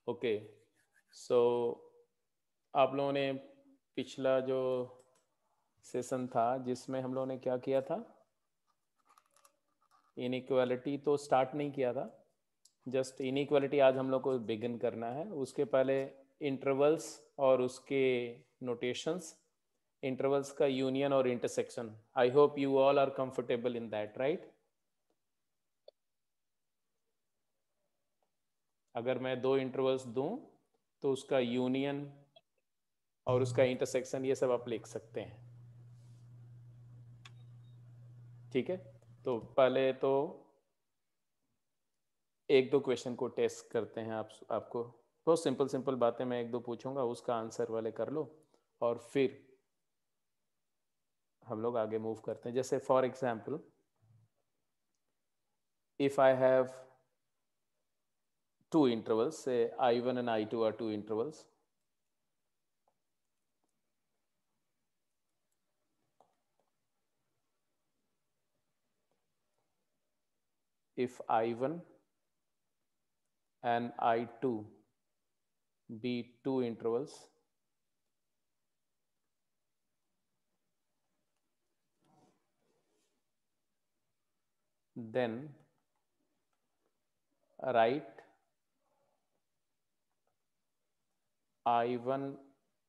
Okay, सो आप लोगों ने पिछला जो सेशन था जिसमें हम लोगों ने क्या किया था, इनइक्वालिटी तो स्टार्ट नहीं किया था, जस्ट इनइक्वालिटी आज हम लोग को बिगिन करना है। उसके पहले इंटरवल्स और उसके नोटेशंस, इंटरवल्स का यूनियन और intersection. I hope you all are comfortable in that, right? अगर मैं दो इंटरवल्स दूं तो उसका यूनियन और उसका इंटरसेक्शन ये सब आप लिख सकते हैं, ठीक है? तो पहले तो एक दो क्वेश्चन को टेस्ट करते हैं। आपको बहुत सिंपल सिंपल बातें मैं एक दो पूछूंगा, उसका आंसर वाले कर लो और फिर हम लोग आगे मूव करते हैं। जैसे for example, if I have two intervals, say I1 and I2 are two intervals. If I1 and I2 be two intervals, then write I1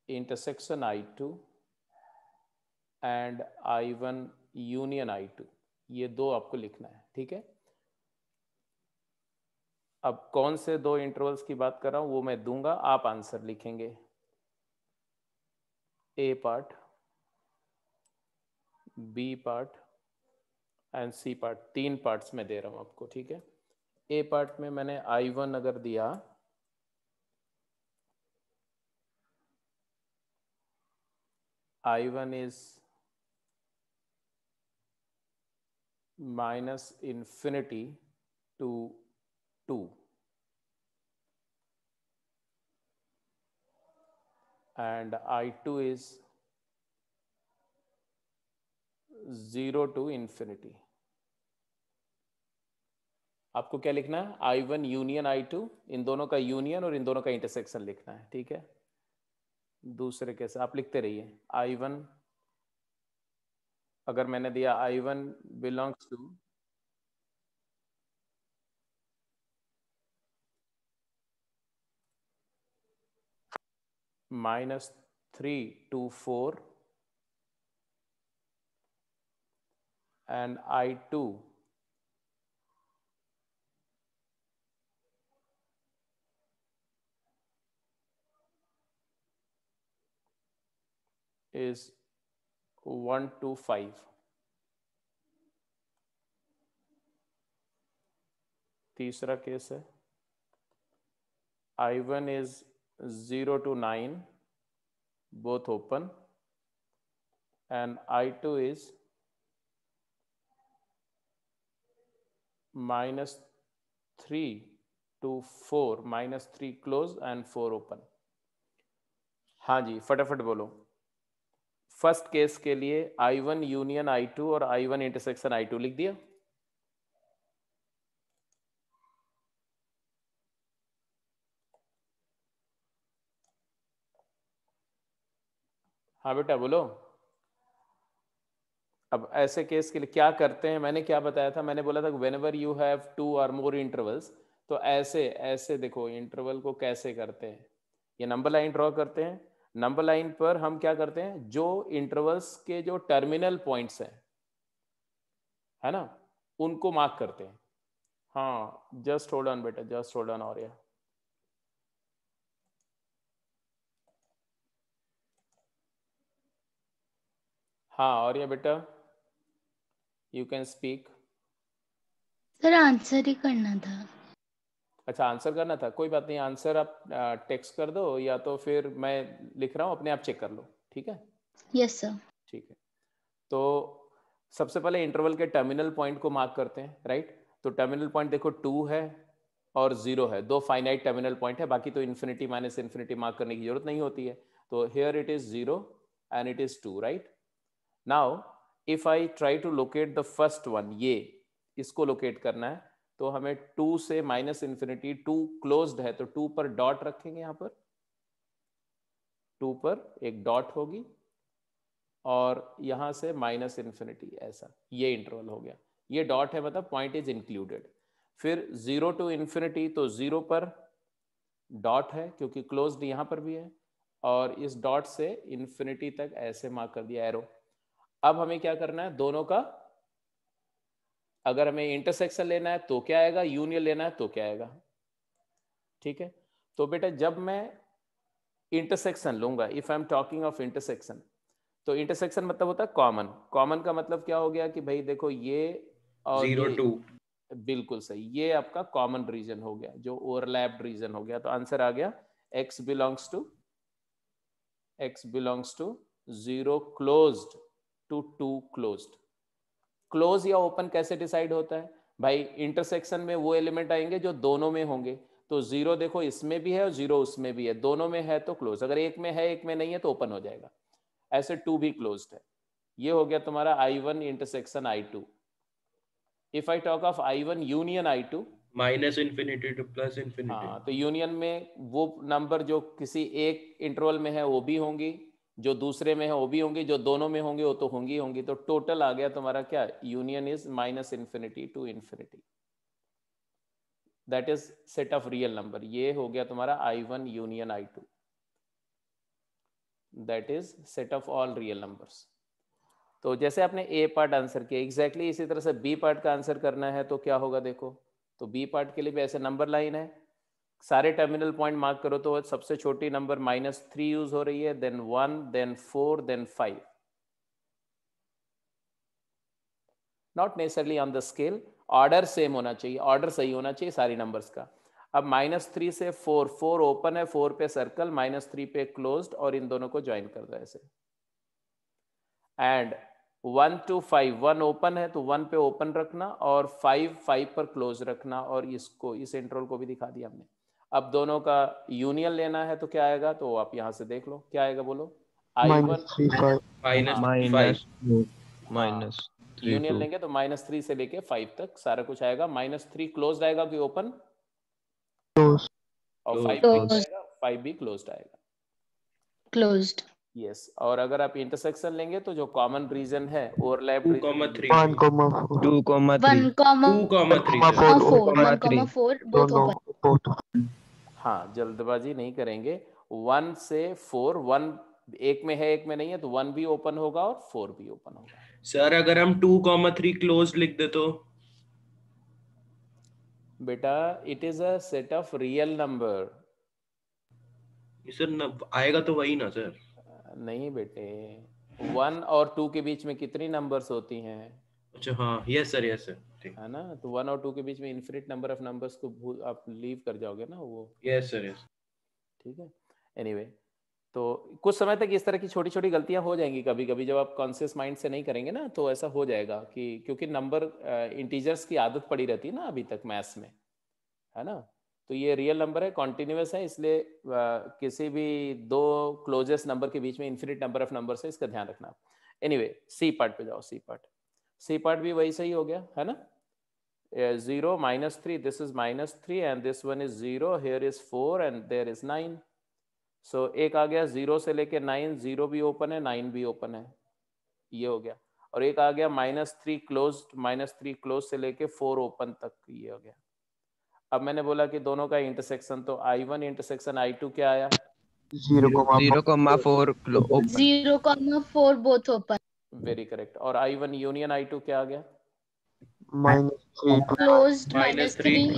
intersection I2 and I1 union I2। ये दो आपको लिखना है, ठीक है? अब कौन से दो इंटरवल्स की बात कर रहा हूं वो मैं दूंगा, आप आंसर लिखेंगे। A part, B part and C part, तीन पार्ट्स में दे रहा हूं आपको, ठीक है? ए पार्ट में मैंने I1 अगर दिया, I1 is minus infinity to 2 and I2 is 0 to infinity। आपको क्या लिखना है? I1 यूनियन I2, इन दोनों का यूनियन और इन दोनों का इंटरसेक्शन लिखना है, ठीक है? दूसरे कैसे आप लिखते रहिए। I1 अगर मैंने दिया I1 belongs to -3 to 4 and I2 is 1 to 5। तीसरा केस है I1 is 0 to 9 both open and I2 is -3 to 4, -3 close and 4 open। हाँ जी, फटाफट बोलो। फर्स्ट केस के लिए I1 यूनियन I2 और I1 इंटरसेक्शन I2 लिख दिया। हाँ बेटा बोलो। अब ऐसे केस के लिए क्या करते हैं, मैंने क्या बताया था? मैंने बोला था व्हेनेवर यू हैव टू और मोर इंटरवल्स, तो ऐसे ऐसे देखो इंटरवल को कैसे करते हैं। ये नंबर लाइन ड्रॉ करते हैं, नंबर लाइन पर हम क्या करते हैं, जो इंटरवल्स के जो टर्मिनल पॉइंट्स हैं, है ना, उनको मार्क करते हैं। हाँ जस्ट होल्ड ऑन बेटा, जस्ट होल्ड ऑन। और हाँ और ये बेटा you can speak. Sir answer ही करना था। अच्छा आंसर करना था, कोई बात नहीं, आंसर आप टेक्स्ट कर दो या तो फिर मैं लिख रहा हूँ, अपने आप चेक कर लो, ठीक है? Yes sir. ठीक है, तो सबसे पहले इंटरवल के टर्मिनल पॉइंट को मार्क करते हैं, राइट? तो टर्मिनल पॉइंट देखो 2 है और 0 है, दो फाइनाइट टर्मिनल पॉइंट है, बाकी तो इन्फिनिटी माइनस इन्फिनिटी मार्क करने की जरूरत नहीं होती है। तो here it is 0 and it is 2, right? Now if I try to locate the first one, ये इसको लोकेट करना है, तो हमें 2 से माइनस इन्फिनिटी, 2 क्लोज्ड है तो 2 पर डॉट रखेंगे, यहाँ पर 2 पर एक डॉट होगी और यहाँ से माइनस इन्फिनिटी, ऐसा ये इंटरवल हो गया। ये डॉट है मतलब पॉइंट इज इंक्लूडेड। फिर 0 टू इन्फिनिटी, तो 0 पर डॉट है क्योंकि क्लोज्ड यहाँ पर भी है, और इस डॉट से इन्फिनिटी तक ऐसे मार्क कर दिया एरो। अब हमें क्या करना है, दोनों का अगर हमें इंटरसेक्शन लेना है तो क्या आएगा, यूनियन लेना है तो क्या आएगा। ठीक है, तो बेटा जब मैं इंटरसेक्शन लूंगा, if I am talking of intersection, तो इंटरसेक्शन मतलब होता है कॉमन। कॉमन का मतलब क्या हो गया कि भाई देखो ये और 0 ये, 2 बिल्कुल सही, ये आपका कॉमन रीजन हो गया, जो ओवरलैप्ड रीजन हो गया। तो आंसर आ गया x belongs to 0 closed to 2 closed. Close या ओपन कैसे डिसाइड होता है भाई, इंटरसेक्शन में वो एलिमेंट आएंगे जो दोनों में होंगे। तो 0 देखो इसमें भी है और 0 उसमें भी है, दोनों में है तो क्लोज, अगर एक में है एक में नहीं है तो ओपन हो जाएगा। ऐसे 2 भी क्लोज्ड है। ये हो गया तुम्हारा I1 intersection I2। If I talk of I1 union I2, minus infinity two plus infinity. हाँ, तो यूनियन में वो नंबर जो किसी एक इंटरवल में है वो भी होंगी, जो दूसरे में है वो भी होंगी, जो दोनों में होंगे वो तो होंगी होंगी। तो टोटल आ गया तुम्हारा क्या, union is minus infinity to infinity, that is set of real number. ये हो गया तुम्हारा I1 union I2, that is set of all real numbers. तो जैसे आपने ए पार्ट आंसर किया, एग्जैक्टली इसी तरह से बी पार्ट का आंसर करना है तो क्या होगा देखो। तो बी पार्ट के लिए भी ऐसे नंबर लाइन है, सारे टर्मिनल पॉइंट मार्क करो तो सबसे छोटी नंबर -3 यूज हो रही है, then 1, then 4, then 5। Not necessarily on the scale, order same होना चाहिए, ऑर्डर सही होना चाहिए सारी नंबर्स का। अब -3 से 4, 4 ओपन है, 4 पे सर्कल, -3 पे क्लोज्ड, और इन दोनों को ज्वाइन कर दो ऐसे। एंड 1 to 5, 1 ओपन है तो 1 पे ओपन रखना और 5 पर क्लोज रखना, और इसको, इस इंटरवल को भी दिखा दिया हमने। अब दोनों का यूनियन लेना है तो क्या आएगा, तो आप यहाँ से देख लो क्या आएगा, बोलो। I1 माइनस 3 यूनियन 2 लेंगे तो -3 से लेके 5 तक सारा कुछ आएगा। -3 क्लोज्ड आएगा कि ओपन, और 5 भी Closed. आएगा, 5 भी क्लोज्ड आएगा। Closed. यस, और अगर आप इंटरसेक्शन लेंगे तो जो कॉमन रीजन है, ओवरलैप 2, रीजन, 3 2, 2, 3 1, 4 both open. हाँ, जल्दबाजी नहीं करेंगे। 1 से 4, 1 एक में है एक में नहीं है, तो 1 भी ओपन होगा और 4 भी ओपन होगा। सर अगर हम 2, 3 क्लोज लिख दे तो बेटा it is a set of real number. Sir आएगा तो वही ना सर। नहीं बेटे, 1 और 2 के बीच में कितनी नंबर्स होती हैं, अच्छा हाँ, यस सर ठीक है ना। तो 1 और 2 के बीच में इन्फिनिट नंबर ऑफ नंबर्स को आप लीव कर जाओगे ना वो। Yes sir yes. ठीक है, एनीवे तो कुछ समय तक इस तरह की छोटी छोटी गलतियां हो जाएंगी कभी कभी, जब आप कॉन्शियस माइंड से नहीं करेंगे ना तो ऐसा हो जाएगा कि, क्योंकि नंबर इंटीजर्स की आदत पड़ी रहती है ना अभी तक मैथ्स में, है ना। तो ये रियल नंबर है, कॉन्टिन्यूस है, इसलिए किसी भी दो क्लोजेस्ट नंबर के बीच में इन्फिनिट नंबर ऑफ नंबर है, इसका ध्यान रखना। एनीवे सी पार्ट पे जाओ। सी पार्ट भी वही सही हो गया, है ना। 0 -3, this is -3 and this one is 0, here is 4 and there is 9। So एक आ गया 0 से लेके 9, 0 भी ओपन है 9 भी ओपन है, ये हो गया। और एक आ गया -3 क्लोज से लेके 4 ओपन तक, ये हो गया। अब मैंने बोला कि दोनों का इंटरसेक्शन, तो I1 इंटरसेक्शन I2 क्या आया, 0,4 open 0,4 both open. Very correct. और I1 यूनियन I2 क्या आ गया, Closed -3 -3,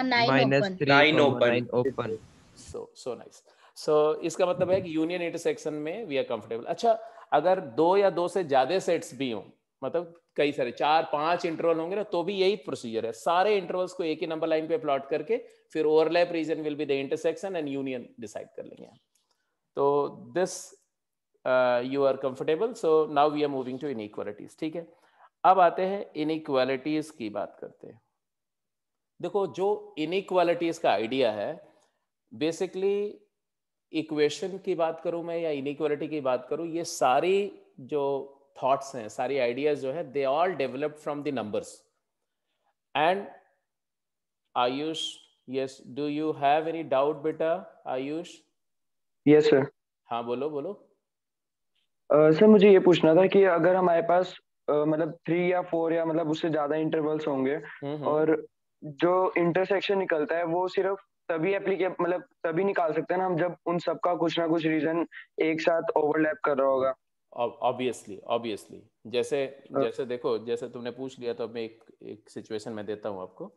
9 open. 9 open. Open. So nice. सो इसका मतलब है कि यूनियन इंटरसेक्शन में वी आर कंफर्टेबल। अच्छा, अगर 2 या 2 से ज्यादा सेट्स भी हों, मतलब कई सारे 4-5 इंटरवल होंगे ना, तो भी यही प्रोसीजर है, सारे इंटरवल्स को एक ही नंबर लाइन पे प्लॉट करके फिर overlap region will be the intersection and union decide कर लेंगे। तो this you are comfortable. So now we are moving to inequalities. ठीक है, अब आते हैं इनइक्वालिटीज की बात करते हैं। देखो, जो इनइक्वालिटीज का आइडिया है, बेसिकली इक्वेशन की बात करूं मैं या इनइक्वालिटी की बात करूं, ये सारी जो थॉट्स हैं, सारी आइडियाज जो है, they all developed from the numbers. And Ayush, yes, do you have any doubt बेटा? Ayush, yes sir. हाँ बोलो बोलो। सर मुझे ये पूछना था कि अगर हमारे पास मतलब 3 या 4 या मतलब उससे ज्यादा इंटरवल्स होंगे और जो इंटरसेक्शन निकलता है वो सिर्फ तभी एप्लीकेबल मतलब तभी निकाल सकते हैं ना हम जब उन सबका कुछ ना कुछ रीजन एक साथ ओवरलैप कर रहा होगा। ऑब्वियसली जैसे देखो, जैसे तुमने पूछ लिया तो अब मैं एक सिचुएशन में देता हूँ आपको।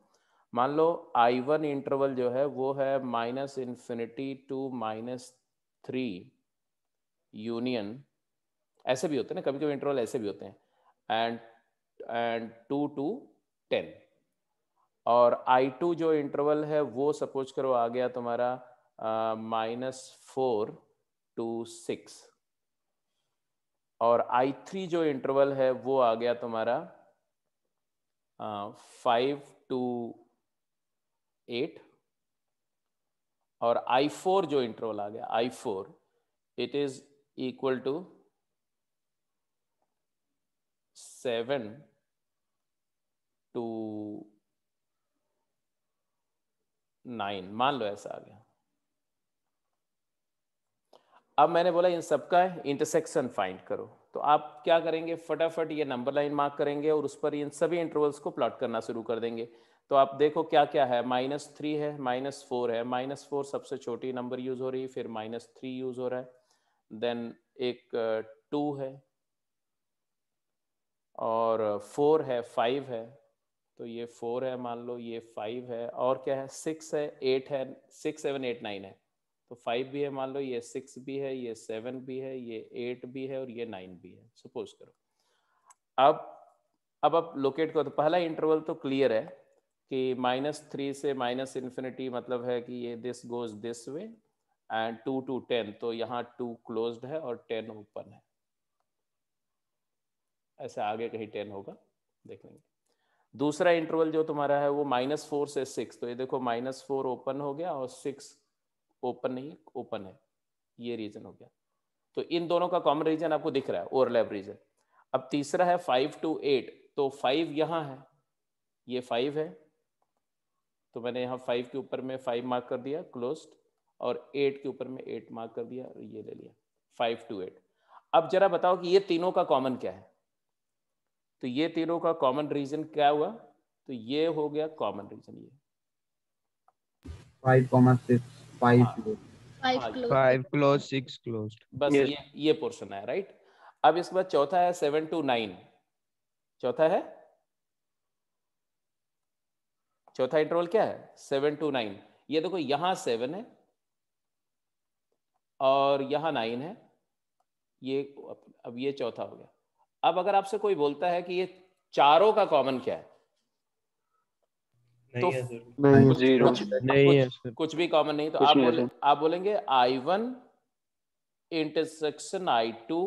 मान लो I1 इंटरवल जो है वो है -∞ to -3 यूनियन, ऐसे भी होते हैं ना, कभी कभी इंटरवल ऐसे भी होते हैं, एंड 2 to 10। और I2 जो इंटरवल है वो सपोज करो आ गया तुम्हारा -4 to 6, और I3 जो इंटरवल है वो आ गया तुम्हारा 5 to 8, और I4 जो इंटरवल आ गया I4 it is equal to 7 to 9, मान लो ऐसा आ गया। अब मैंने बोला इन सबका इंटरसेक्शन फाइंड करो, तो आप क्या करेंगे, फटाफट ये नंबर लाइन मार्क करेंगे और उस पर इन सभी इंटरवल्स को प्लॉट करना शुरू कर देंगे। तो आप देखो क्या क्या है, -3 है, -4 है, -4 सबसे छोटी नंबर यूज हो रही है, फिर -3 यूज हो रहा है, देन एक 2 है, और 4 है, 5 है, तो ये 4 है मान लो, ये 5 है, और क्या है, 6 है, 8 है, 6 7 8 9 है, तो 5 भी है मान लो, ये 6 भी है, ये 7 भी है, ये 8 भी है, और ये 9 भी है, सपोज करो। अब आप लोकेट करो, तो पहला इंटरवल तो क्लियर है कि -3 से -∞ मतलब है कि ये this goes this way, and 2 to 10, तो यहाँ 2 क्लोज्ड है और 10 ओपन है, ऐसे आगे कहीं 10 होगा, देख लेंगे। दूसरा इंटरवल जो तुम्हारा है वो -4 से 6, तो ये देखो -4 ओपन हो गया और 6 ओपन नहीं, ओपन है, ये रीजन हो गया। तो इन दोनों का कॉमन रीजन आपको दिख रहा है, ओवरलैप रीजन। अब तीसरा है 5 to 8, तो 5 यहाँ है, ये 5 है, तो मैंने यहाँ 5 के ऊपर में 5 मार्क कर दिया क्लोज्ड, और 8 के ऊपर में 8 मार्क कर दिया, और ये ले लिया 5 to 8। अब जरा बताओ कि ये तीनों का कॉमन क्या है, तो ये तीनों का कॉमन रीजन क्या हुआ, तो ये हो गया कॉमन रीजन, ये 5, 6, 5 हाँ, close. 5 हाँ, closed. 5 closed, 6 closed. बस Yes. ये पोर्शन है, राइट। अब इसके बाद चौथा है 7 to 9, चौथा है, चौथा इंटरवल क्या है, 7 to 9। ये देखो यहाँ 7 है और यहाँ 9 है, ये अब ये चौथा हो गया। अब अगर आपसे कोई बोलता है कि ये चारों का कॉमन क्या है, तो नहीं है सर। नहीं, कुछ जीरो। कुछ नहीं है कुछ सर। कुछ भी कॉमन नहीं, तो कुछ नहीं है सर। आप बोलेंगे I1 intersection I2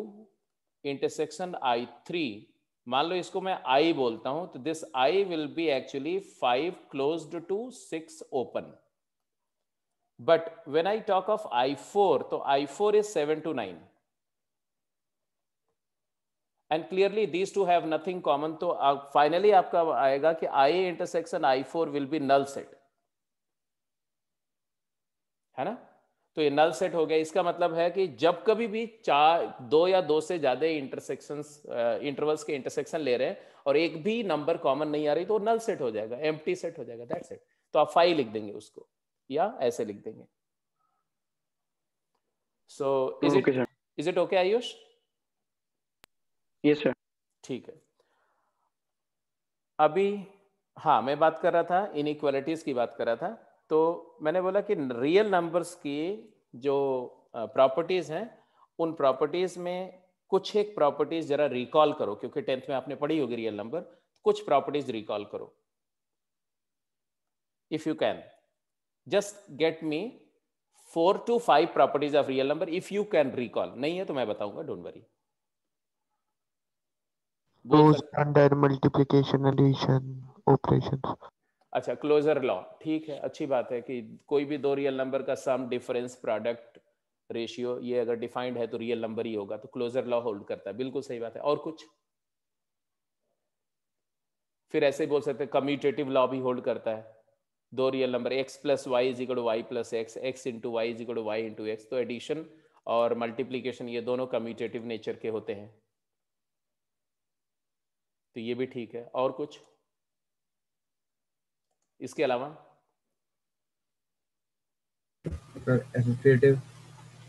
intersection I3। मान लो इसको मैं I बोलता हूं, तो this I will be actually 5 closed to 6 open, but when I talk of I4, तो I4 is 7 to 9, and clearly these two have nothing common, तो फाइनली आपका आएगा कि I intersection I4 will be null set, है ना। तो ये null set हो गया, इसका मतलब है कि जब कभी भी दो या दो से ज्यादा इंटरसेक्शंस इंटरवल्स के इंटरसेक्शन ले रहे हैं और एक भी नंबर कॉमन नहीं आ रही, तो नल सेट हो जाएगा, एम्प्टी सेट हो जाएगा, दैट्स इट। तो आप 5 लिख देंगे उसको, या ऐसे लिख देंगे। So is it okay Ayush? Yes sir. ठीक है। अभी हाँ, मैं बात कर रहा था इनइक्वालिटीज की बात कर रहा था, तो मैंने बोला कि रियल नंबर्स की जो प्रॉपर्टीज हैं, उन प्रॉपर्टीज में कुछ एक प्रॉपर्टीज जरा रिकॉल करो, क्योंकि 10th में आपने पढ़ी होगी रियल नंबर, कुछ प्रॉपर्टीज रिकॉल करो, if you can just get me 4 to 5 properties of real number, if you can recall. नहीं है तो मैं बताऊंगा, don't worry. Standard multiplication, addition, operations. अच्छा, क्लोजर लॉ, ठीक है, अच्छी बात है कि कोई भी दो रियल नंबर का सम, डिफरेंस, प्रोडक्ट, रेशियो, ये अगर डिफाइंड है तो रियल नंबर ही होगा, तो क्लोजर लॉ होल्ड करता है, बिल्कुल सही बात है। और कुछ फिर ऐसे ही बोल सकते हैं, कम्यूटेटिव लॉ भी होल्ड करता है, दो real number x plus y is equal to y plus x, x into y is equal to y into x, तो एडिशन और मल्टीप्लीकेशन ये दोनों कम्यूटेटिव नेचर के होते हैं, तो ये भी ठीक है। और कुछ इसके अलावा? एसोसिएटिव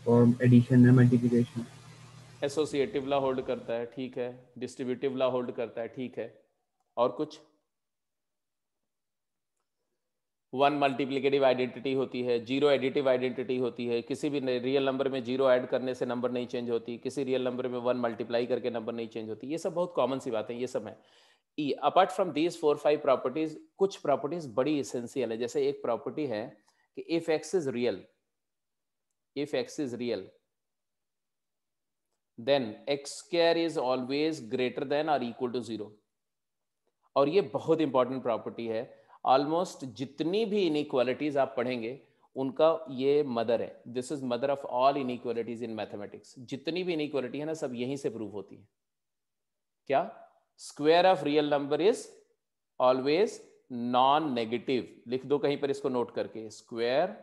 और एडिशन है, मल्टीप्लिकेशन। एसोसिएटिव लॉ होल्ड करता है, ठीक है। डिस्ट्रीब्यूटिव लॉ होल्ड करता है, ठीक है। और कुछ? वन मल्टीप्लिकेटिव आइडेंटिटी होती है, जीरो एडिटिव आइडेंटिटी होती है, किसी भी रियल नंबर में जीरो ऐड करने से नंबर नहीं चेंज होती, किसी रियल नंबर में वन मल्टीप्लाई करके नंबर नहीं चेंज होती, ये सब बहुत कॉमन सी बातें, ये सब है। अपार्ट फ्रॉम दीज 4-5 प्रॉपर्टीज, कुछ प्रॉपर्टीज बड़ी एसेंशियल है। जैसे एक प्रॉपर्टी है कि if x is real, if x is real then x square is always greater than और इक्वल टू 0। और ये बहुत इंपॉर्टेंट प्रॉपर्टी है। ऑलमोस्ट जितनी भी इनइक्वालिटीज आप पढ़ेंगे उनका ये मदर है। This is mother of all inequalities in mathematics. जितनी भी इनइक्वालिटी है ना, सब यहीं से प्रूव होती है। क्या? Square of real number is always non negative. लिख दो कहीं पर इसको नोट करके, square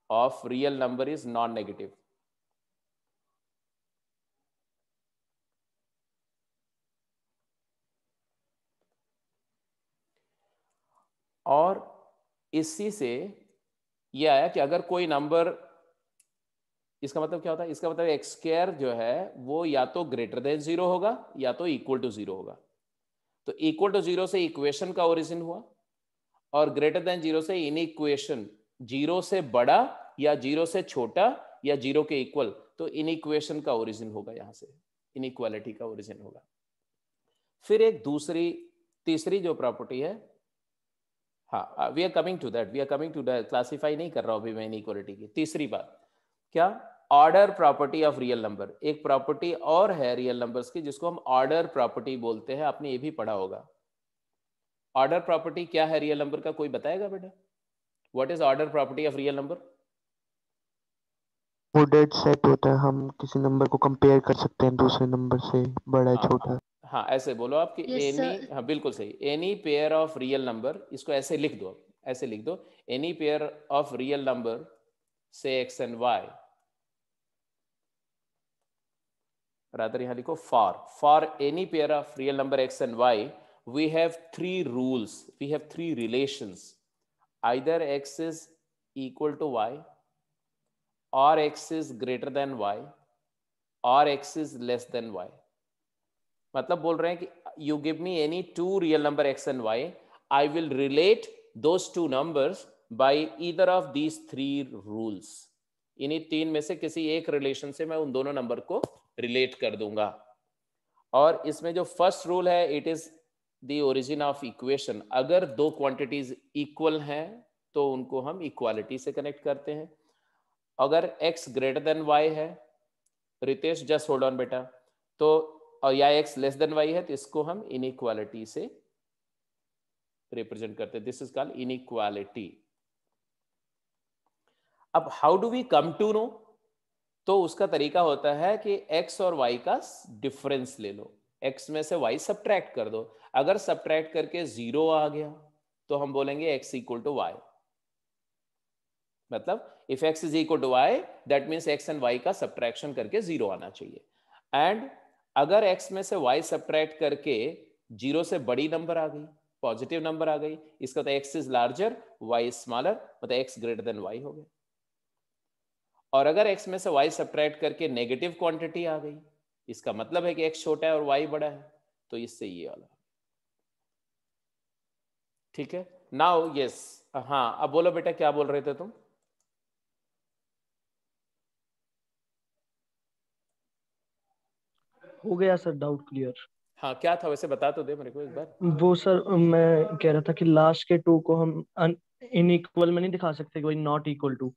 of real number is non negative. और इसी से ये आया कि अगर कोई नंबर, इसका मतलब क्या होता है? इसका मतलब एक्स स्क्वायर जो है वो या तो ग्रेटर देन 0 होगा या तो इक्वल टू 0 होगा। तो इक्वल टू 0 से इक्वेशन का ओरिजिन हुआ, और ग्रेटर देन 0 से इन इक्वेशन 0 से बड़ा या 0 से छोटा या 0 के इक्वल, तो इन इक्वेशन का ओरिजिन होगा, यहां से इनइक्वालिटी का ओरिजिन होगा। फिर एक दूसरी तीसरी जो प्रॉपर्टी है, हाँ we are coming to that, we are coming to that, classify नहीं कर रहा हूं अभी मैं इनइक्वालिटी की। तीसरी बात क्या? Order property of real number. एक प्रॉपर्टी और है रियल नंबर्स की जिसको हम ऑर्डर प्रॉपर्टी बोलते हैं, आपने ये भी पढ़ा होगा। ऑर्डर प्रॉपर्टी क्या है रियल नंबर का, कोई बताएगा बेटा? What is order property of real number? Ordered set होता है, हम किसी नंबर को कंपेयर कर सकते हैं दूसरे नंबर से, बड़ा है छोटा है। हाँ ऐसे बोलो आप कि Yes, एनी, sir. हाँ बिल्कुल सही, any pair of real number, इसको ऐसे लिख दो, ऐसे लिख दो, any pair of real number से एक्स एंड वाई, रादर यहां लिखो for any pair of real number x and y we have 3 rules, we have 3 relations, either x is equal to y, or x is greater than y, or x is less than y। मतलब बोल रहे हैं कि you give me any 2 real number x and y, I will relate those 2 numbers by either of these 3 rules। इन्हीं 3 में से किसी एक रिलेशन से मैं उन दोनों नंबर को रिलेट कर दूंगा। और इसमें जो फर्स्ट रूल है, it is the origin of equation. अगर दो क्वांटिटीज इक्वल हैं तो उनको हम इक्वालिटी से कनेक्ट करते हैं। अगर x ग्रेटर देन y है, रितेश जस्ट होल्ड ऑन बेटा, तो और या x लेस देन y है, तो इसको हम इनइक्वालिटी से रिप्रेजेंट करते हैं। This is called inequality. अब how do we come to know? तो उसका तरीका होता है कि x और y का डिफरेंस ले लो, x में से y सब्ट्रैक्ट कर दो। अगर सब्ट्रैक्ट करके 0 आ गया तो हम बोलेंगे x इक्वल टू y। मतलब if x is equal to y, that means x and y का सब्ट्रैक्शन करके 0 आना चाहिए। एंड अगर x में से y सब्ट्रैक्ट करके 0 से बड़ी नंबर आ गई, पॉजिटिव नंबर आ गई, इसका तो x is larger y is smaller, मतलब x ग्रेटर देन y हो गया। और अगर x में से y सब्ट्रैक्ट करके नेगेटिव क्वांटिटी आ गई, इसका मतलब है कि x छोटा है और y बड़ा है, तो इससे ये वाला। ठीक है, नाउ यस, हाँ अब बोलो बेटा, क्या बोल रहे थे तुम? हो गया सर, डाउट क्लियर। हाँ क्या था वैसे, बता तो दे मेरे को एक बार। वो सर मैं कह रहा था कि लास्ट के 2 को हम इनइक्वल में नहीं दिखा सकते, कोई नॉट इक्वल टू।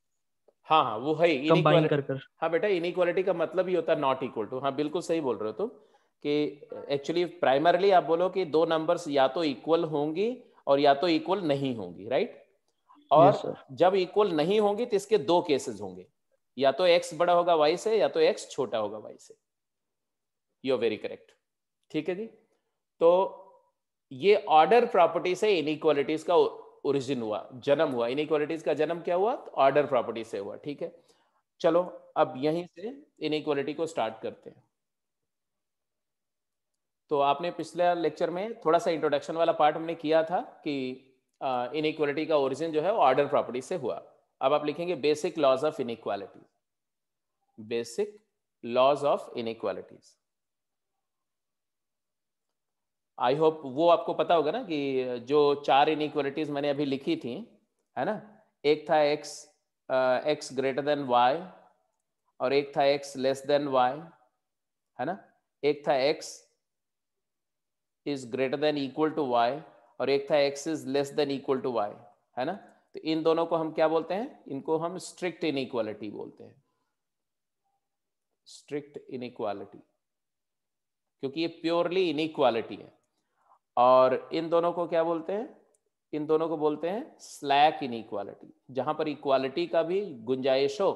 हाँ हाँ वो है कंबाइन इनइक्वालिटी। कर। हाँ बेटा, इनइक्वालिटी का मतलब ही होता है नॉट इक्वल टू। हाँ बिल्कुल सही बोल रहे हो तुम, कि एक्चुअली प्राइमरली आप बोलो कि दो नंबर्स या तो इक्वल होंगी और या तो इक्वल नहीं होंगी, राइट? और yes, जब इक्वल नहीं होंगी तो इसके 2 केसेस होंगे, या तो x बड़ा होगा y से या तो x छोटा होगा y से। You are very correct. ठीक है जी, तो ये ऑर्डर प्रॉपर्टी से इनइक्वालिटीज का ओरिजिन हुआ, जन्म हुआ, इनइक्वालिटीज का जन्म क्या हुआ? ऑर्डर प्रॉपर्टी से हुआ। ठीक है, चलो अब यहीं से इनइक्वालिटी को स्टार्ट करते हैं। तो आपने पिछले लेक्चर में थोड़ा सा इंट्रोडक्शन वाला पार्ट हमने किया था कि इनइक्वालिटी का ओरिजिन जो है वो ऑर्डर प्रॉपर्टी से हुआ। अब आप लिखेंगे basic laws of inequality, basic laws of inequalities. I hope वो आपको पता होगा ना कि जो 4 इनइक्वालिटीज मैंने अभी लिखी थी, है ना, एक था x ग्रेटर देन y, और एक था x लेस देन y, है ना, एक था x is greater than equal to y, और एक था x is less than equal to y, है ना। तो इन दोनों को हम क्या बोलते हैं? इनको हम स्ट्रिक्ट इनइक्वालिटी बोलते हैं, स्ट्रिक्ट इनइक्वालिटी, क्योंकि ये प्योरली इनइक्वालिटी है। और इन दोनों को क्या बोलते हैं? इन दोनों को बोलते हैं स्लैक इनइक्वालिटी। जहां पर इक्वालिटी का भी गुंजाइश हो,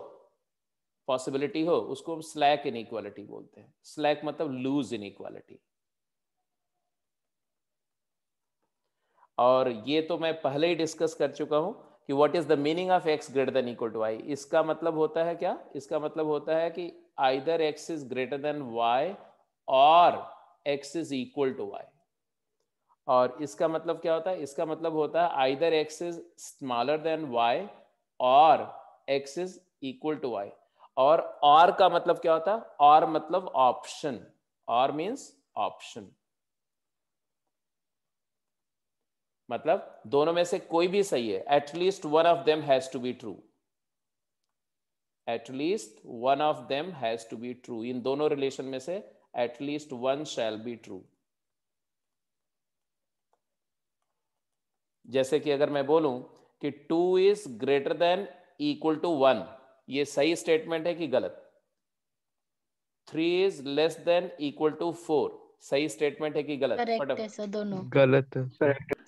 पॉसिबिलिटी हो, उसको हम स्लैक इनइक्वालिटी बोलते हैं। स्लैक मतलब लूज इनइक्वालिटी। और ये तो मैं पहले ही डिस्कस कर चुका हूं कि what is the meaning of x greater than equal to y। इसका मतलब होता है क्या? इसका मतलब होता है कि either x is greater than y और x is equal to y। और इसका मतलब क्या होता है? इसका मतलब होता है either x is smaller than y और x is equal to y। और का मतलब क्या होता है? और मतलब ऑप्शन, और मीन्स ऑप्शन, मतलब दोनों में से कोई भी सही है। At least one of them has to be true, at least one of them has to be true. इन दोनों रिलेशन में से at least one shall be true. जैसे कि अगर मैं बोलूं कि 2 is greater than equal to 1, ये सही स्टेटमेंट है कि गलत? 3 is less than equal to 4, सही स्टेटमेंट है कि गलत? करेक्ट है सर दोनों। गलत है।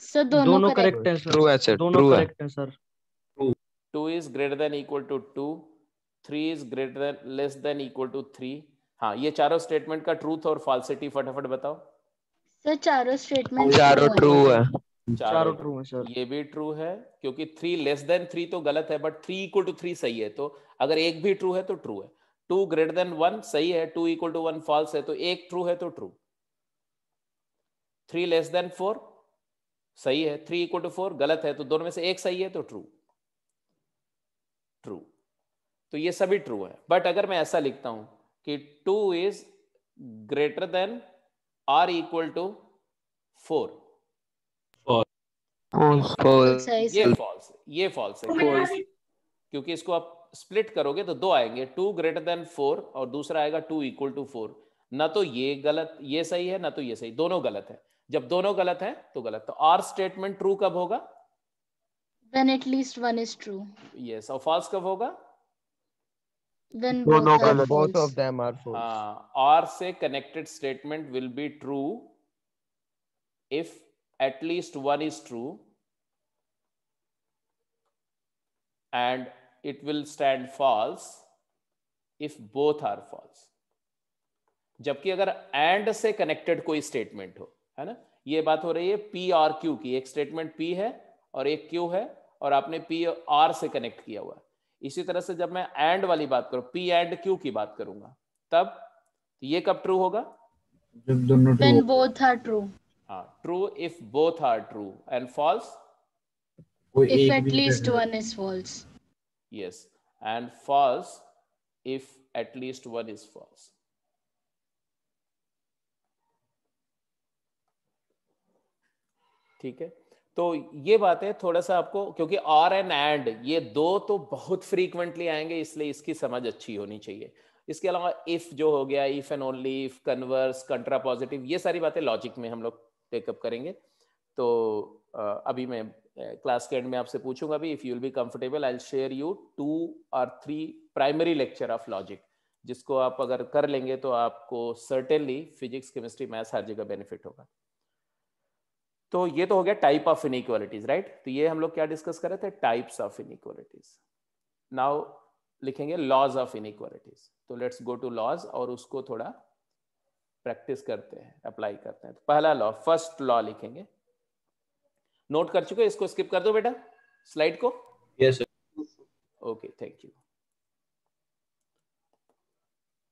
सर दोनों करेक्ट है सर। ट्रू है सर, दोनों ट्रू है। करेक्ट है sir. 2 is greater than equal to 2, 3 is greater than less than equal to 3। हाँ, ये चारों स्टेटमेंट का ट्रूथ और फॉल्सिटी फटाफट बताओ। सर चारों स्टेटमेंट चारों ट्रू है। चारों ट्रू है सर। ये भी ट्रू है, क्योंकि 3 लेस देन 3 तो गलत है, बट 3 इक्वल टू 3 सही है। तो अगर एक भी ट्रू है तो ट्रू है। 2 ग्रेटर देन 1 सही है, 2 इक्वल टू 1 फॉल्स है, तो एक ट्रू है तो ट्रू। 3 लेस देन 4 सही है, 3 इक्वल टू 4 गलत है, तो दोनों में से एक सही है तो ट्रू, ट्रू। तो ये सभी ट्रू है। बट अगर मैं ऐसा लिखता हूं कि 2 इज ग्रेटर देन और इक्वल टू 4, ये फॉल्स, ये फॉल्स है, क्योंकि इसको आप स्प्लिट करोगे तो दो आएंगे, 2 ग्रेटर देन 4 और दूसरा आएगा 2 इक्वल टू 4। ना तो ये गलत, ये सही है, ना तो ये सही, दोनों गलत है। जब दोनों गलत है तो गलत। तो और स्टेटमेंट ट्रू कब होगा? When at least one is true. Yes. और फॉल्स कब होगा? When both are both false. of them are false. और से connected statement will be true if at least one is true and it will stand false if both are false. जबकि अगर and से connected कोई statement हो, है ना, ये बात हो रही है P और Q की। एक स्टेटमेंट P है और एक Q है और आपने P और से कनेक्ट किया हुआ है। इसी तरह से जब मैं and वाली बात करूं, P and Q की बात करूंगा, तब ये कब ट्रू होगा? जब दोनों true When हो। both are true. हाँ, true if both are true and false कोई If एक at भी least गलत है। one is false. yes, and false if at least one is false. ठीक है, तो ये बात है थोड़ा सा आपको, क्योंकि और एंड ये दो तो बहुत फ्रीक्वेंटली आएंगे, इसलिए इसकी समझ अच्छी होनी चाहिए। इसके अलावा इफ जो हो गया, if and only, if, converse, contrapositive, ये सारी बातें लॉजिक में हम लोग टेकअप करेंगे। तो अभी मैं क्लास के एंड में आपसे पूछूंगा भी, if you will be comfortable I will share you 2 और 3 प्राइमरी लेक्चर ऑफ लॉजिक, जिसको आप अगर कर लेंगे तो आपको सर्टेनली फिजिक्स, केमिस्ट्री, मैथ्स हर जगह बेनिफिट होगा। तो ये तो हो गया टाइप ऑफ इनइक्वालिटीज, राइट। तो ये हम लोग क्या डिस्कस कर रहे थे? Types of inequalities. नाउ लिखेंगे लॉज ऑफ इनइक्वालिटीज। तो लेट्स गो टू लॉज और उसको थोड़ा प्रैक्टिस करते हैं, अप्लाई करते हैं। तो पहला लॉ, फर्स्ट लॉ लिखेंगे, नोट कर चुके, इसको स्किप कर दो बेटा स्लाइड को। Yes sir. Okay thank you.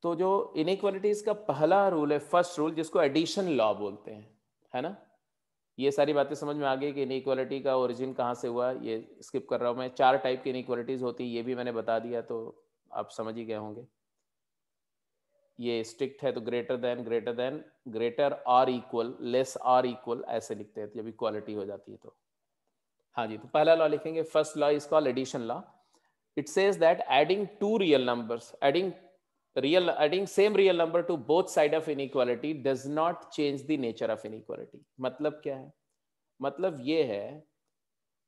तो जो इनइक्वालिटीज का पहला रूल है, फर्स्ट रूल, जिसको एडिशन लॉ बोलते हैं, है ना। ये सारी बातें समझ में आ गई कि इनइक्वालिटी का ओरिजिन कहाँ से हुआ। ये स्किप कर रहा हूँ मैं। 4 टाइप की इनइक्वालिटीज होती है, ये भी मैंने बता दिया, तो आप समझ ही गए होंगे। ये स्ट्रिक्ट है तो ग्रेटर देन, ग्रेटर और इक्वल, लेस और इक्वल, ऐसे लिखते हैं जब इक्वालिटी हो जाती है तो। हाँ जी, तो पहला लॉ लिखेंगे, first law is called addition law. It says that adding 2 real numbers, adding same real number to both side of inequality does not change the nature of inequality। मतलब क्या है? मतलब ये है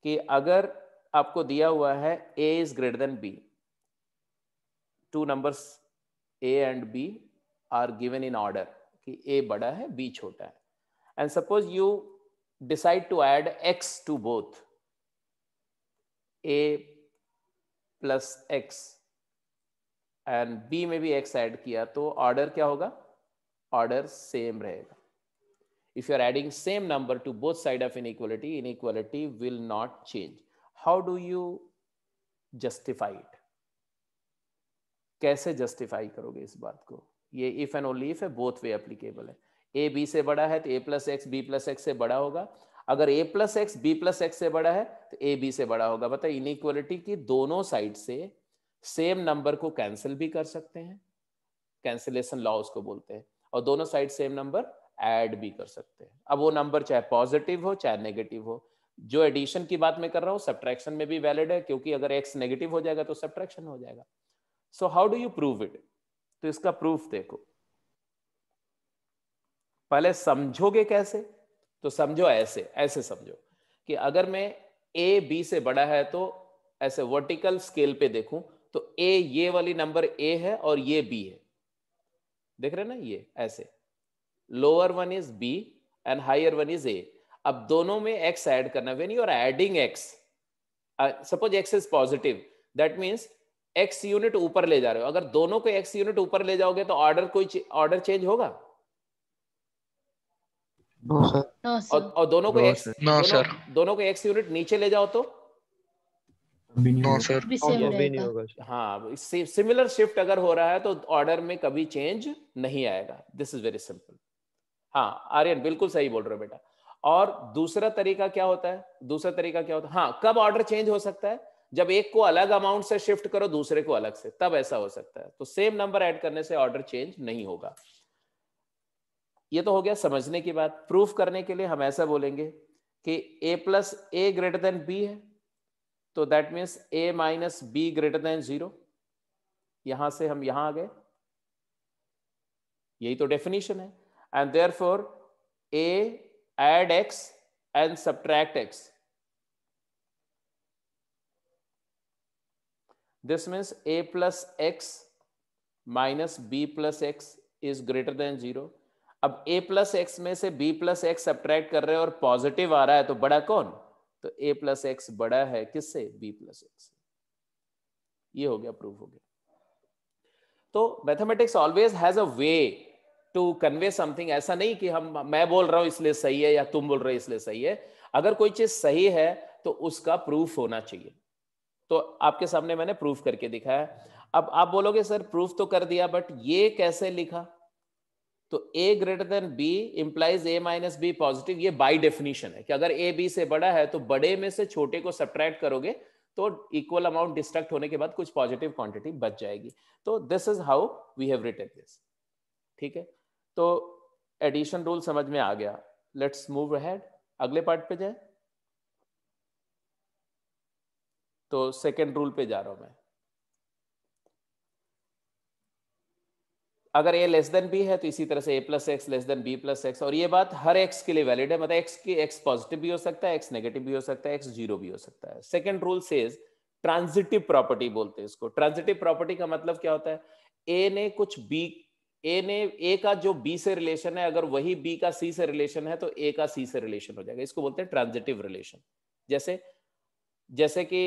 कि अगर आपको दिया हुआ है a is greater than b, 2 numbers a and b are given in order कि a बड़ा है b छोटा है, and suppose you decide to add x to both, a plus x and b में भी x ऐड किया, तो order क्या होगा? ऑर्डर सेम रहेगा। If you are adding same number to both side of inequality, inequality will not change. How do you justify it? कैसे justify करोगे इस बात को? ये इफ एंड ओनली इफ है, बोथ वे एप्लीकेबल है। ए बी से बड़ा है तो a plus x b plus x से बड़ा होगा, अगर ए plus x b plus x से बड़ा है तो ए बी से बड़ा होगा। बताइए, इनइक्वालिटी की दोनों साइड से सेम नंबर को कैंसिल भी कर सकते हैं, कैंसिलेशन लॉ उसको बोलते हैं, और दोनों साइड सेम नंबर ऐड भी कर सकते हैं। अब वो नंबर चाहे पॉजिटिव हो चाहे नेगेटिव हो। जो एडिशन की बात मैं कर रहा हूं सब्ट्रैक्शन में भी वैलिड है, क्योंकि अगर एक्स नेगेटिव हो जाएगा तो सब्ट्रैक्शन हो जाएगा। So how do you prove it? तो इसका प्रूफ देखो, पहले समझोगे कैसे? तो समझो ऐसे, ऐसे समझो कि अगर मैं ए बी से बड़ा है तो ऐसे वर्टिकल स्केल पे देखूं तो a ये वाली नंबर a है और ये b है, देख रहे हैं ना, ये ऐसे lower one is b and higher one is a। अब दोनों में x ऐड करना, when you are adding x, suppose x is positive, that means x unit ऊपर ले जा रहे हो। अगर दोनों को x यूनिट ऊपर ले जाओगे तो ऑर्डर चेंज होगा? No sir. और दोनों को x, दोनों को x यूनिट नीचे ले जाओ तो नो सर, भी सेम रहेगा। हाँ, सिमिलर शिफ्ट अगर हो रहा है तो ऑर्डर में कभी चेंज नहीं आएगा। This is very simple. हाँ आर्यन बिल्कुल सही बोल रहे हो बेटा। और दूसरा तरीका क्या होता है? दूसरा तरीका क्या होता है? हाँ, कब ऑर्डर चेंज हो सकता है? जब एक को अलग अमाउंट से शिफ्ट करो दूसरे को अलग से, तब ऐसा हो सकता है। तो सेम नंबर ऐड करने से ऑर्डर चेंज नहीं होगा। ये तो हो गया समझने की बात। प्रूफ करने के लिए हम ऐसा बोलेंगे कि a plus a greater than b है, तो that means a minus b greater than 0। यहां से हम यहां आ गए, यही तो डेफिनेशन है। And therefore a add x and subtract x, this means a plus x minus b plus x is greater than 0। अब a प्लस एक्स में से b प्लस एक्स सब्ट्रैक्ट कर रहे हैं और पॉजिटिव आ रहा है, तो बड़ा कौन? तो a प्लस एक्स बड़ा है किससे? b plus x. ये हो गया, प्रूफ हो गया। तो mathematics always has a way to convey something. ऐसा नहीं कि मैं बोल रहा हूं इसलिए सही है या तुम बोल रहे हो इसलिए सही है। अगर कोई चीज सही है तो उसका प्रूफ होना चाहिए। तो आपके सामने मैंने प्रूफ करके दिखाया। अब आप बोलोगे सर प्रूफ तो कर दिया, बट ये कैसे लिखा? तो a greater than b implies a minus b positive. ये बाय डेफिनेशन है कि अगर a b से बड़ा है तो बड़े में से छोटे को सब्ट्रैक्ट करोगे तो इक्वल अमाउंट डिस्ट्रैक्ट होने के बाद कुछ पॉजिटिव क्वांटिटी बच जाएगी। तो this is how we have written this. ठीक है, तो एडिशन रूल समझ में आ गया। लेट्स मूव अहेड, अगले पार्ट पे जाए। तो सेकेंड रूल पे जा रहा हूं मैं। अगर a लेस देन b है तो इसी तरह से a प्लस एक्स लेस देन b प्लस एक्स। और ये बात हर x के लिए वैलिड है, मतलब x पॉजिटिव भी हो सकता है, x नेगेटिव भी हो सकता है, x जीरो भी हो सकता है। Second rule says transitive property बोलते हैं इसको। ट्रांजिटिव प्रॉपर्टी का मतलब क्या होता है? a ने कुछ b, a का जो b से रिलेशन है, अगर वही b का c से रिलेशन है तो a का c से रिलेशन हो जाएगा। इसको बोलते हैं ट्रांजिटिव रिलेशन। जैसे कि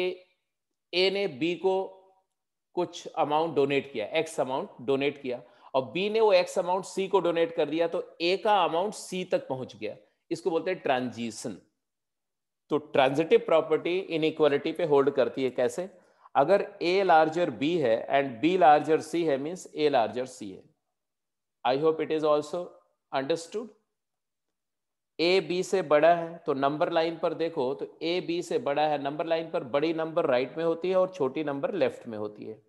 a ने b को कुछ अमाउंट डोनेट किया, x अमाउंट डोनेट किया, और B ने वो x अमाउंट C को डोनेट कर दिया, तो A का अमाउंट C तक पहुंच गया। इसको बोलते हैं ट्रांजिशन। तो ट्रांजिटिव प्रॉपर्टी इनइक्वालिटी पे होल्ड करती है। कैसे? अगर a लार्जर b है एंड b लार्जर c है, मींस a लार्जर c है। I hope it is also understood. a b से बड़ा है तो नंबर लाइन पर देखो तो a b से बड़ा है, नंबर लाइन पर बड़ी नंबर राइट में होती है और छोटी नंबर लेफ्ट में होती है।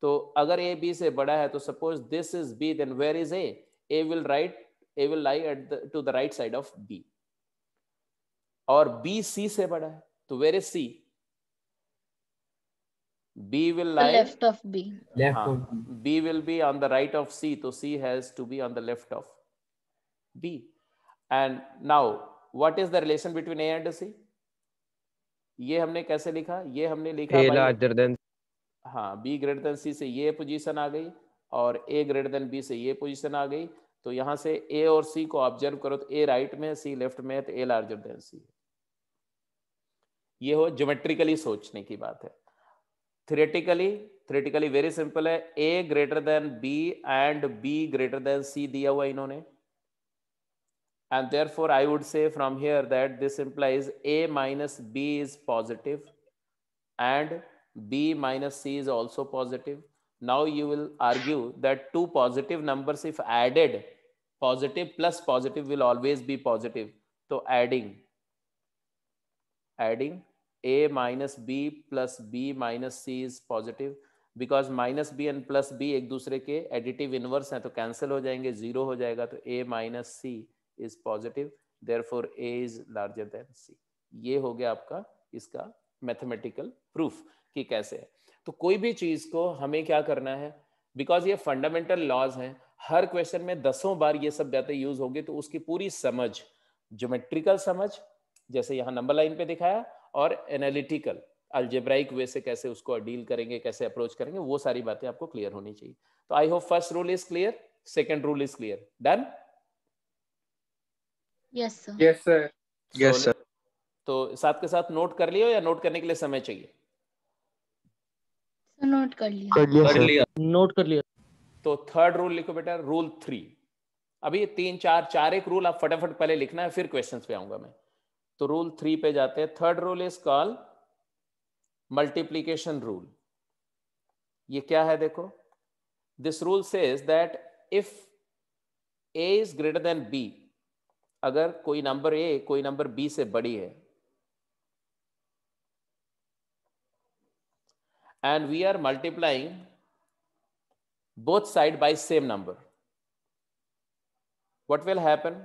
तो अगर a b से बड़ा है तो suppose this is b, then where is a? a will lie at to the right side of b। और b c से बड़ा है तो where is c? b will lie left of B. b will be on the right of c, तो c has to be on the left of b। and now what is the relation between a and c? ये हमने कैसे लिखा? ये हमने लिखा A larger than हाँ, b greater than c से ये पोजीशन आ गई और a ग्रेटर देन b से ये पोजीशन आ गई। तो यहां से a और c को ऑब्जर्व करो तो a राइट में है, c लेफ्ट में है, तो a लार्जर देन c। ये हो ज्योमेट्रिकली सोचने की बात है। थ्योरेटिकली वेरी सिंपल है, a greater than b and b greater than c दिया हुआ इन्होंने, and therefore I would say from here that this implies a minus b is positive and b minus c is also positive. Now you will argue that two positive numbers if added, positive plus positive will always be positive. So adding a minus b plus b minus c is positive because minus b and plus b एक दूसरे के additive inverse हैं तो cancel हो जाएंगे, zero हो जाएगा। तो a minus c is positive, therefore a is larger than c। ये हो गया आपका इसका मैथमेटिकल प्रूफ कि कैसे है। तो कोई भी चीज को हमें क्या करना है, बिकॉज ये फंडामेंटल लॉज हैं, हर क्वेश्चन में दसों बार ये सब बातें यूज होगी, तो उसकी पूरी समझ, ज्योमेट्रिकल समझ जैसे यहाँ नंबर लाइन पे दिखाया, और एनालिटिकल अलजेब्राइक वे से कैसे उसको डील करेंगे, कैसे अप्रोच करेंगे, वो सारी बातें आपको क्लियर होनी चाहिए। तो I hope first rule is clear, second rule is clear. Done? Yes, sir. Yes, sir. Yes, sir. तो साथ के साथ नोट कर लियो या नोट करने के लिए समय चाहिए? So note कर लिया। कर लिया। नोट कर लिया। तो थर्ड रूल लिखो बेटा, रूल 3। अभी 3 4 एक रूल आप फटाफट पहले लिखना है, फिर क्वेश्चंस पे आऊंगा मैं। तो रूल 3 पे जाते हैं। Third rule is called multiplication rule. ये क्या है देखो, this rule says that if a is greater then b, अगर कोई नंबर a कोई नंबर b से बड़ी है and we are multiplying both side by same number, what will happen?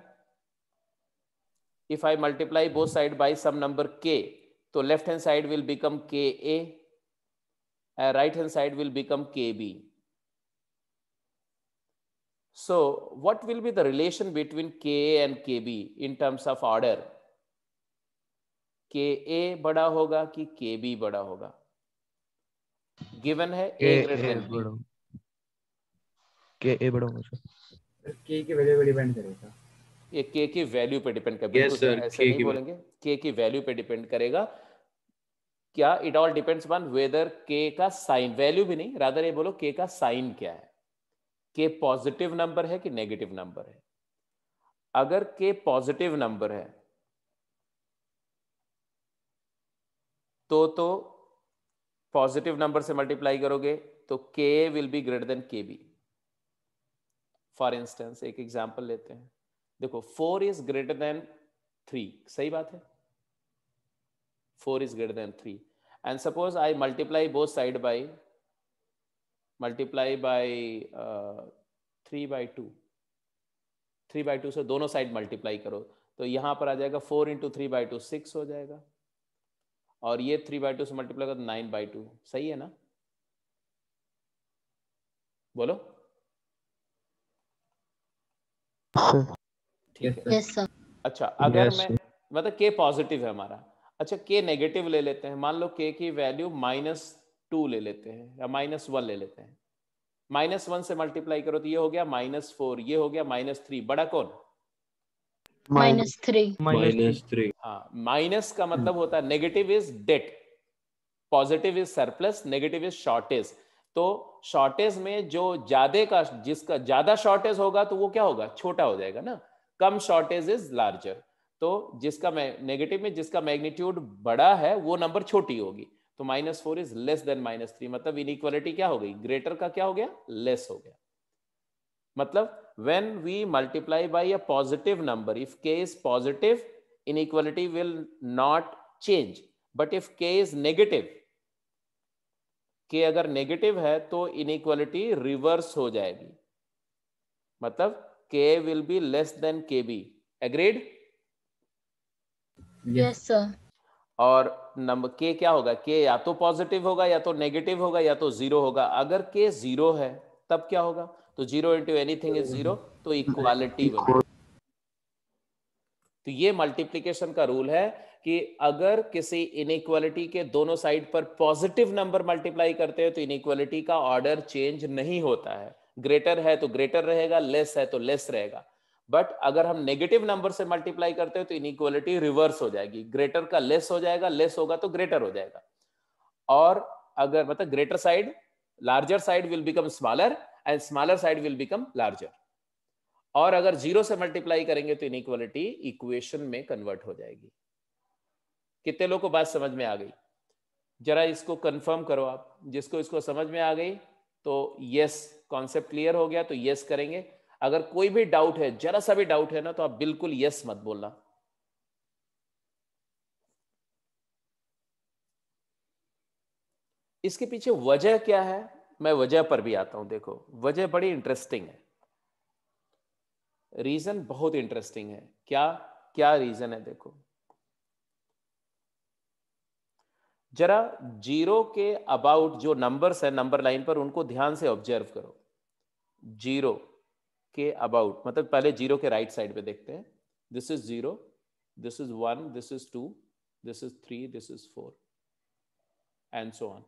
If I multiply both side by some number k, so left hand side will become ka and right hand side will become kb. So what will be the relation between ka and kb in terms of order? ka बड़ा होगा कि kb बड़ा होगा? Given है a greater than b। के ए बड़ा होगा sir. के की वैल्यू पे डिपेंड करेगा। ये k की वैल्यू पे डिपेंड करेगा। Yes, sir, ऐसे K नहीं की बोलेंगे, k की वैल्यू पे डिपेंड करेगा। क्या? It all depends on whether k का साइन, वैल्यू भी नहीं, रादर ये बोलो k का साइन क्या है, k पॉजिटिव नंबर है कि नेगेटिव नंबर है। अगर k पॉजिटिव नंबर है तो पॉजिटिव नंबर से मल्टीप्लाई करोगे तो k will be greater then kb। For instance एक एग्जांपल लेते हैं, देखो 4 इज ग्रेटर देन 3, सही बात है, 4 is greater then 3 and suppose I multiply both side by 3/2, 3/2 से दोनों साइड मल्टीप्लाई करो तो यहां पर आ जाएगा 4 इंटू 3/2 6 हो जाएगा, और ये 3/2 से मल्टीप्लाई करो 9/2, सही है ना? बोलो। ठीक है। Yes, sir. अच्छा, अगर मैं मतलब k पॉजिटिव है हमारा, अच्छा k नेगेटिव ले लेते हैं, मान लो k की वैल्यू -2 ले लेते हैं या -1 ले लेते हैं। -1 से मल्टीप्लाई करो तो ये हो गया -4, ये हो गया -3, बड़ा कौन? -3. -3। हाँ, माइनस का मतलब होता है negative is debt, positive is surplus, negative is shortage. तो शॉर्टेज में जो ज्यादा का, जिसका ज्यादा शॉर्टेज होगा तो वो क्या होगा? छोटा हो जाएगा ना, कम शॉर्टेज इज लार्जर। तो जिसका नेगेटिव में जिसका मैग्नीट्यूड बड़ा है वो नंबर छोटी होगी, तो -4 इज लेस देन -3, मतलब इनइक्वालिटी क्या हो गई, ग्रेटर का क्या हो गया, लेस हो गया। मतलब when we multiply by a positive number, if k is positive, inequality will not change, but if k is negative, k अगर नेगेटिव है तो इनइक्वालिटी रिवर्स हो जाएगी, मतलब k will be less than kb, agreed? Yes sir. और number k क्या होगा, k या तो पॉजिटिव होगा या तो नेगेटिव होगा या तो जीरो होगा। अगर k जीरो है तब क्या होगा, तो 0 इंटू एनीथिंग इज 0, तो इक्वालिटी बनेगी। तो ये मल्टीप्लिकेशन का रूल है कि अगर किसी इनइक्वालिटी के दोनों साइड पर पॉजिटिव नंबर मल्टीप्लाई करते हैं तो इनइक्वालिटी का ऑर्डर चेंज नहीं होता है, ग्रेटर है तो ग्रेटर रहेगा, लेस है तो लेस रहेगा। बट अगर हम नेगेटिव नंबर से मल्टीप्लाई करते हैं तो इनइक्वालिटी रिवर्स हो जाएगी, ग्रेटर का लेस हो जाएगा, लेस होगा तो ग्रेटर हो जाएगा। और अगर मतलब greater side, larger side will become smaller and smaller side will become larger. और अगर 0 से मल्टीप्लाई करेंगे तो इनइक्वालिटी इक्वेशन में कन्वर्ट हो जाएगी। कितने लोगों को बात समझ में आ गई? जरा इसको कंफर्म करो आप, जिसको इसको समझ में आ गई तो यस, कॉन्सेप्ट क्लियर हो गया तो यस करेंगे। अगर कोई भी डाउट है, जरा सा भी डाउट है ना, तो आप बिल्कुल यस मत बोलना। इसके पीछे वजह क्या है, मैं वजह पर भी आता हूं। देखो वजह बड़ी इंटरेस्टिंग है, रीजन बहुत इंटरेस्टिंग है। क्या क्या रीजन है? देखो जरा 0 के अबाउट जो नंबर्स है नंबर लाइन पर, उनको ध्यान से ऑब्जर्व करो। 0 के अबाउट मतलब पहले 0 के राइट साइड पे देखते हैं। This is 0, this is 1, this is 2, this is 3, this is 4 and so on.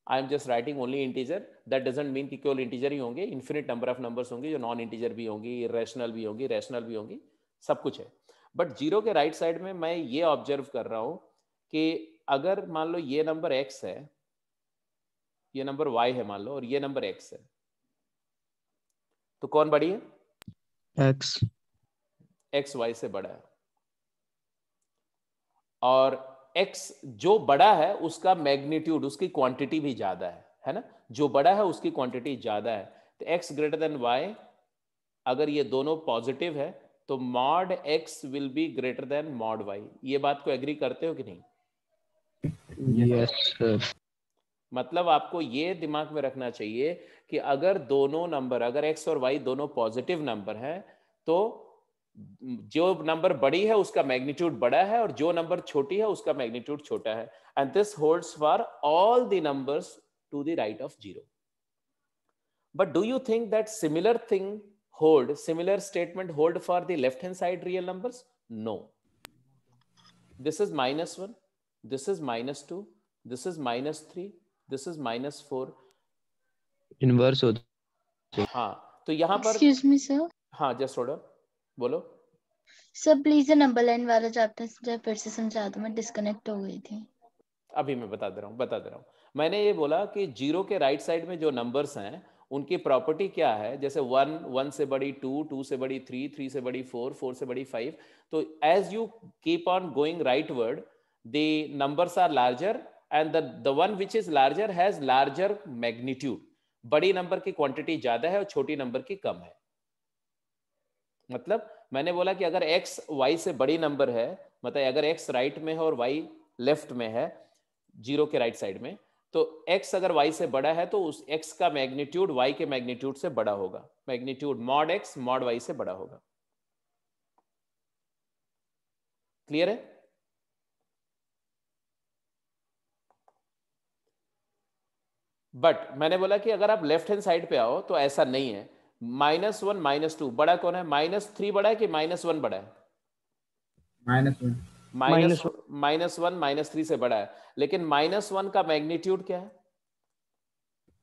I am just writing only integer. That doesn't mean कि केवल इंटीजर ही होंगे, इन्फिनिट नंबर ऑफ नंबर्स होंगे जो नॉन इंटीजर भी होंगी, इरेशनल भी होंगी, रैशनल भी होंगी, सब कुछ है। बट 0 के राइट साइड में मैं ये ऑब्जर्व कर रहा हूं कि अगर मान लो ये नंबर x है, ये नंबर y है मान लो, और ये नंबर x है, तो कौन बड़ी है? x y से बड़ा है। और x जो बड़ा है उसका मैग्नीट्यूड, उसकी क्वांटिटी भी ज्यादा है ना? जो बड़ा है उसकी क्वांटिटी ज्यादा है। तो x ग्रेटर देन y, अगर ये दोनों पॉजिटिव है तो mod x will be greater then mod y। ये बात को एग्री करते हो कि नहीं? Yes sir. मतलब आपको ये दिमाग में रखना चाहिए कि अगर दोनों नंबर, अगर x और y दोनों पॉजिटिव नंबर है तो जो नंबर बड़ी है उसका मैग्नीट्यूड बड़ा है और जो नंबर छोटी है उसका मैग्नीट्यूड छोटा है। And this holds for all the numbers to the right of 0। But do you think that similar statement hold for the left hand side real numbers? No. This is -1, this is -2, this is -3, this is -4, inverse होता है। हाँ तो यहाँ पर Excuse me sir. हाँ just थोड़ा बोलो sir please number line वाला चैप्टर फिर से समझा दो, मैं डिस्कनेक्ट हो गई थी। अभी मैं बता दे रहा हूँ। मैंने ये बोला कि 0 के राइट साइड में जो नंबर्स हैं उनकी प्रॉपर्टी क्या है, जैसे 1, 1 से बड़ी 2, 2 से बड़ी 3, 3 से बड़ी 4, 4 से बड़ी 5। तो as you keep on going rightward the numbers are larger and the one which is larger has larger magnitude. बड़ी नंबर की क्वांटिटी ज्यादा है और छोटी नंबर की कम है। मतलब मैंने बोला कि अगर x y से बड़ी नंबर है, मतलब अगर x राइट में है और y लेफ्ट में है 0 के राइट साइड में, तो x अगर y से बड़ा है तो उस x का मैग्नीट्यूड y के मैग्नीट्यूड से बड़ा होगा। Magnitude mod x mod y से बड़ा होगा। क्लियर है? बट मैंने बोला कि अगर आप लेफ्ट हैंड साइड पे आओ तो ऐसा नहीं है। -1 -2 बड़ा कौन है? -3 बड़ा है कि -1 बड़ा है? -1 -1 -3 से बड़ा है। लेकिन -1 का मैग्नीट्यूड क्या है?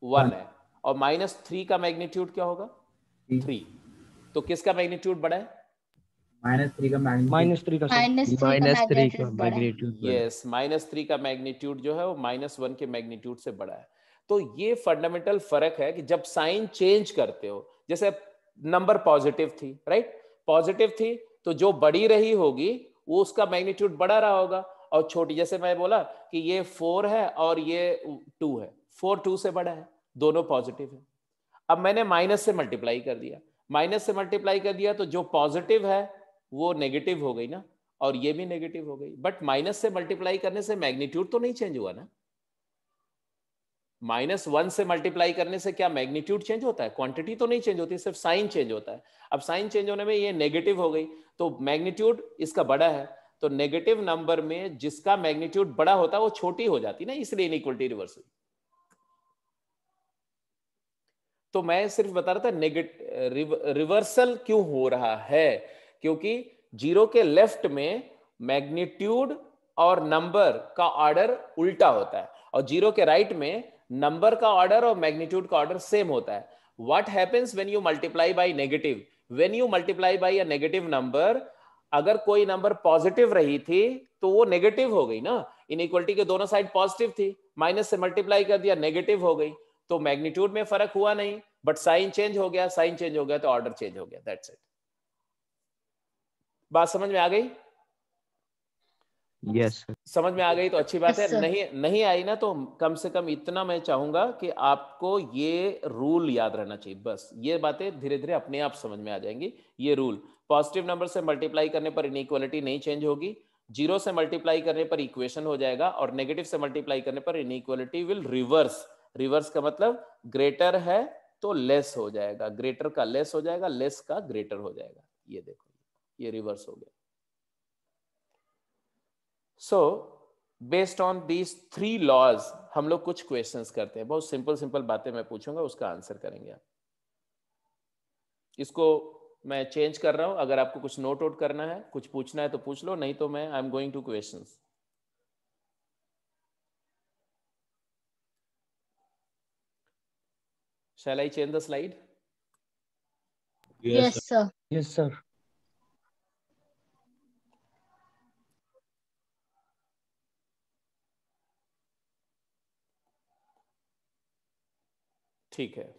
1 है। और -3 का मैग्नीट्यूड क्या होगा? 3। तो किसका मैग्नीट्यूड बड़ा है? -3 का -3 का मैग्नीट्यूड। यस, -3 का मैग्नीट्यूड जो है वो -1 के मैग्नीट्यूड से बड़ा है। तो ये फंडामेंटल फर्क है कि जब साइन चेंज करते हो, जैसे नंबर पॉजिटिव थी, राइट? पॉजिटिव थी तो जो बड़ी रही होगी वो उसका मैग्नीट्यूड बड़ा रहा होगा, और छोटी, जैसे मैं बोला कि ये 4 है और ये 2 है, 4 2 से बड़ा है, दोनों पॉजिटिव है। अब मैंने माइनस से मल्टीप्लाई कर दिया, माइनस से मल्टीप्लाई कर दिया तो जो पॉजिटिव है वो नेगेटिव हो गई ना, और ये भी नेगेटिव हो गई। बट माइनस से मल्टीप्लाई करने से मैग्नीट्यूड तो नहीं चेंज हुआ ना। -1 से मल्टीप्लाई करने से क्या मैग्नीट्यूड चेंज होता है? क्वांटिटी तो नहीं चेंज होती, सिर्फ साइन चेंज होता है। अब साइन चेंज होने में ये नेगेटिव हो गई, तो मैग्नीट्यूड इसका बड़ा है, तो नेगेटिव नंबर में जिसका मैग्नीट्यूड बड़ा होता है वो छोटी हो जाती ना, इसलिए इनइक्वलिटी रिवर्स हुई। तो मैं सिर्फ बता रहा था रिवर्सल क्यों हो रहा है, क्योंकि 0 के लेफ्ट में मैग्नीट्यूड और नंबर का ऑर्डर उल्टा होता है, और 0 के राइट में नंबर का ऑर्डर और मैग्नीट्यूड का ऑर्डर सेम होता है। What happens when you multiply by negative? When you multiply by a negative number, अगर कोई नंबर पॉजिटिव रही थी तो वो नेगेटिव हो गई ना, इनइक्वलिटी के दोनों साइड पॉजिटिव थी, माइनस से मल्टीप्लाई कर दिया, नेगेटिव हो गई, तो मैग्नीट्यूड में फर्क हुआ नहीं, बट साइन चेंज हो गया, साइन चेंज हो गया तो ऑर्डर चेंज हो गया, दैट्स इट। बात समझ में आ गई? Yes sir. समझ में आ गई तो अच्छी बात Yes, है, sir. नहीं आई ना तो कम से कम इतना मैं चाहूंगा कि आपको ये रूल याद रहना चाहिए, बस ये बातें धीरे धीरे अपने आप समझ में आ जाएंगी। ये रूल, पॉजिटिव नंबर से मल्टीप्लाई करने पर इनइक्वालिटी नहीं चेंज होगी, 0 से मल्टीप्लाई करने पर इक्वेशन हो जाएगा, और नेगेटिव से मल्टीप्लाई करने पर इनइक्वालिटी विल रिवर्स। रिवर्स का मतलब ग्रेटर है तो लेस हो जाएगा, ग्रेटर का लेस हो जाएगा, लेस का ग्रेटर हो जाएगा। ये देखो, ये रिवर्स हो गया। So based on these 3 laws हम लोग कुछ क्वेश्चंस करते हैं, बहुत सिंपल सिंपल बातें मैं पूछूंगा, उसका आंसर करेंगे आप। इसको मैं चेंज कर रहा हूं, अगर आपको कुछ नोट आउट करना है, कुछ पूछना है तो पूछ लो, नहीं तो मैं आई am going two questions. Shall I change the slide? Yes, sir. Yes, sir. ठीक है,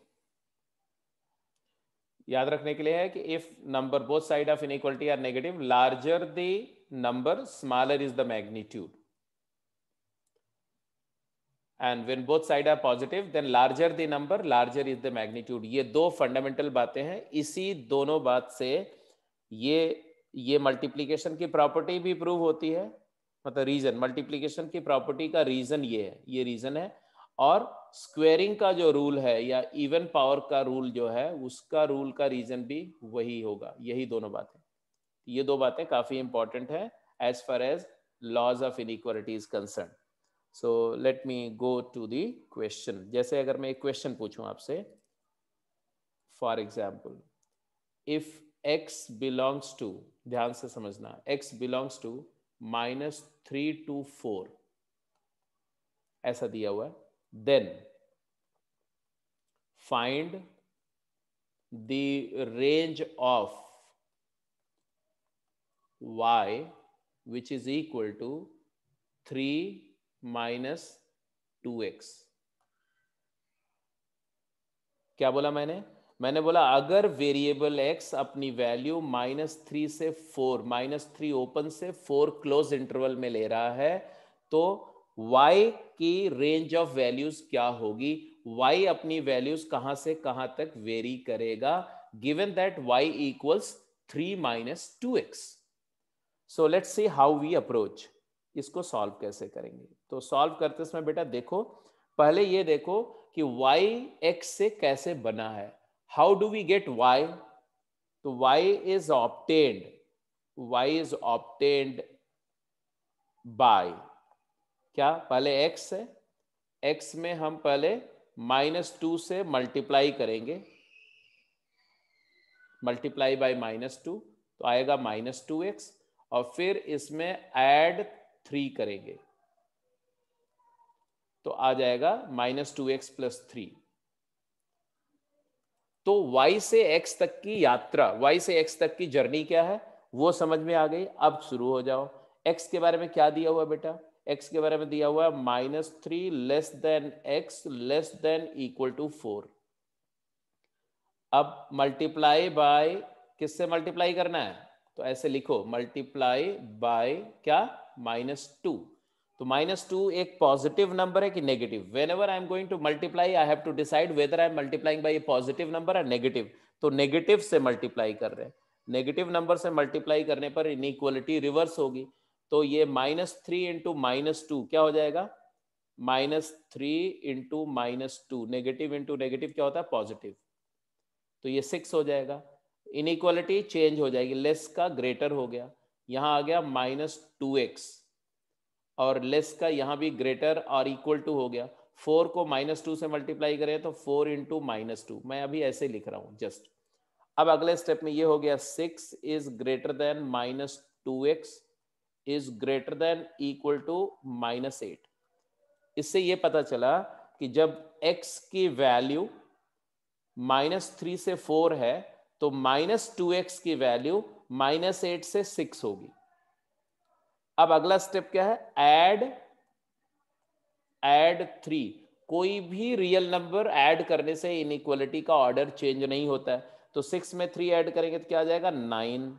याद रखने के लिए है कि if number both side of inequality are negative, larger the number smaller is the magnitude, and when both side are positive then larger the number larger is the magnitude. ये 2 fundamental बातें हैं, इसी दोनों बात से ये मल्टीप्लिकेशन की property भी प्रूव होती है, मतलब रीजन, मल्टीप्लिकेशन की प्रॉपर्टी का रीजन ये है, ये रीजन है, और स्क्वेयरिंग का जो रूल है या इवन पावर का रूल जो है उसका रूल का रीजन भी वही होगा। यही दोनों बातें, ये 2 बातें काफी इंपॉर्टेंट है as far as laws of inequality is concern. So let me go to the question. जैसे अगर मैं एक क्वेश्चन पूछूं आपसे, for example, if x belongs to, ध्यान से समझना, x बिलोंग्स टू -3 to 4 ऐसा दिया हुआ है, then find the range of y which is equal to 3 minus 2x। क्या बोला मैंने बोला अगर वेरिएबल x अपनी वैल्यू -3 से 4, -3 ओपन से 4 क्लोज इंटरवल में ले रहा है, तो y की रेंज ऑफ वैल्यूज क्या होगी, y अपनी वैल्यूज कहां से कहां तक वेरी करेगा, given that y equals 3 minus 2x। So let's see how we approach, इसको सॉल्व कैसे करेंगे। तो सॉल्व करते समय बेटा देखो, पहले ये देखो कि y x से कैसे बना है। How do we get y? तो y is obtained by क्या, पहले x है, x में हम पहले -2 से मल्टीप्लाई करेंगे, मल्टीप्लाई बाय -2 तो आएगा -2x, और फिर इसमें ऐड 3 करेंगे तो आ जाएगा -2x + 3। तो y से x तक की यात्रा, y से x तक की जर्नी क्या है वो समझ में आ गई। अब शुरू हो जाओ। x के बारे में क्या दिया हुआ बेटा, x के बारे में दिया हुआ -3 less then x less than equal to 4। अब मल्टीप्लाई बाय, किससे मल्टीप्लाई करना है, तो ऐसे लिखो मल्टीप्लाई बाय क्या, -2। तो -2 एक पॉजिटिव नंबर है कि negative? Whenever I am going to multiply I have to decide whether I am multiplying by a positive number और नेगेटिव। तो नेगेटिव से मल्टीप्लाई कर रहे हैं, नेगेटिव नंबर से मल्टीप्लाई करने पर इनइक्वालिटी रिवर्स होगी। तो ये -3 इंटू -2 क्या हो जाएगा, -3 इंटू -2, नेगेटिव इंटू नेगेटिव क्या होता है, पॉजिटिव। तो ये 6 हो जाएगा। इनइक्वालिटी चेंज हो जाएगी, लेस का ग्रेटर हो गया, यहाँ आ गया -2x, और लेस का यहाँ भी ग्रेटर और इक्वल टू हो गया। 4 को -2 से मल्टीप्लाई करें तो 4 इंटू -2, मैं अभी ऐसे लिख रहा हूँ जस्ट। अब अगले स्टेप में ये हो गया 6 is greater than -2x is greater than equal to -8। इससे ये पता चला कि जब x की वैल्यू -3 से 4 है तो -2x की वैल्यू -8 से 6 होगी। अब अगला स्टेप क्या है, ऐड 3। कोई भी रियल नंबर ऐड करने से इनइक्वालिटी का ऑर्डर चेंज नहीं होता है। तो 6 में 3 ऐड करेंगे तो क्या आ जाएगा, 9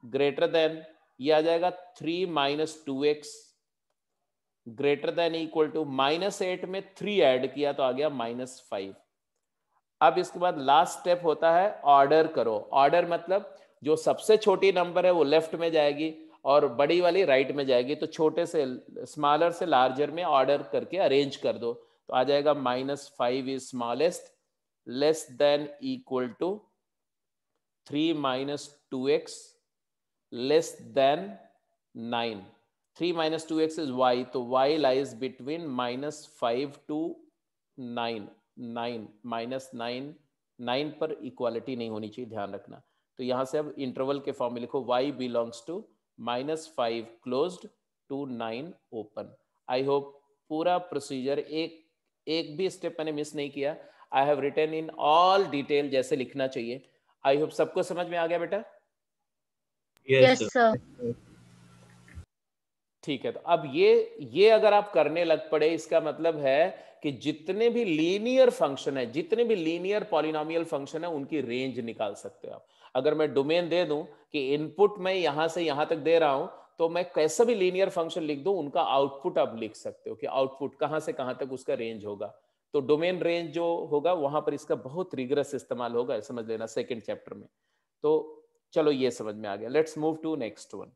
ग्रेटर देन, ये आ जाएगा 3 -2x greater than equal to -8 में 3 ऐड किया तो आ गया -5। अब इसके बाद लास्ट स्टेप होता है ऑर्डर करो। ऑर्डर मतलब जो सबसे छोटी नंबर है वो लेफ्ट में जाएगी और बड़ी वाली राइट में जाएगी। तो छोटे से स्मॉलर से लार्जर में ऑर्डर करके अरेंज कर दो तो आ जाएगा -5 is smallest, less than equal to 3 -2x less than 9। 3 -2x is y, तो y लाइज बिटवीन -5 to 9। 9 9 पर इक्वालिटी नहीं होनी चाहिए, ध्यान रखना। तो यहां से अब इंटरवल के फॉर्म में लिखो y belongs to -5 closed to 9 open. I hope पूरा प्रोसीजर एक भी स्टेप मैंने मिस नहीं किया। I have written in all detail जैसे लिखना चाहिए। आई होप सबको समझ में आ गया बेटा? Yes sir. ठीक है, तो अब ये अगर आप करने लग पड़े इसका मतलब है कि जितने भी लीनियर फंक्शन है, जितने भी लीनियर पॉलिनोमियल फंक्शन है उनकी रेंज निकाल सकते हो आप। अगर मैं डोमेन दे दूं कि इनपुट मैं यहां से यहां तक दे रहा हूं तो मैं कैसा भी लीनियर फंक्शन लिख दूं उनका आउटपुट आप लिख सकते हो कि आउटपुट कहां से कहां तक उसका रेंज होगा। तो डोमेन रेंज जो होगा वहां पर इसका बहुत रिगरस इस्तेमाल होगा, समझ लेना सेकेंड चैप्टर में। तो चलो ये समझ में आ गया। Let's move to next one.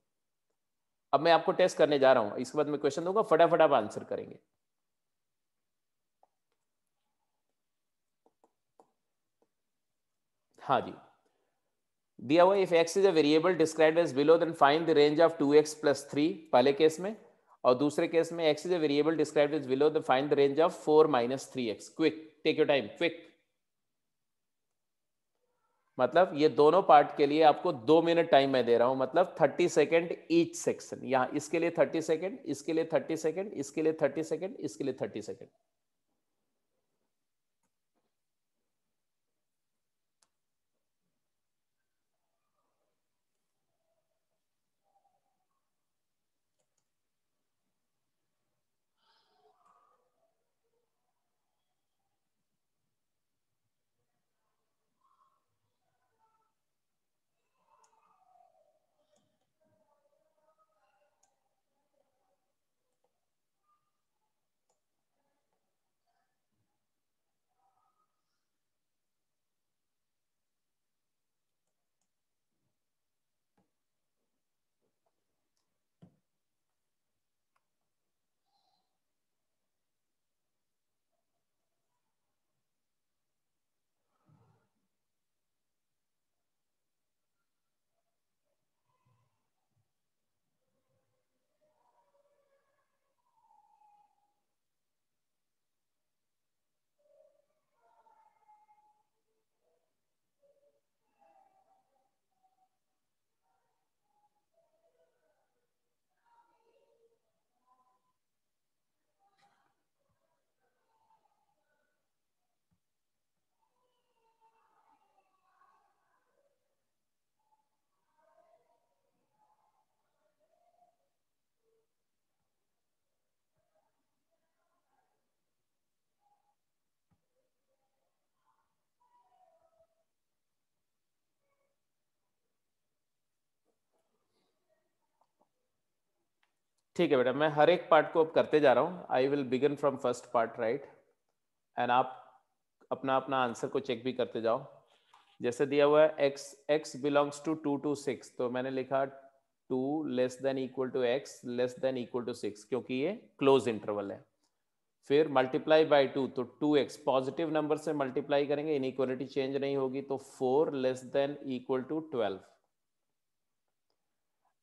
अब मैं आपको टेस्ट करने जा रहा हूं, इसके बाद मैं क्वेश्चन दूंगा, फटाफट आप आंसर करेंगे। हाँ जी, दिया हुआ if x is a variable described as below then find the range of 2x + 3 पहले केस में, और दूसरे केस में x is a variable described as below the find the range of 4 - 3x। Quick, take your time, quick. मतलब ये दोनों part के लिए आपको 2 मिनट टाइम मैं दे रहा हूं, मतलब 30 सेकेंड ईच सेक्शन। यहां इसके लिए 30 सेकेंड, इसके लिए 30 सेकेंड, इसके लिए 30 सेकेंड, इसके लिए 30 सेकेंड। ठीक है बेटा, मैं हर एक पार्ट को अब करते जा रहा हूँ. I will begin from first part, right, and आप अपना अपना आंसर को चेक भी करते जाओ. जैसे दिया हुआ है x बिलोंग्स टू 2 to 6, तो मैंने लिखा 2 less than equal to x less than equal to 6, क्योंकि ये क्लोज इंटरवल है. फिर मल्टीप्लाई बाय 2, तो 2x पॉजिटिव नंबर से मल्टीप्लाई करेंगे, इनइक्वालिटी चेंज नहीं होगी, तो 4 less than equal to 12.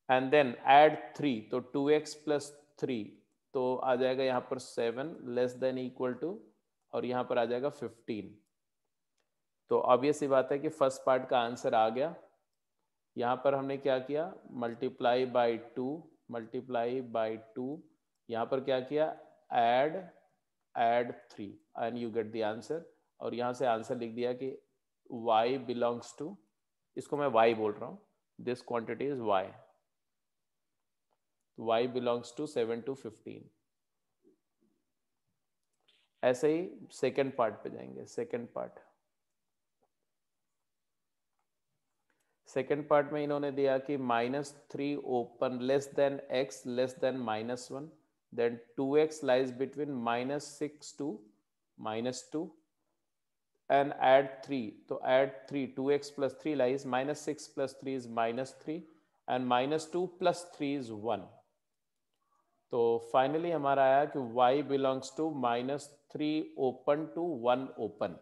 And then add 3, तो 2x प्लस 3, तो आ जाएगा यहाँ पर 7 लेस देन इक्वल टू, और यहाँ पर आ जाएगा 15. तो ऑब्वियस सी बात है कि फर्स्ट पार्ट का आंसर आ गया. यहाँ पर हमने क्या किया, मल्टीप्लाई बाय 2, मल्टीप्लाई बाय 2, यहाँ पर क्या किया, add 3, and you get the answer. और यहाँ से आंसर लिख दिया कि y बिलोंग्स टू, इसको मैं y बोल रहा हूँ, this quantity is y belongs to 7 to 15. ऐसे ही सेकेंड पार्ट पे जाएंगे. सेकेंड पार्ट में इन्होंने दिया कि -3 open less then x less than -1, then 2x lies between -6 to -2, and add 3, तो add 3, 2x plus 3 lies, -6 plus 3 is -3, and -2 plus 3 is 1. तो finally हमारा आया कि y belongs to -3 open to 1 open.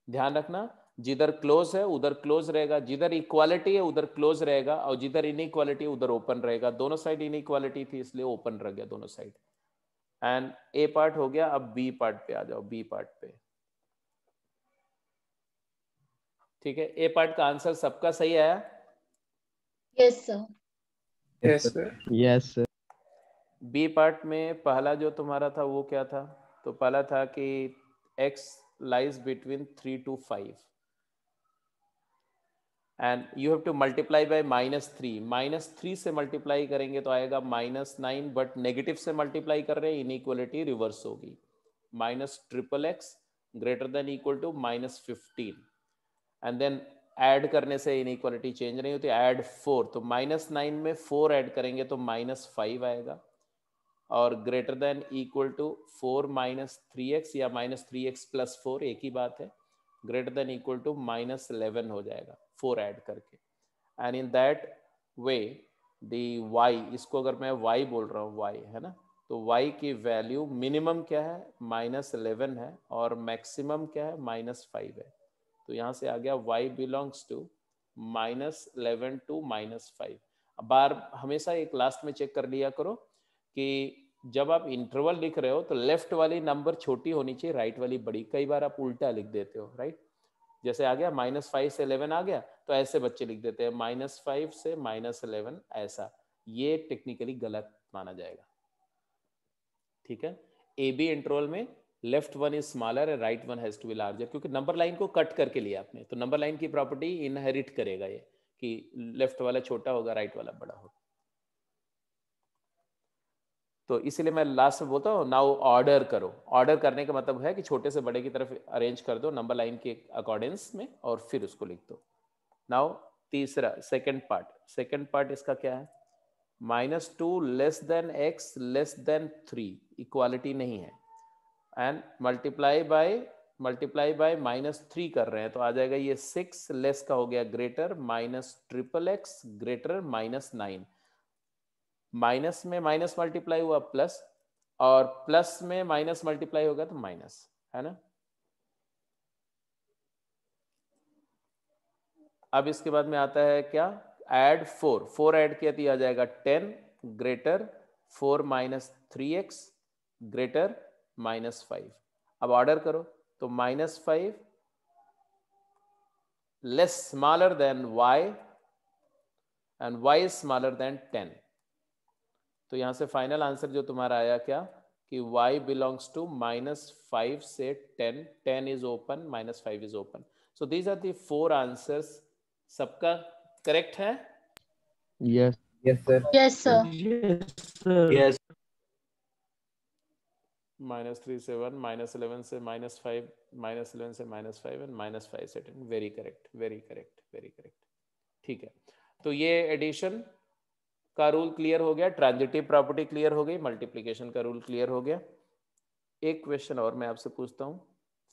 ध्यान रखना, जिधर क्लोज है उधर क्लोज रहेगा, जिधर इक्वालिटी है उधर क्लोज रहेगा, और जिधर इनइक्वालिटी है उधर ओपन रहेगा. दोनों साइड इनइक्वालिटी थी इसलिए ओपन रह गया दोनों साइड. एंड ए पार्ट हो गया. अब बी पार्ट पे आ जाओ. बी पार्ट पे, ठीक है, ए पार्ट का आंसर सबका सही आया? Yes sir. Yes sir. Yes sir. B part में पहला जो तुम्हारा था वो क्या था? तो पहला था कि x lies between 3 to 5 and you have to multiply by -3. -3 से मल्टीप्लाई करेंगे तो आएगा -9, बट नेगेटिव से मल्टीप्लाई कर रहे हैं, इनइक्वालिटी रिवर्स होगी. -XXX greater than equal to -15, and then add करने से इनइक्वालिटी चेंज नहीं होती. ऐड 4, तो -9 में 4 ऐड करेंगे तो -5 आएगा, और greater than equal to 4 -3x या -3x प्लस 4 एक ही बात है, ग्रेटर देन इक्वल टू -11 हो जाएगा 4 ऐड करके. And in that way the y, इसको अगर मैं y बोल रहा हूँ, y है ना, तो y की वैल्यू मिनिमम क्या है, -11 है, और मैक्सिमम क्या है, -5 है. तो यहाँ से आ गया y बिलोंग्स टू -11 to -5. बार हमेशा एक लास्ट में चेक कर लिया करो कि जब आप इंटरवल लिख रहे हो तो लेफ्ट वाली नंबर छोटी होनी चाहिए, राइट वाली बड़ी. कई बार आप उल्टा लिख देते हो, राइट. जैसे आ गया -5 से 11 आ गया, तो ऐसे बच्चे लिख देते हैं -5 से -11, ऐसा. ये टेक्निकली गलत माना जाएगा, ठीक है. ए बी इंटरवल में left one is smaller and right one has to be larger, क्योंकि नंबर लाइन को कट करके लिया आपने, तो नंबर लाइन की प्रॉपर्टी इनहेरिट करेगा ये कि लेफ्ट वाला छोटा होगा, राइट वाला बड़ा होगा. तो इसीलिए मैं लास्ट में बोलता हूँ नाउ ऑर्डर करो. ऑर्डर करने का मतलब है कि छोटे से बड़े की तरफ अरेंज कर दो नंबर लाइन के अकॉर्डेंस में, और फिर उसको लिख दो. नाउ तीसरा सेकंड पार्ट इसका क्या है, -2 less then x less than 3, equality नहीं है, एंड मल्टीप्लाई बाय -3 कर रहे हैं, तो आ जाएगा ये 6 लेस का हो गया ग्रेटर, -XXX ग्रेटर -9. माइनस में माइनस मल्टीप्लाई हुआ प्लस, और प्लस में माइनस मल्टीप्लाई होगा तो माइनस, है ना. अब इसके बाद में आता है क्या, ऐड 4 ऐड किया तो आ जाएगा 10 ग्रेटर 4 -3x ग्रेटर -5. अब ऑर्डर करो तो -5 less smaller than y and y is smaller then 10. तो यहां से फाइनल आंसर जो तुम्हारा आया क्या, कि y बिलोंग्स टू -5 से 10, 10 is open, -5 is open. So these are the 4 answers. सबका करेक्ट है? Yes. Yes sir. Yes sir. Yes. -3 से 1, -11 से -5, -11 से -5 एंड -5 से 10. Very correct, very correct, very correct. ठीक है, तो ये एडिशन का रूल क्लियर हो गया, ट्रांजिटिव प्रॉपर्टी क्लियर हो गई, मल्टीप्लिकेशन का रूल क्लियर हो गया। एक क्वेश्चन और मैं आपसे पूछता हूं,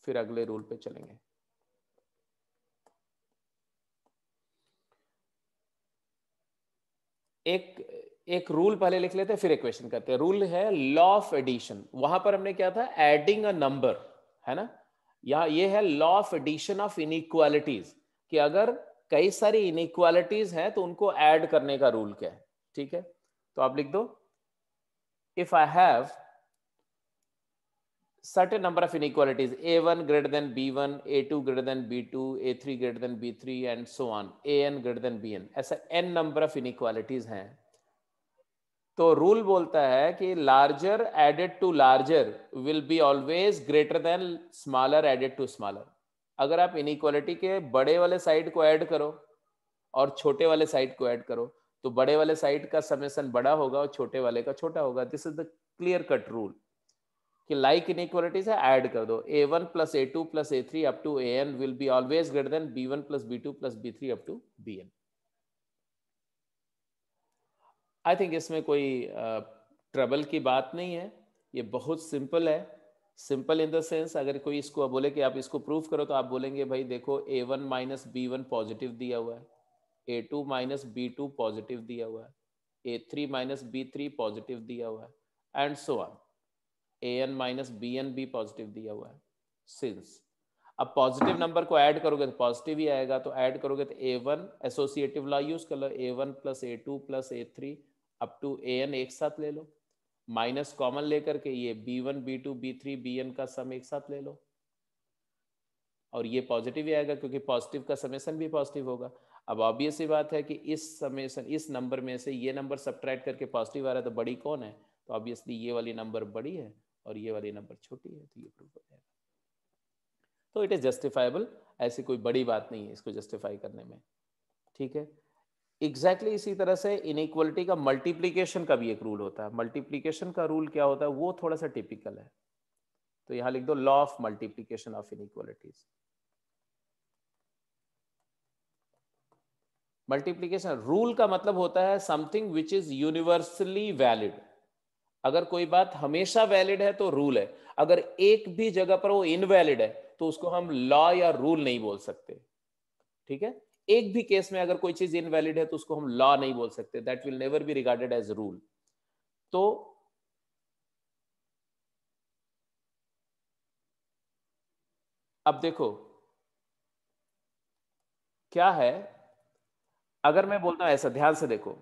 फिर अगले रूल पे चलेंगे। एक रूल पहले लिख लेते हैं, फिर एक क्वेश्चन करते हैं। रूल है लॉ ऑफ एडिशन। वहां पर हमने क्या था, एडिंग अ नंबर, है ना। यहाँ ये है law of addition of inequalities, कि अगर कई सारी इनइक्वालिटीज हैं तो उनको ऐड करने का रूल क्या है। ठीक है, तो आप लिख दो, if I have certain number of inequalities, a1 greater than b1, a2 greater than b2, a3 greater than b3 and so on, an greater than bn, ऐसा n number of inequalities हैं, तो रूल बोलता है कि larger added to larger will be always greater than smaller added to smaller. अगर आप inequality के बड़े वाले साइड को ऐड करो और छोटे वाले साइड को ऐड करो, तो बड़े वाले साइड का समेशन बड़ा होगा और छोटे वाले का छोटा होगा। This is the clear cut rule कि लाइक इनइक्वालिटीज है, ऐड कर दो, a1 plus a2 plus a3 up to an will be always greater than b1 plus b2 plus b3 up to bn। I think इसमें कोई trouble की बात नहीं है, ये बहुत सिंपल है। सिंपल इन द सेंस, अगर कोई इसको बोले कि आप इसको प्रूफ करो, तो आप बोलेंगे भाई देखो a1 माइनस b1 पॉजिटिव दिया हुआ है, a2 माइनस b2 पॉजिटिव दिया हुआ है, a3 माइनस b3 पॉजिटिव दिया हुआ है and so on, an minus bn भी पॉजिटिव दिया हुआ है। सिंस अब पॉजिटिव नंबर को ऐड करोगे तो पॉजिटिव ही आएगा, तो ऐड करोगे तो a1 एसोसिएटिव लॉ यूज कर लो, a1 plus a2 plus a3 up to an एक साथ ले लो, माइनस कॉमन लेकर के ये b1 b2 b3 bn का सम एक साथ ले लो, और ये पॉजिटिव ही आएगा क्योंकि पॉजिटिव का समेशन भी पॉजिटिव होगा। अब ऑब्वियस सी बात है कि इस समेशन, इस नंबर में से ये नंबर सब्ट्रैक्ट करके पॉजिटिव आ रहा है, तो बड़ी कौन है, तो ऑब्वियसली ये वाली नंबर बड़ी है और ये वाली नंबर छोटी है, तो ये प्रूफ हो जाएगा। तो इट इज जस्टिफाइबल, ऐसी कोई बड़ी बात नहीं है इसको जस्टिफाई करने में। ठीक है, एग्जैक्टली इसी तरह से इनइक्वालिटी का मल्टीप्लीकेशन का भी एक रूल होता है। मल्टीप्लीकेशन का रूल क्या होता है, वो थोड़ा सा टिपिकल है, तो यहां लिख दो law of multiplication of inequalities. Multiplication rule का मतलब होता है something which is universally valid. अगर कोई बात हमेशा वैलिड है तो रूल है, अगर एक भी जगह पर वो इनवैलिड है तो उसको हम लॉ या रूल नहीं बोल सकते। ठीक है, एक भी केस में अगर कोई चीज इनवैलिड है तो उसको हम लॉ नहीं बोल सकते, that will never be regarded as rule. तो अब देखो क्या है, अगर मैं बोलता हूं ऐसा, ध्यान से देखो,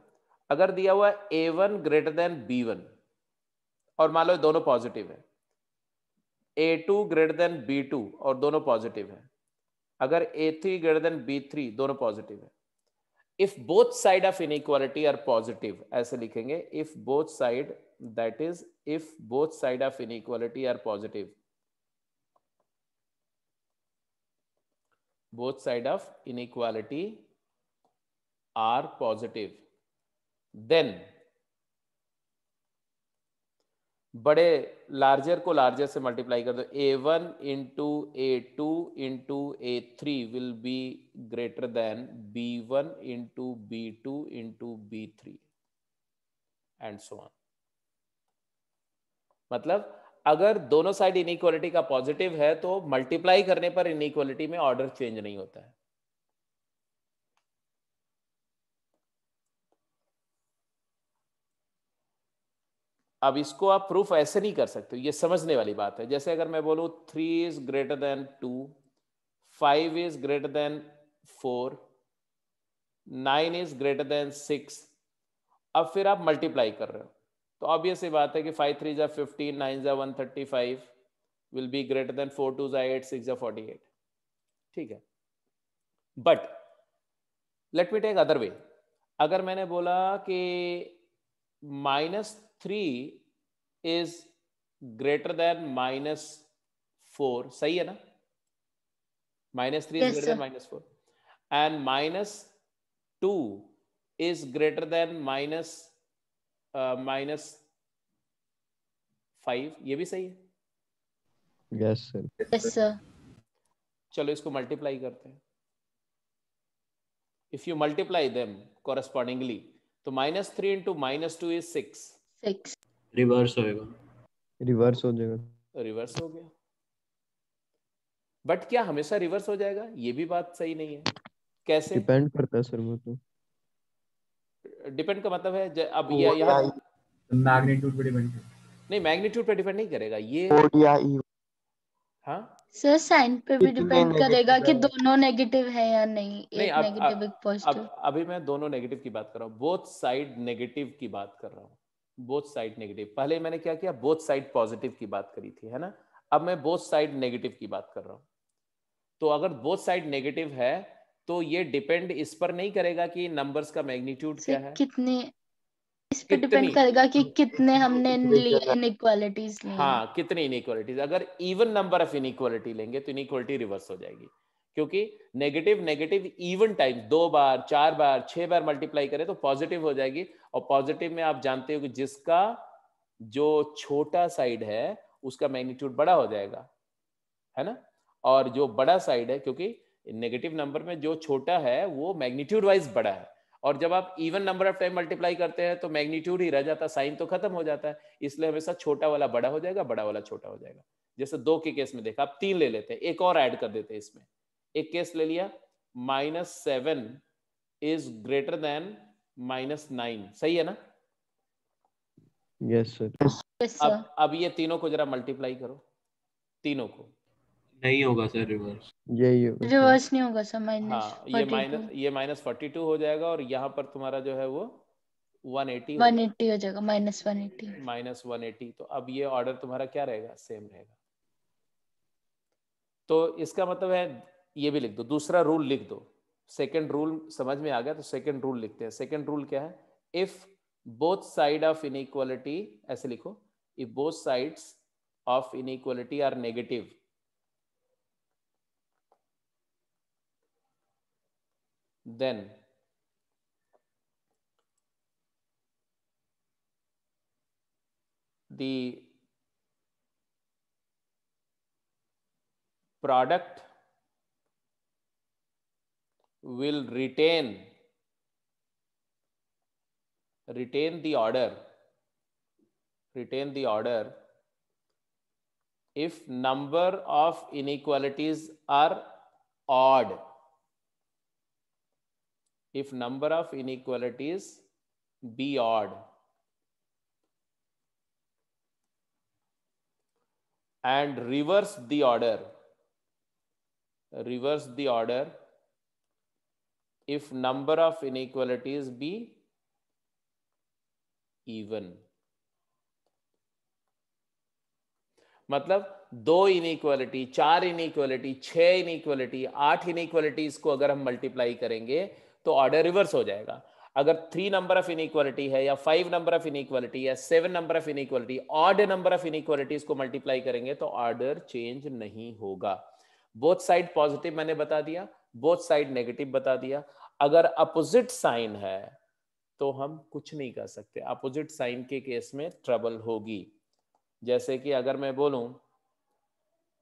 अगर दिया हुआ है a1 ग्रेटर देन b1 और मान लो दोनों पॉजिटिव है, a2 ग्रेटर देन b2 और दोनों पॉजिटिव है, अगर a3 ग्रेटर देन b3 दोनों पॉजिटिव है, if both side of inequality are positive, ऐसे लिखेंगे, if both side, that is if both side of inequality are positive, both side of inequality are positive, then बड़े larger को larger से multiply कर दो, a1 into a2 into a3 will be greater than b1 into b2 into b3 and so on. मतलब अगर दोनों side inequality का positive है तो मल्टीप्लाई करने पर इनइक्वालिटी में ऑर्डर चेंज नहीं होता है। अब इसको आप प्रूफ ऐसे नहीं कर सकते, ये समझने वाली बात है। जैसे अगर मैं बोलूं 3 is greater than 2, 5 is greater then 4, 9 is greater then 6, अब फिर आप मल्टीप्लाई कर रहे हो तो ऑब्वियस बात है कि 5 3 जा 15, 9 जा 135 विल बी ग्रेटर देन 4 2 जा 8, 6 जा 48। ठीक है, but let me take other way. अगर मैंने बोला कि -3 इज ग्रेटर देन -4, सही है ना, -3 is greater then -4 and -2 is greater than -5, ये भी सही है? Yes sir. Yes sir. चलो इसको मल्टीप्लाई करते हैं। If you multiply them correspondingly तो -3 into -2 is 6. 6. रिवर्स होएगा। रिवर्स हो जाएगा। रिवर्स हो गया। बट क्या हमेशा रिवर्स हो जाएगा? ये भी बात सही नहीं है। कैसे? डिपेंड करता है सर वो तो। डिपेंड का मतलब है अब ओ ये यहाँ या ई, मैग्नीट्यूड पे डिपेंड करता है। नहीं, मैग्नीट्यूड पे डिपेंड नहीं करेगा ये। ओड या ई, हाँ सर साइन पे भी कितने डिपेंड करेगा नेगेटिव कि है। दोनों नेगेटिव है या नहीं, नहीं, एक अब नेगेटिव एक अब पॉजिटिव। अभी मैं दोनों नेगेटिव की बात कर रहा हूँ, बोथ साइड नेगेटिव की बात कर रहा हूँ। बोथ साइड नेगेटिव, पहले मैंने क्या किया, बोथ साइड पॉजिटिव की बात करी थी, है ना। अब मैं बोथ साइड नेगेटिव की बात कर रहा हूँ। तो अगर बोथ साइड नेगेटिव है तो ये डिपेंड इस पर नहीं करेगा कि नंबर्स का मैग्नीट्यूड क्या है, कितने, इस पे डिपेंड कितनी, करेगा कि कितने हमने इनइक्वालिटीज ली। हाँ कितनी इनइक्वालिटीज। अगर इवन नंबर ऑफ इनइक्वालिटी लेंगे तो इनइक्वालिटी रिवर्स हो जाएगी, क्योंकि नेगेटिव नेगेटिव इवन टाइम्स 2 बार 4 बार 6 बार मल्टीप्लाई करें तो पॉजिटिव हो जाएगी। और पॉजिटिव में आप जानते हो कि जिसका जो छोटा साइड है उसका मैग्नीट्यूड बड़ा हो जाएगा, है ना। और जो बड़ा साइड है, क्योंकि नेगेटिव नंबर में जो छोटा है वो मैग्नीट्यूड वाइज बड़ा है, और जब आप even number of time multiply करते हैं तो मैग्नीट्यूड ही रह जाता है, साइन तो खत्म हो जाता है। इसलिए हमेशा छोटा वाला बड़ा हो जाएगा, बड़ा वाला छोटा हो जाएगा। जैसे 2 के केस में देखा, आप 3 ले लेते हैं, एक और ऐड कर देते हैं इसमें। एक केस ले लिया, -7 इज ग्रेटर देन -9, सही है ना। Yes sir. Yes, sir. अब ये तीनों को जरा मल्टीप्लाई करो, तीनों को। नहीं होगा सर रिवर्स। यही होगा सर। रिवर्स नहीं होगा सर, हाँ, -42 ये -42 हो जाएगा, और यहाँ पर तुम्हारा जो है वो 180 हो जाएगा, 180 हो जाएगा, -180। -180। तो अब ये ऑर्डर तुम्हारा क्या रहेगा, सेम रहेगा। तो इसका मतलब है, ये भी लिख दो, दूसरा रूल लिख दो। सेकंड रूल समझ में आ गया तो सेकंड रूल लिखते हैं। सेकंड रूल क्या है, if both side of inequality, ऐसे लिखो, if both sides of inequality are negative, then the product will retain the order if number of inequalities are odd. If number of inequalities be odd, and reverse the order if number of inequalities be even. मतलब 2 inequality, 4 inequality, 6 inequality, 8 inequalities को अगर हम multiply करेंगे तो order reverse हो जाएगा। अगर 3 number of inequality है, या 5 नंबर ऑफ इनइक्वालिटी, या 7 number of inequality, odd number of inequalities को मल्टीप्लाई करेंगे तो ऑर्डर चेंज नहीं होगा। बोथ साइड पॉजिटिव मैंने बता दिया, बोथ साइड नेगेटिव बता दिया। अगर अपोजिट साइन है तो हम कुछ नहीं कर सकते, अपोजिट साइन के केस में ट्रबल होगी। जैसे कि अगर मैं बोलूं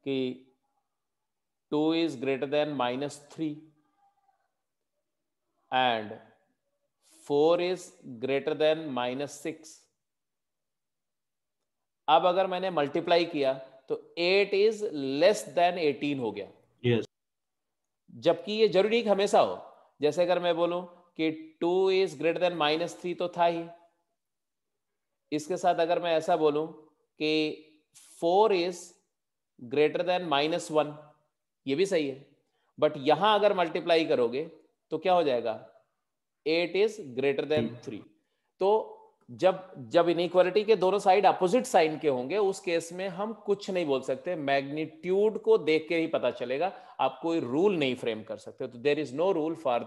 कि 2 is greater than -3 and 4 is greater than -6, अब अगर मैंने मल्टीप्लाई किया तो 8 is less than 18 हो गया। यस। जबकि ये जरूरी नहीं कि हमेशा हो। जैसे अगर मैं बोलूं कि 2 is greater than -3 तो था ही, इसके साथ अगर मैं ऐसा बोलूं कि 4 is greater than -1, ये भी सही है। बट यहां अगर मल्टीप्लाई करोगे तो क्या हो जाएगा, 8 is greater than 3। तो जब इनइक्वालिटी के दोनों साइड अपोजिट साइन के होंगे उस केस में हम कुछ नहीं बोल सकते, मैग्नीट्यूड को देख के ही पता चलेगा, आप कोई रूल नहीं फ्रेम कर सकते। तो there is no rule for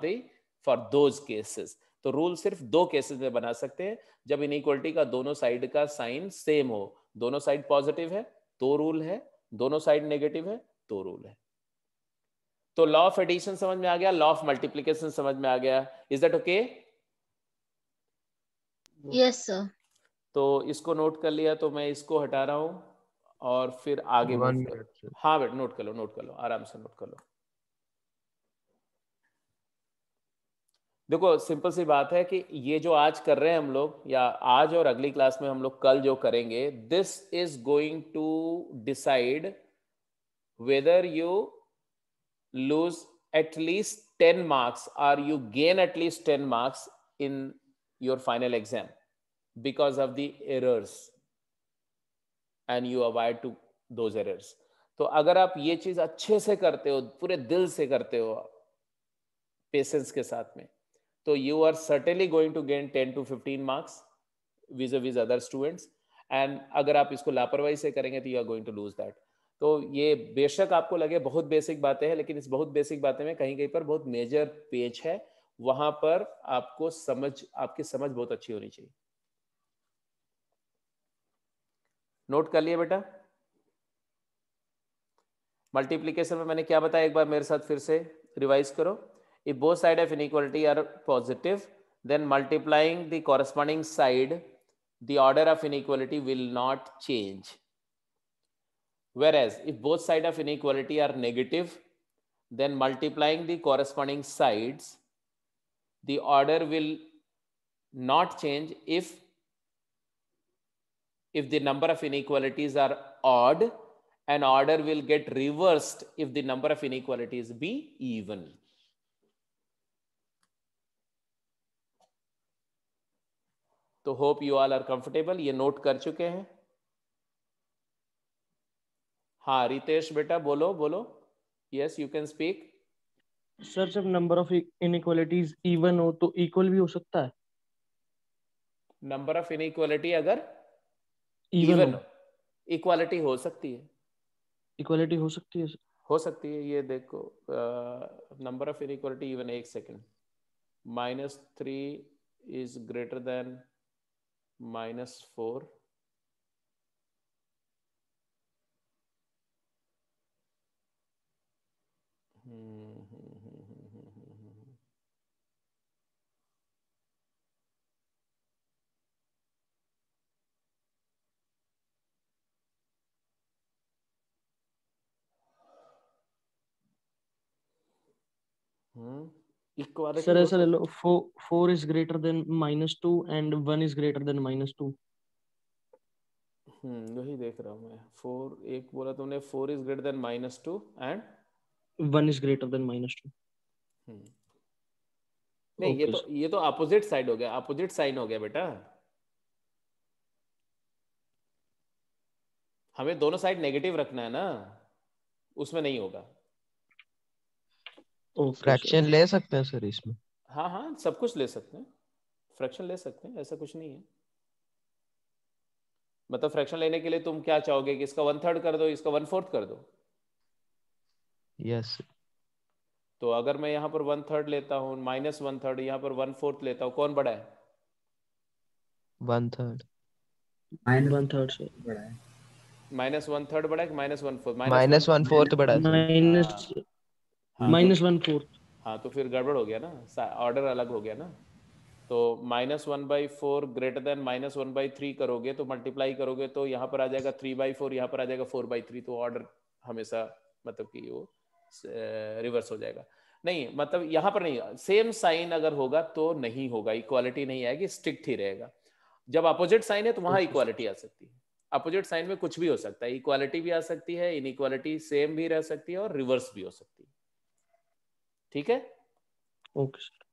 those cases. तो रूल सिर्फ 2 केसेस में बना सकते हैं, जब इनइक्वालिटी का दोनों साइड का साइन सेम हो, दोनों साइड पॉजिटिव है तो रूल है, दोनों साइड नेगेटिव है तो रूल है। तो लॉ ऑफ एडिशन समझ में आ गया, लॉ ऑफ मल्टीप्लिकेशन समझ में आ गया। Is that okay? Yes sir. तो इसको नोट कर लिया, तो मैं इसको हटा रहा हूं और फिर आगे 1 move कर। Minute sir. हाँ बेटा, नोट कर लो, आराम से नोट कर लो। देखो सिंपल सी बात है कि ये जो आज कर रहे हैं हम लोग, या आज और अगली क्लास में हम लोग कल जो करेंगे, this is going to decide whether you lose at least 10 marks or you gain at least 10 marks in your final exam because of the errors and you avoid to those errors. तो अगर आप ये चीज अच्छे से करते हो, पूरे दिल से करते हो, पेशेंस के साथ में, तो you are certainly going to gain 10 to 15 marks vis-a-vis other students. and अगर आप इसको लापरवाही से करेंगे तो you are going to lose that. तो ये बेशक आपको लगे बहुत बेसिक बातें हैं, लेकिन इस बहुत बेसिक बातें में कहीं कहीं पर बहुत मेजर पेच है, वहां पर आपको आपकी समझ बहुत अच्छी होनी चाहिए। नोट कर लिया बेटा? मल्टीप्लीकेशन में मैंने क्या बताया, एक बार मेरे साथ फिर से रिवाइज करो। If both side of inequality are positive, then multiplying the corresponding side, the order of inequality will not change. Whereas if both sides of inequality are negative, then multiplying the corresponding sides, the order will not change if the number of inequalities are odd, and order will get reversed if the number of inequalities be even. तो hope you all are comfortable. ये note कर चुके हैं? हाँ रितेश बेटा बोलो बोलो। Yes you can speak. Sir जब नंबर ऑफ इनइक्वालिटीज इवन हो तो इक्वल भी हो सकता है? नंबर ऑफ इनइक्वालिटी अगर इवन हो, इक्वालिटी हो सकती है। इक्वालिटी हो सकती है? हो सकती है। ये देखो नंबर ऑफ इनइक्वालिटी इवन, एक second, -3 is greater then -4, equality. Sir ऐसा ले लो 4 is greater than -2 and 1 is greater than -2। वही देख रहा हूँ मैं। 4 एक बोला तुमने, 4 is greater than -2 and 1 is greater than -2। नहीं ये तो अपोजिट साइड हो गया, अपोजिट साइन हो गया बेटा। हमें दोनों साइड नेगेटिव रखना है ना, उसमें नहीं होगा। फ्रैक्शन ले सकते हैं सर इसमें? हाँ हाँ सब कुछ ले सकते हैं, फ्रैक्शन ले सकते हैं, ऐसा कुछ नहीं है। मतलब फ्रैक्शन लेने के लिए तुम क्या चाहोगे कि इसका 1/3 कर दो, इसका 1/4 कर दो? यस। तो अगर मैं यहाँ पर 1/3 लेता हूँ, -1/3, यहाँ पर 1/4 लेता हूँ, कौन बड़ा है? 1/3। -1/3 से बड़ा है। -1/3 बड़ा है कि -1/4? -1/4 बड़ा है। -1/4। हाँ तो फिर गड़बड़ हो गया ना, ऑर्डर अलग हो गया ना। तो -1/4 ग्रेटर देन -1/3 करोगे तो मल्टीप्लाई करोगे तो यहाँ पर आ जाएगा 3/4, यहाँ पर आ जाएगा 4/3। तो ऑर्डर हमेशा मतलब कि वो रिवर्स हो जाएगा। नहीं मतलब यहाँ पर नहीं, सेम साइन अगर होगा तो नहीं होगा, इक्वालिटी नहीं आएगी, स्ट्रिक्ट ही रहेगा। जब अपोजिट साइन है तो वहां इक्वालिटी आ सकती है। अपोजिट साइन में कुछ भी हो सकता है, इक्वालिटी भी आ सकती है, इनइक्वालिटी सेम भी रह सकती है और रिवर्स भी हो सकती है। ठीक है? Okay sir.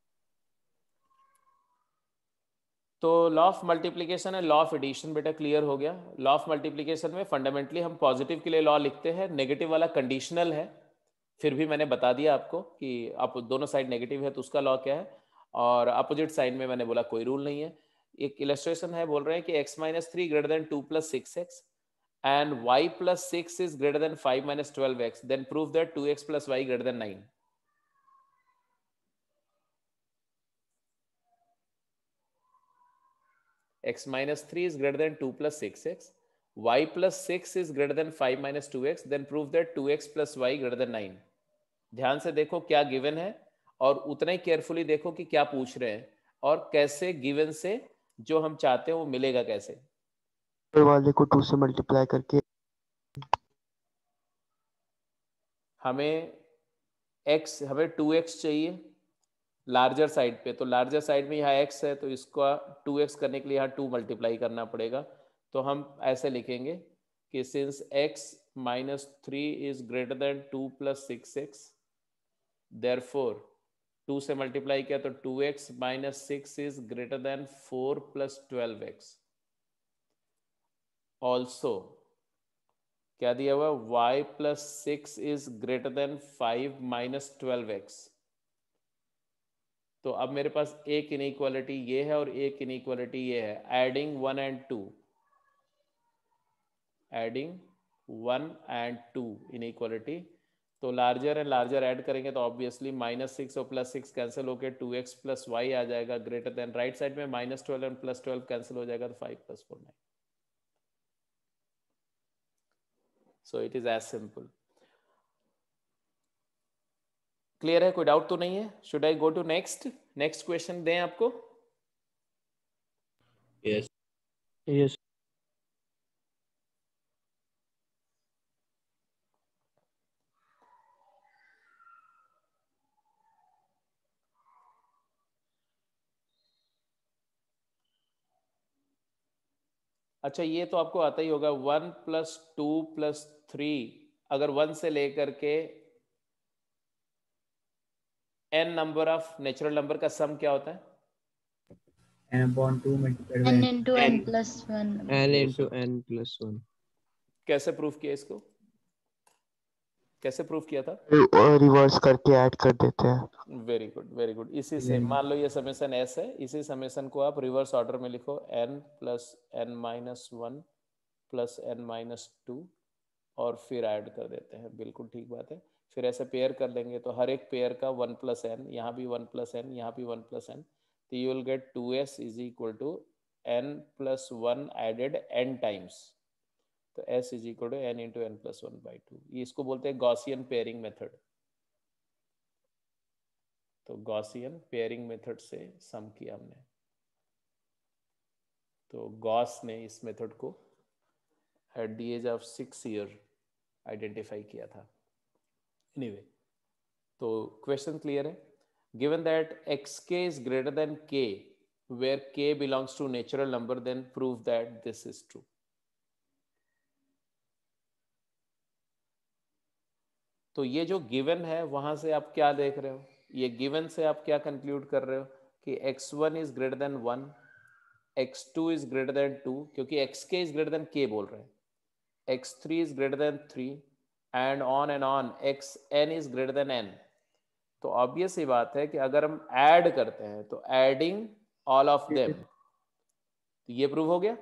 तो लॉ ऑफ मल्टीप्लिकेशन है, लॉ ऑफ एडिशन बेटा क्लियर हो गया। लॉ ऑफ मल्टीप्लिकेशन में फंडामेंटली हम पॉजिटिव के लिए लॉ लिखते हैं, नेगेटिव वाला कंडीशनल है। फिर भी मैंने बता दिया आपको कि आप दोनों साइड नेगेटिव है तो उसका लॉ क्या है, और अपोजिट साइड में मैंने बोला कोई रूल नहीं है। एक इलस्ट्रेशन है, बोल रहे हैं कि x-3 greater than 2 + 6x and y + 6 is greater than 5 - 12x, then prove that 2x + y greater than 9। x-3 is greater than 2 + 6x, y + 6 is greater than 5 - 2x, then prove that 2x + y greater than 9। ध्यान से देखो क्या given है और उतना ही carefully देखो कि क्या पूछ रहे हैं और कैसे गिवन से जो हम चाहते हैं वो मिलेगा कैसे। वाले को 2 से मल्टीप्लाई करके हमें 2x चाहिए, लार्जर साइड पे, तो लार्जर साइड में यहाँ x है, तो इसका 2x करने के लिए यहाँ 2 मल्टीप्लाई करना पड़ेगा। तो हम ऐसे लिखेंगे कि since x minus 3 is greater than 2 plus 6x, therefore 2 से मल्टीप्लाई किया तो 2x minus 6 is greater then 4 plus 12x। Also क्या दिया हुआ, y plus 6 is greater than 5 minus 12x। तो अब मेरे पास एक इनइक्वालिटी ये है और एक इनइक्वालिटी ये है, adding 1 and 2, adding 1 and 2 inequality. तो लार्जर एंड लार्जर ऐड करेंगे तो ऑब्वियसली -6 और +6 कैंसिल होकर 2x प्लस y आ जाएगा ग्रेटर देन, राइट साइड में -12 एंड +12 कैंसिल हो जाएगा तो 5 + 4 9। So it is as simple. Clear है, कोई डाउट तो नहीं है? Should I go to next question दें आपको? यस यस अच्छा, ये तो आपको आता ही होगा, 1 + 2 + 3, अगर 1 से लेकर के n number of natural number का सम क्या होता है? n/2 multiplied by n n. into n plus 1। n into n plus 1। कैसे प्रूफ किया इसको, कैसे प्रूफ किया था? रिवर्स करके ऐड कर देते हैं। Very good very good. इसी से मान लो ये समेशन s है, इसी समेशन को आप रिवर्स ऑर्डर में लिखो, n + n-1 + n-2 और फिर ऐड कर देते हैं। बिल्कुल ठीक बात है। फिर ऐसे पेयर कर लेंगे तो हर एक पेयर का 1 + n, यहाँ भी 1 + n, यहाँ भी 1 + n, तो you will get 2s = n + 1 added n times. तो s = n × n + 1/2। ये इसको बोलते हैं गॉसियन पेयरिंग मेथड। तो गॉसियन पेयरिंग मेथड से सम किया हमने। तो गॉस ने इस मेथड को at the age of 6 year identify किया था। एनीवे, तो क्वेश्चन क्लियर है। Given that xk is greater than k where k belongs to natural number, then prove that this is true। तो ये जो गिवन है वहां से आप क्या देख रहे हो, ये गिवन से आप क्या कंक्लूड कर रहे हो कि x1 is greater than 1, x2 is greater than 2, क्योंकि xk is greater than k बोल रहे हैं, x3 is greater than 3 and on xn is greater than n। तो ऑब्वियस ही बात है कि अगर हम ऐड करते हैं तो एडिंग ऑल ऑफ देम, तो ये प्रूव हो गया,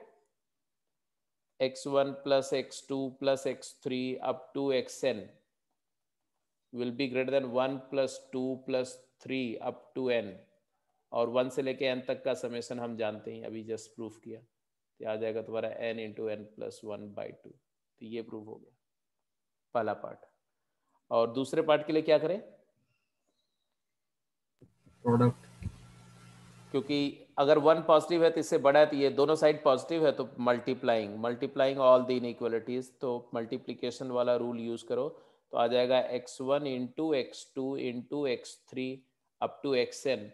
x1 + x2 + x3 up to xn will be greater than 1 + 2 + 3 up to n, और 1 से लेके n तक का समेशन हम जानते हैं, अभी जस्ट प्रूफ किया, तो आ जाएगा तुम्हारा n × n + 1/2। तो ये प्रूव हो गया पहला पार्ट। और दूसरे पार्ट के लिए क्या करें? प्रोडक्ट, क्योंकि अगर 1 पॉजिटिव है तो इससे बड़ा है, तो ये दोनों साइड पॉजिटिव है, तो मल्टीप्लाइंग ऑल द इनइक्वालिटीज, तो मल्टीप्लिकेशन वाला रूल यूज करो, तो आ जाएगा x1 × x2 × x3 up to xn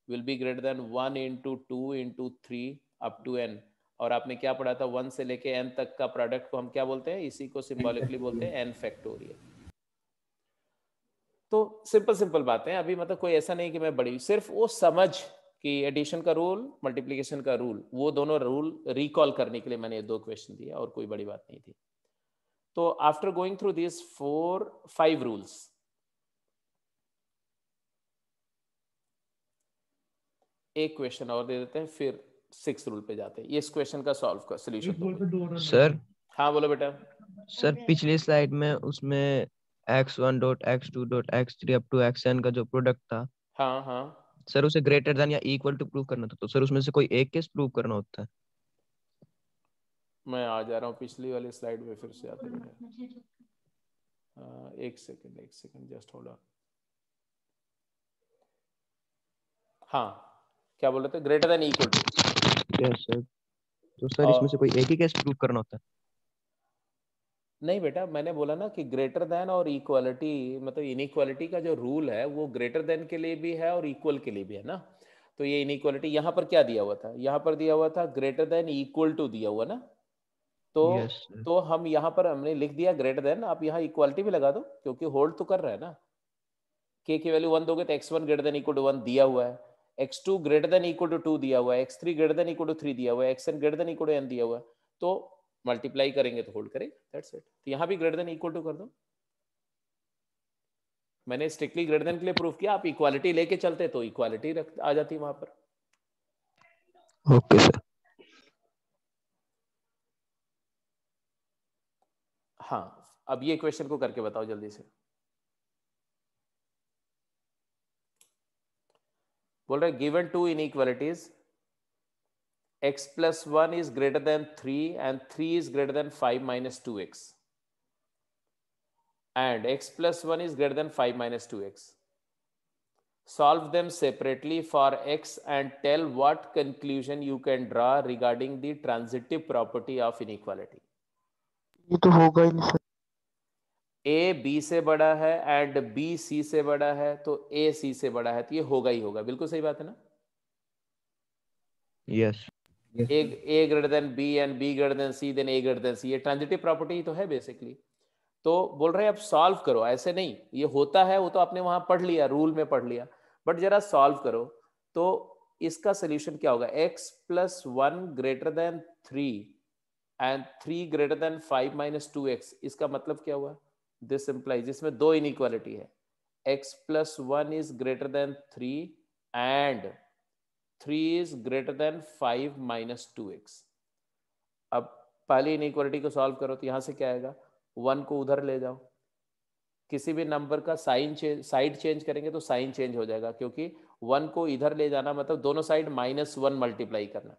will be greater than 1 × 2 × 3 up to n। और आपने क्या पढ़ा था, 1 से लेके n तक का प्रोडक्ट को हम क्या बोलते हैं? इसी को सिंबॉलिकली बोलते हैं n फैक्टोरियल। तो सिंपल बातें, अभी मतलब कोई ऐसा नहीं कि मैं बड़ी, सिर्फ वो समझ कि एडिशन का रूल, मल्टीप्लिकेशन का रूल, वो दोनों रूल रिकॉल करने के लिए मैंने 2 क्वेश्चन दिए, और कोई बड़ी बात नहीं थी। तो after going through this 5 rules, एक क्वेश्चन और दे देते हैं, फिर 6 रूल पे जाते हैं। इस क्वेश्चन का सॉल्व का सोल्यूशन सर हाँ बोलो बेटा। सर पिछली स्लाइड में उसमें x1.x2.x3 up to xn का जो प्रोडक्ट था, हाँ हाँ सर उसे ग्रेटर देन या इक्वल टू प्रूव करना था, तो सर उसमें से कोई एक केस प्रूव करना होता है? मैं आ जा रहा हूँ पिछली वाली स्लाइड में, फिर से आते बेटा। एक सेकंड जस्ट होल्ड ऑन। हाँ क्या बोल रहे थे? Greater than equal to. Yes sir. तो सर इसमें से कोई एक ही केस प्रूव करना होता है? नहीं बेटा, मैंने बोला ना कि ग्रेटर देन और इक्वालिटी, मतलब इनइक्वालिटी का जो रूल है वो ग्रेटर देन के लिए भी है और इक्वल के लिए भी है ना। तो ये इनइक्वालिटी यहाँ पर क्या दिया हुआ था, यहाँ पर दिया हुआ था ग्रेटर देन इक्वल टू दिया हुआ ना। तो यस सर। तो हम यहाँ पर हमने लिख दिया ग्रेटर देन, आप यहाँ इक्वालिटी भी लगा दो क्योंकि होल्ड तो कर रहा है ना। के की वैल्यू 1 दोगे तो x1 greater than equal to 1 दिया हुआ है, x2 greater than equal to 2 दिया हुआ है, x3 greater than equal to 3 दिया हुआ है, xn greater than equal to n दिया हुआ है। तो मल्टीप्लाई करेंगे तो होल्ड करेगा, दैट्स इट। तो यहाँ भी ग्रेटर देन इक्वल टू कर दो। मैंने स्ट्रिक्टली ग्रेटर देन के लिए प्रूफ किया, आप इक्वालिटी लेके चलते तो इक्वालिटी आ जाती वहां पर। Okay sir. हाँ, अब ये क्वेश्चन को करके बताओ जल्दी से। बोल रहे given two inequalities x plus 1 is greater than 3 and 3 is greater than 5 minus 2x, and x plus 1 is greater than 5 minus 2x. Solve them separately for x and tell what conclusion you can draw regarding the transitive property of inequality. ये तो होगा ही नहीं sir. a b से बड़ा है and b c से बड़ा है तो a c से बड़ा है, तो ये होगा ही होगा। बिल्कुल सही बात है ना। Yes. a greater than b and b greater than c then a greater than c, ये ट्रांजिटिव प्रॉपर्टी तो है बेसिकली। तो बोल रहे हैं अब सॉल्व करो, ऐसे नहीं ये होता है वो तो आपने वहां पढ़ लिया, रूल में पढ़ लिया, बट जरा सॉल्व करो। तो इसका सोल्यूशन क्या होगा, x plus 1 greater than 3 and 3 greater than 5 minus 2x, इसका मतलब क्या हुआ, दिस इम्प्लाइज, इसमें दो इनइक्वालिटी है, x plus 1 is greater than 3 and 3 is greater than 5 minus 2x। अब पहली इनइक्वालिटी को सॉल्व करो तो यहां से क्या आएगा, 1 को उधर ले जाओ, किसी भी नंबर का साइन चेंज, साइड चेंज करेंगे तो साइन चेंज हो जाएगा, क्योंकि 1 को इधर ले जाना मतलब दोनों साइड -1 मल्टीप्लाई करना,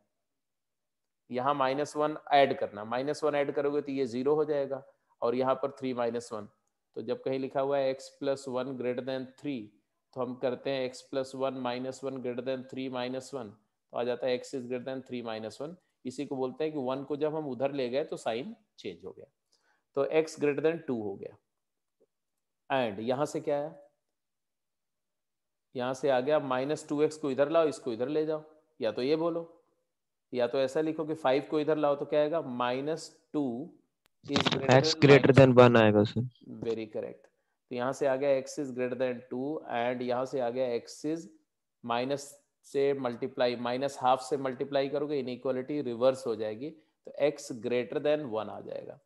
यहाँ -1 ऐड करना, -1 ऐड करोगे तो ये 0 हो जाएगा और यहाँ पर 3 -1। तो जब कहीं लिखा हुआ है x plus 1 greater than 3 तो हम करते हैं x plus 1 -1 greater than 3 -1, तो आ जाता है x is greater than 3 -1। इसी को बोलते हैं कि 1 को जब हम उधर ले गए तो साइन चेंज हो गया, तो x greater than 2 हो गया। एंड यहां से क्या है, यहां से आ गया -2x को इधर लाओ, इसको इधर ले जाओ, या तो ये बोलो या तो ऐसा लिखो कि 5 को इधर लाओ तो क्या आएगा, -2 is x greater than 1 आएगा सर। Very correct. तो यहाँ से आ गया x is greater than 2 and यहाँ से आ गया x is माइनस से मल्टीप्लाई, -½ से मल्टीप्लाई करोगे इनइक्वालिटी रिवर्स हो जाएगी, तो x greater than 1 आ जाएगा।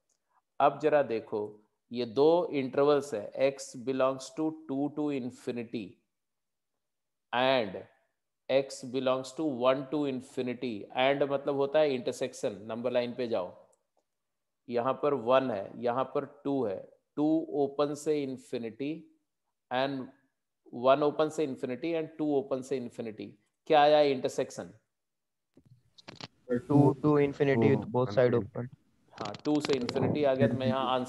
अब जरा देखो ये दो इंटरवल्स है, x belongs to 2 to infinity and x belongs to 1 to infinity, and मतलब होता है इंटरसेक्शन। नंबर लाइन पे जाओ, यहाँ पर 1 है, यहाँ पर 2 है, 2 ओपन से इंफिनिटी एंड 1 ओपन से इंफिनिटी एंड 2 ओपन से इंफिनिटी, क्या आया intersection, 2 to infinity with both side open। हाँ 2 से इंफिनिटी आ गया, तो मैं यहाँ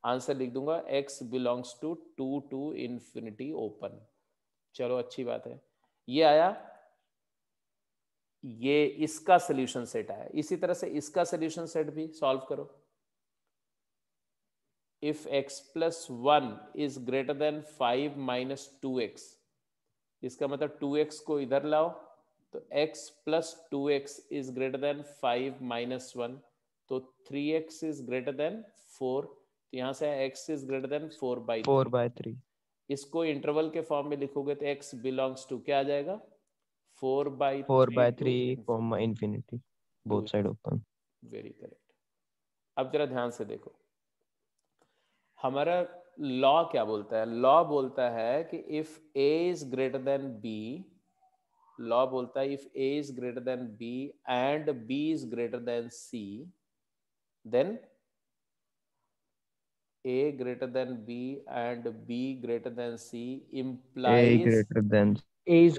आंसर लिख दूंगा x belongs to 2 to infinity open. चलो अच्छी बात है, ये आया, ये इसका सोल्यूशन सेट आया। इसी तरह से इसका सोल्यूशन सेट भी सॉल्व करो। if x plus 1 is greater than 5 minus 2x, इसका मतलब 2x को इधर लाओ तो x plus 2x is greater than 5 minus 1, तो 3x is greater than 4, तो यहाँ से x is greater than 4/3। इसको इंटरवल के फॉर्म में लिखोगे तो x belongs to क्या आ जाएगा, 4/3 infinity both side open। Very correct. अब जरा ध्यान से देखो हमारा लॉ क्या बोलता है, लॉ बोलता है कि if a is greater than b, law बोलता है if a is greater than b and b is greater than c, then a greater than b and b greater than c implies a greater than a is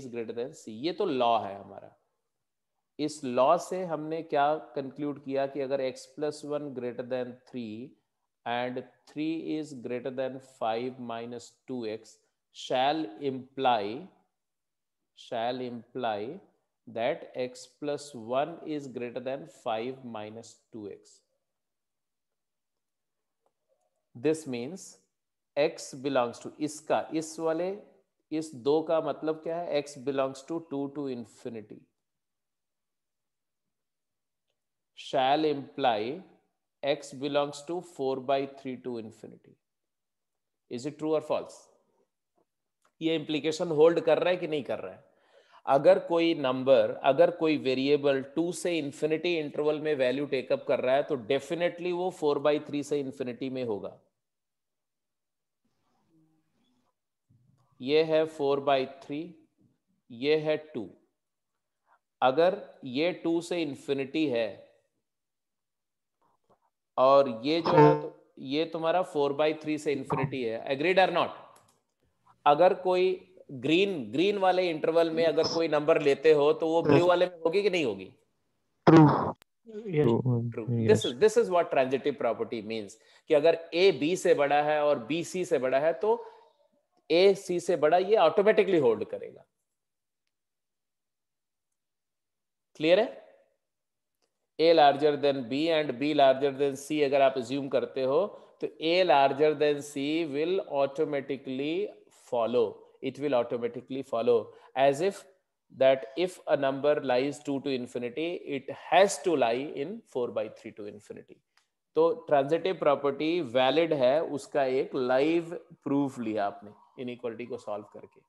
greater than c। ये तो law है हमारा। इस law से हमने क्या conclude किया कि अगर x plus 1 greater than 3 and 3 is greater than 5 minus 2x shall imply that x plus 1 is greater than 5 minus 2x। This means x belongs to, इसका इस वाले इस 2 का मतलब क्या है, x belongs to 2 to infinity shall imply x belongs to 4/3 to infinity. Is it true or false? ये implication hold कर रहा है कि नहीं कर रहा है? अगर कोई नंबर, अगर कोई वेरिएबल 2 से इंफिनिटी इंटरवल में वैल्यू टेकअप कर रहा है तो डेफिनेटली वो 4/3 से इंफिनिटी में होगा. ये है 4/3, ये है 2. अगर ये 2 से इंफिनिटी है और ये जो है तो ये तुम्हारा 4/3 से इंफिनिटी है. एग्रीड और नॉट? अगर कोई ग्रीन वाले इंटरवल में अगर कोई नंबर लेते हो तो वो ब्लू वाले में होगी कि नहीं होगी? True. True. This is what transitive property means, कि अगर a b से बड़ा है और b c से बड़ा है तो a c से बड़ा ये ऑटोमेटिकली होल्ड करेगा. क्लियर है? a larger than b and b larger than c अगर आप assume करते हो तो a larger than c will automatically follow. It will automatically follow as if that if a number lies 2 to infinity, it has to lie in 4/3 to infinity. तो transitive property valid है, उसका एक live proof लिया आपने inequality को solve करके.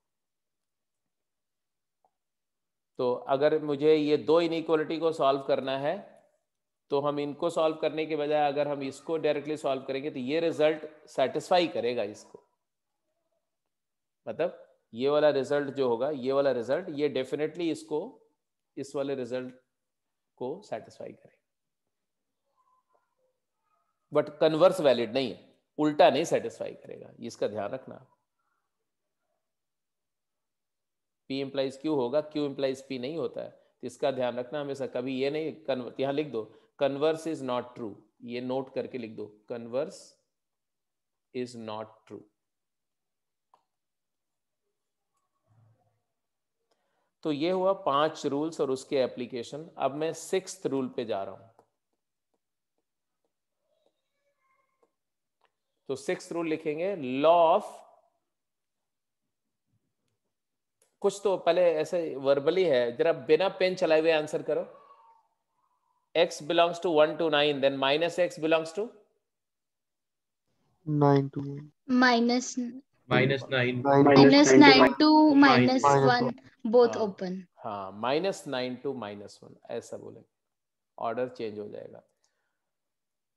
तो अगर मुझे ये 2 इनइक्वालिटी को सॉल्व करना है तो हम इनको सॉल्व करने के बजाय अगर हम इसको डायरेक्टली सॉल्व करेंगे तो ये रिजल्ट सेटिस्फाई करेगा इसको. मतलब ये वाला रिजल्ट जो होगा, ये वाला रिजल्ट, ये डेफिनेटली इसको, इस वाले रिजल्ट को सेटिस्फाई करेगा. बट कन्वर्स वैलिड नहीं है, उल्टा नहीं सेटिस्फाई करेगा, इसका ध्यान रखना. P implies Q होगा, Q implies P नहीं होता है, तो इसका ध्यान रखना हमेशा. कभी ये नहीं, यहाँ लिख दो कन्वर्स इज नॉट ट्रू, ये नोट करके लिख दो, कन्वर्स इज नॉट ट्रू. तो ये हुआ 5 रूल्स और उसके एप्लीकेशन. अब मैं 6th रूल पे जा रहा हूं. तो 6th रूल लिखेंगे, लॉ ऑफ, कुछ तो पहले ऐसे वर्बली है, जरा बिना पेन चलाए हुए आंसर करो. x belongs to 1 to 9, then minus x belongs to 9 to minus -9 -9 to -1 both हाँ, open. हाँ, -9 to -1 ऐसा बोले, ऑर्डर चेंज हो जाएगा.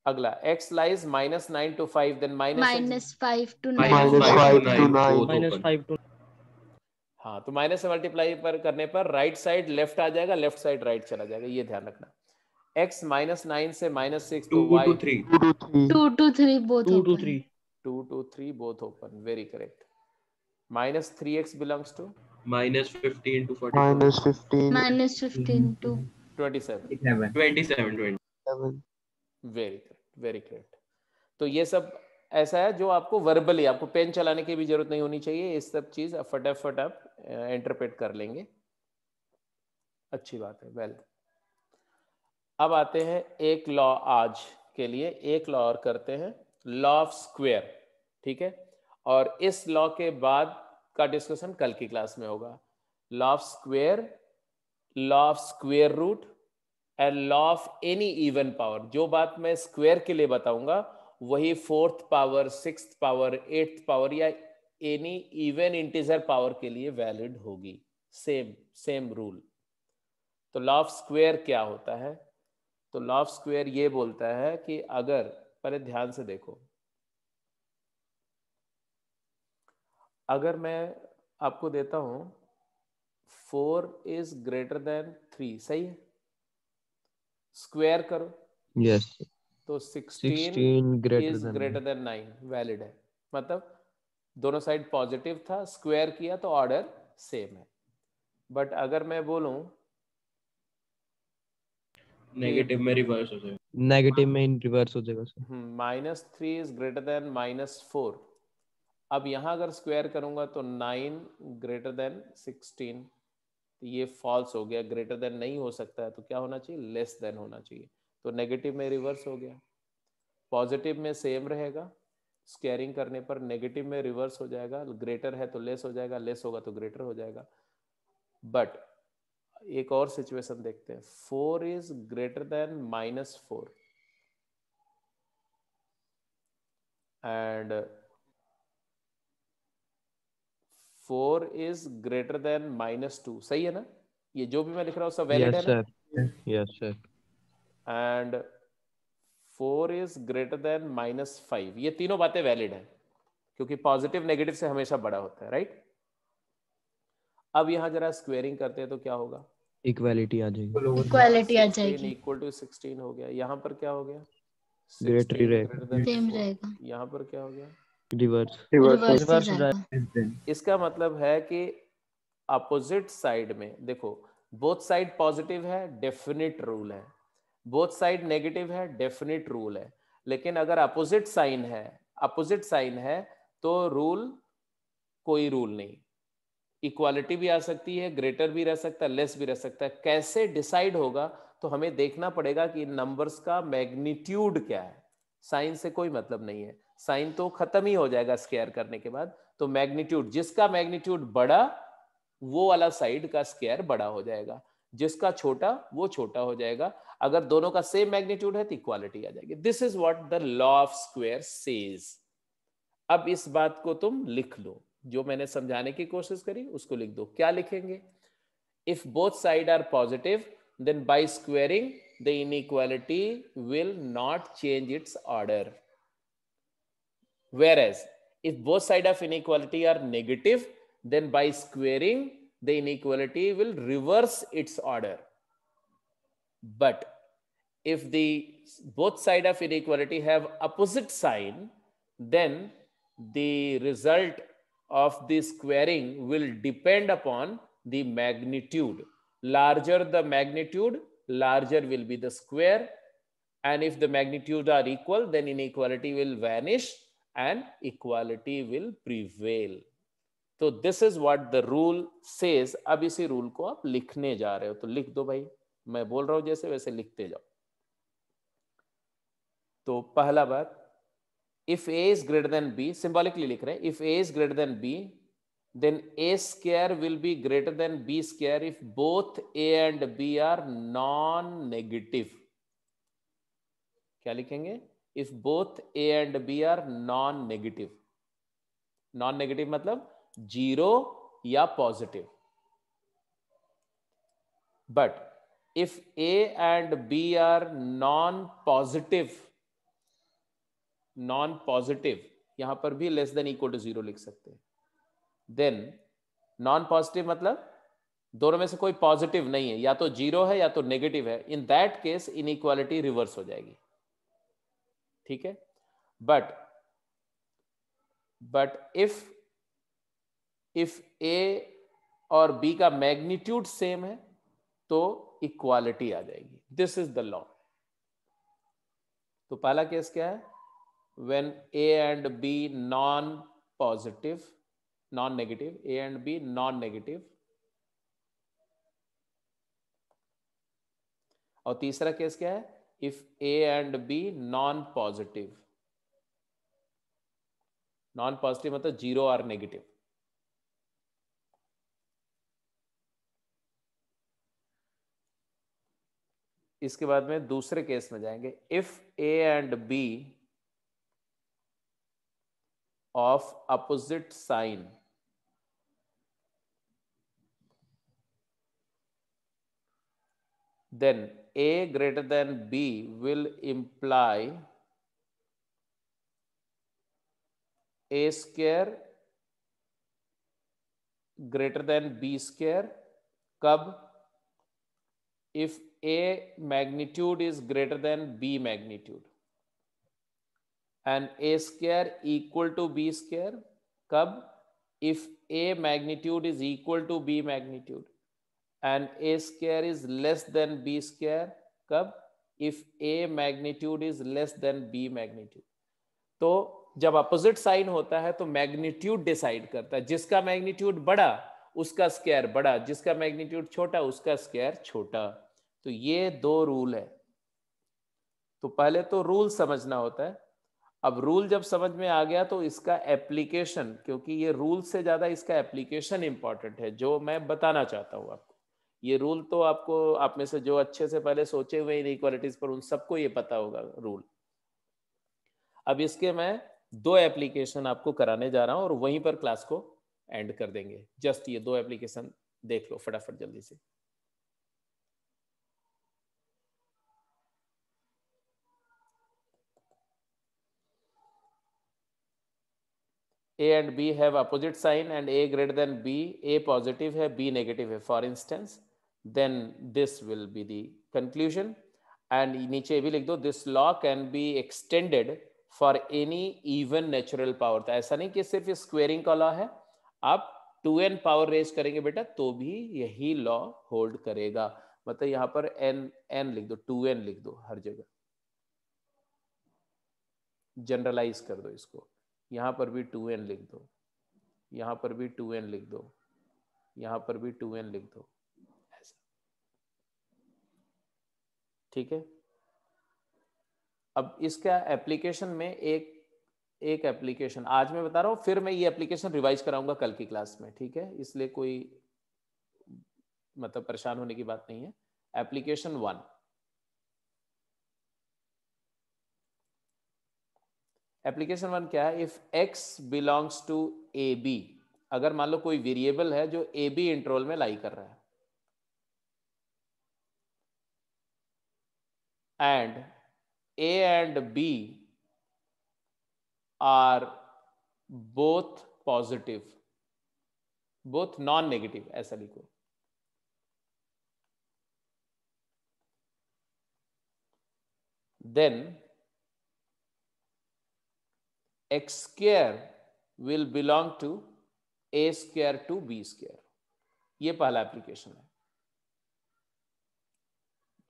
अगला x lies -9 to 5, then -5 to -5 -5 to 9. -5 to हाँ, तो माइनस से मल्टीप्लाई पर करने पर राइट साइड लेफ्ट आ जाएगा, लेफ्ट साइड राइट चला जाएगा, ये ध्यान रखना. x -9 से -6 तो 2 y to 3 2 to 3 both 2 to open. 3 2 to 3 both open. Very correct. -3x belongs to -15 to 44 -15 -15 to 27. 27 very correct, very correct. तो ये सब ऐसा है जो आपको वर्बली, आपको पेन चलाने की भी जरूरत नहीं होनी चाहिए, इस सब चीज फटाफट आप इंटरप्रेट कर लेंगे. अच्छी बात है. वेल, अब आते हैं एक लॉ, आज के लिए एक लॉ और करते हैं, लॉ ऑफ स्क्वायर. ठीक है, और इस लॉ के बाद का डिस्कशन कल की क्लास में होगा. Law of square, law of square root and law of any even power. जो बात मैं स्क्वायर के लिए बताऊंगा वही 4th power, 6th power, 8th power या एनी इवन इंटीजर पावर के लिए वैलिड होगी. Same rule. तो लॉ ऑफ स्क्वायर क्या होता है? तो लॉ ऑफ स्क्वायर ये बोलता है कि अगर, पहले ध्यान से देखो, अगर मैं आपको देता हूं 4 इज ग्रेटर देन 3, सही है, स्क्वायर करो. यस. तो 16 इज ग्रेटर देन 9, वैलिड है. मतलब दोनों साइड पॉजिटिव था, स्क्वायर किया तो ऑर्डर सेम है. बट अगर मैं बोलूं नेगेटिव में रिवर्स हो जाएगा, नेगेटिव में रिवर्स हो जाएगा सर. -3 इज ग्रेटर देन -4, अब यहां अगर स्क्वायर करूंगा तो 9 ग्रेटर देन 16, तो ये फॉल्स हो गया, ग्रेटर देन नहीं हो सकता है, तो क्या होना चाहिए, लेस देन होना चाहिए. तो नेगेटिव में रिवर्स हो गया, पॉजिटिव में सेम रहेगा, स्क्वायरिंग करने पर नेगेटिव में रिवर्स हो जाएगा, ग्रेटर है तो लेस हो जाएगा, लेस होगा तो ग्रेटर हो जाएगा। बट एक और सिचुएशन देखते हैं, 4 is greater then -4 and 4 is greater than -2, सही है ना? ये जो भी मैं लिख रहा हूँ सब वैलिड है ना? Yes sir. And 4 is greater than -5, ये तीनों बातें वैलिड है क्योंकि पॉजिटिव नेगेटिव से हमेशा बड़ा होता है, राइट? अब यहां जरा स्क्वेयरिंग करते हैं तो क्या होगा? इक्वालिटी आ जाएगी, इक्वालिटी आ 16 जाएगी, इक्वल टू 16 हो गया। यहाँ पर क्या हो गया? ग्रेटर 16 रहेगा, greater than सेम 4। रहेगा, यहाँ पर क्या हो गया? रिवर्स। रिवर्स रिवर्स हो रिवर्स हो जाएगा। इसका मतलब है कि अपोजिट साइड में देखो, बोथ साइड पॉजिटिव है, डेफिनेट रूल है, बोथ साइड नेगेटिव है, डेफिनेट रूल है। लेकिन अगर अपोजिट साइन है तो रूल, कोई रूल नहीं। इक्वालिटी भी आ सकती है, ग्रेटर भी रह सकता है, लेस भी रह सकता है। कैसे डिसाइड होगा? तो हमें देखना पड़ेगा कि इन नंबर्स का मैग्नीट्यूड क्या है। साइन से कोई मतलब नहीं है, साइन तो खत्म ही हो जाएगा स्क्वायर करने के बाद। तो मैग्नीट्यूड, जिसका मैग्नीट्यूड बड़ा वो वाला साइड का स्क्वायर बड़ा हो जाएगा, जिसका छोटा वो छोटा हो जाएगा। अगर दोनों का सेम मैग्नीट्यूड है तो इक्वालिटी आ जाएगी। This is what the law of square says. अब इस बात को तुम लिख लो, जो मैंने समझाने की कोशिश करी उसको लिख दो। क्या लिखेंगे? If both side are positive then by squaring the inequality will not change its order, whereas if both sides of inequality are negative then by squaring the inequality will reverse its order. But if the both sides of inequality have opposite sign then the result of the squaring will depend upon the magnitude. Larger the magnitude, larger will be the square, and if the magnitudes are equal then inequality will vanish and equality will prevail. तो this is what the rule says. अब इसी rule को आप लिखने जा रहे हो तो लिख दो भाई, मैं बोल रहा हूं जैसे वैसे लिखते जाओ। तो पहला बात, if a is greater than b, symbolically लिख रहे हैं, if a is greater than b then a square will be greater than b square if both a and b are non-negative. क्या लिखेंगे? if both a and b are non-negative. non-negative मतलब zero या positive. but if a and b are non-positive, यहां पर भी less than equal to 0 लिख सकते हैं। देन नॉन पॉजिटिव मतलब दोनों में से कोई पॉजिटिव नहीं है, या तो जीरो है या तो नेगेटिव है। In that case inequality reverse हो जाएगी, ठीक है? बट इफ ए और बी का मैग्नीट्यूड सेम है तो इक्वालिटी आ जाएगी। This is the law. तो पहला केस क्या है? when a and b non-positive, non-negative, a and b non-negative, और तीसरा केस क्या है? if a and b non-positive, non-positive मतलब जीरो और नेगेटिव। इसके बाद में दूसरे केस में जाएंगे, if a and b of opposite sign then a greater than b will imply a square greater than b square। कब? if a magnitude is greater than b magnitude and a square equal to b square। कब? if a magnitude is equal to b magnitude and a square is less than b square। कब? if a magnitude is less than b magnitude। तो जब opposite sign होता है तो magnitude decide करता है, जिसका मैग्नीट्यूड बड़ा उसका स्क्वायर बड़ा, जिसका मैग्नीट्यूड छोटा उसका स्क्वायर छोटा। तो ये दो रूल है। तो पहले तो रूल समझना होता है। अब रूल जब समझ में आ गया तो इसका एप्लीकेशन, क्योंकि ये रूल से ज्यादा इसका एप्लीकेशन इंपॉर्टेंट है जो मैं बताना चाहता हूँ आपको। ये रूल तो आपको, आप में से जो अच्छे से पहले सोचे हुए इनइक्वालिटीज पर उन सबको ये पता होगा रूल। अब इसके मैं 2 एप्लीकेशन आपको कराने जा रहा हूं और वहीं पर क्लास को एंड कर देंगे। जस्ट ये 2 एप्लीकेशन देख लो फटाफट जल्दी से। A and B have opposite sign and A greater than B, A positive है, B negative है, for instance, then this will be the conclusion. And नीचे ये भी लिख दो, this law can be extended for any even natural power। तो ऐसा नहीं कि सिर्फ स्क्वेयरिंग का लॉ है, आप 2n पावर रेज करेंगे बेटा तो भी यही लॉ होल्ड करेगा। मतलब यहाँ पर n लिख दो, 2n लिख दो हर जगह, जनरलाइज कर दो इसको। यहाँ पर भी 2n लिख दो, यहाँ पर भी 2n लिख दो, यहाँ पर भी 2n लिख दो, ऐसा। ठीक है। अब इसका एप्लीकेशन में एक एप्लीकेशन आज मैं बता रहा हूँ, फिर मैं ये एप्लीकेशन रिवाइज कराऊंगा कल की क्लास में। ठीक है, इसलिए कोई मतलब परेशान होने की बात नहीं है। एप्लीकेशन 1, एप्लीकेशन 1 क्या है? If x belongs to a b, अगर मान लो कोई वेरिएबल है जो ए बी इंटरवल में लाई कर रहा है, and a and b are both positive, both non-negative, ऐसा लिखो। then x square will belong to a square to b square। ये पहला एप्लीकेशन है।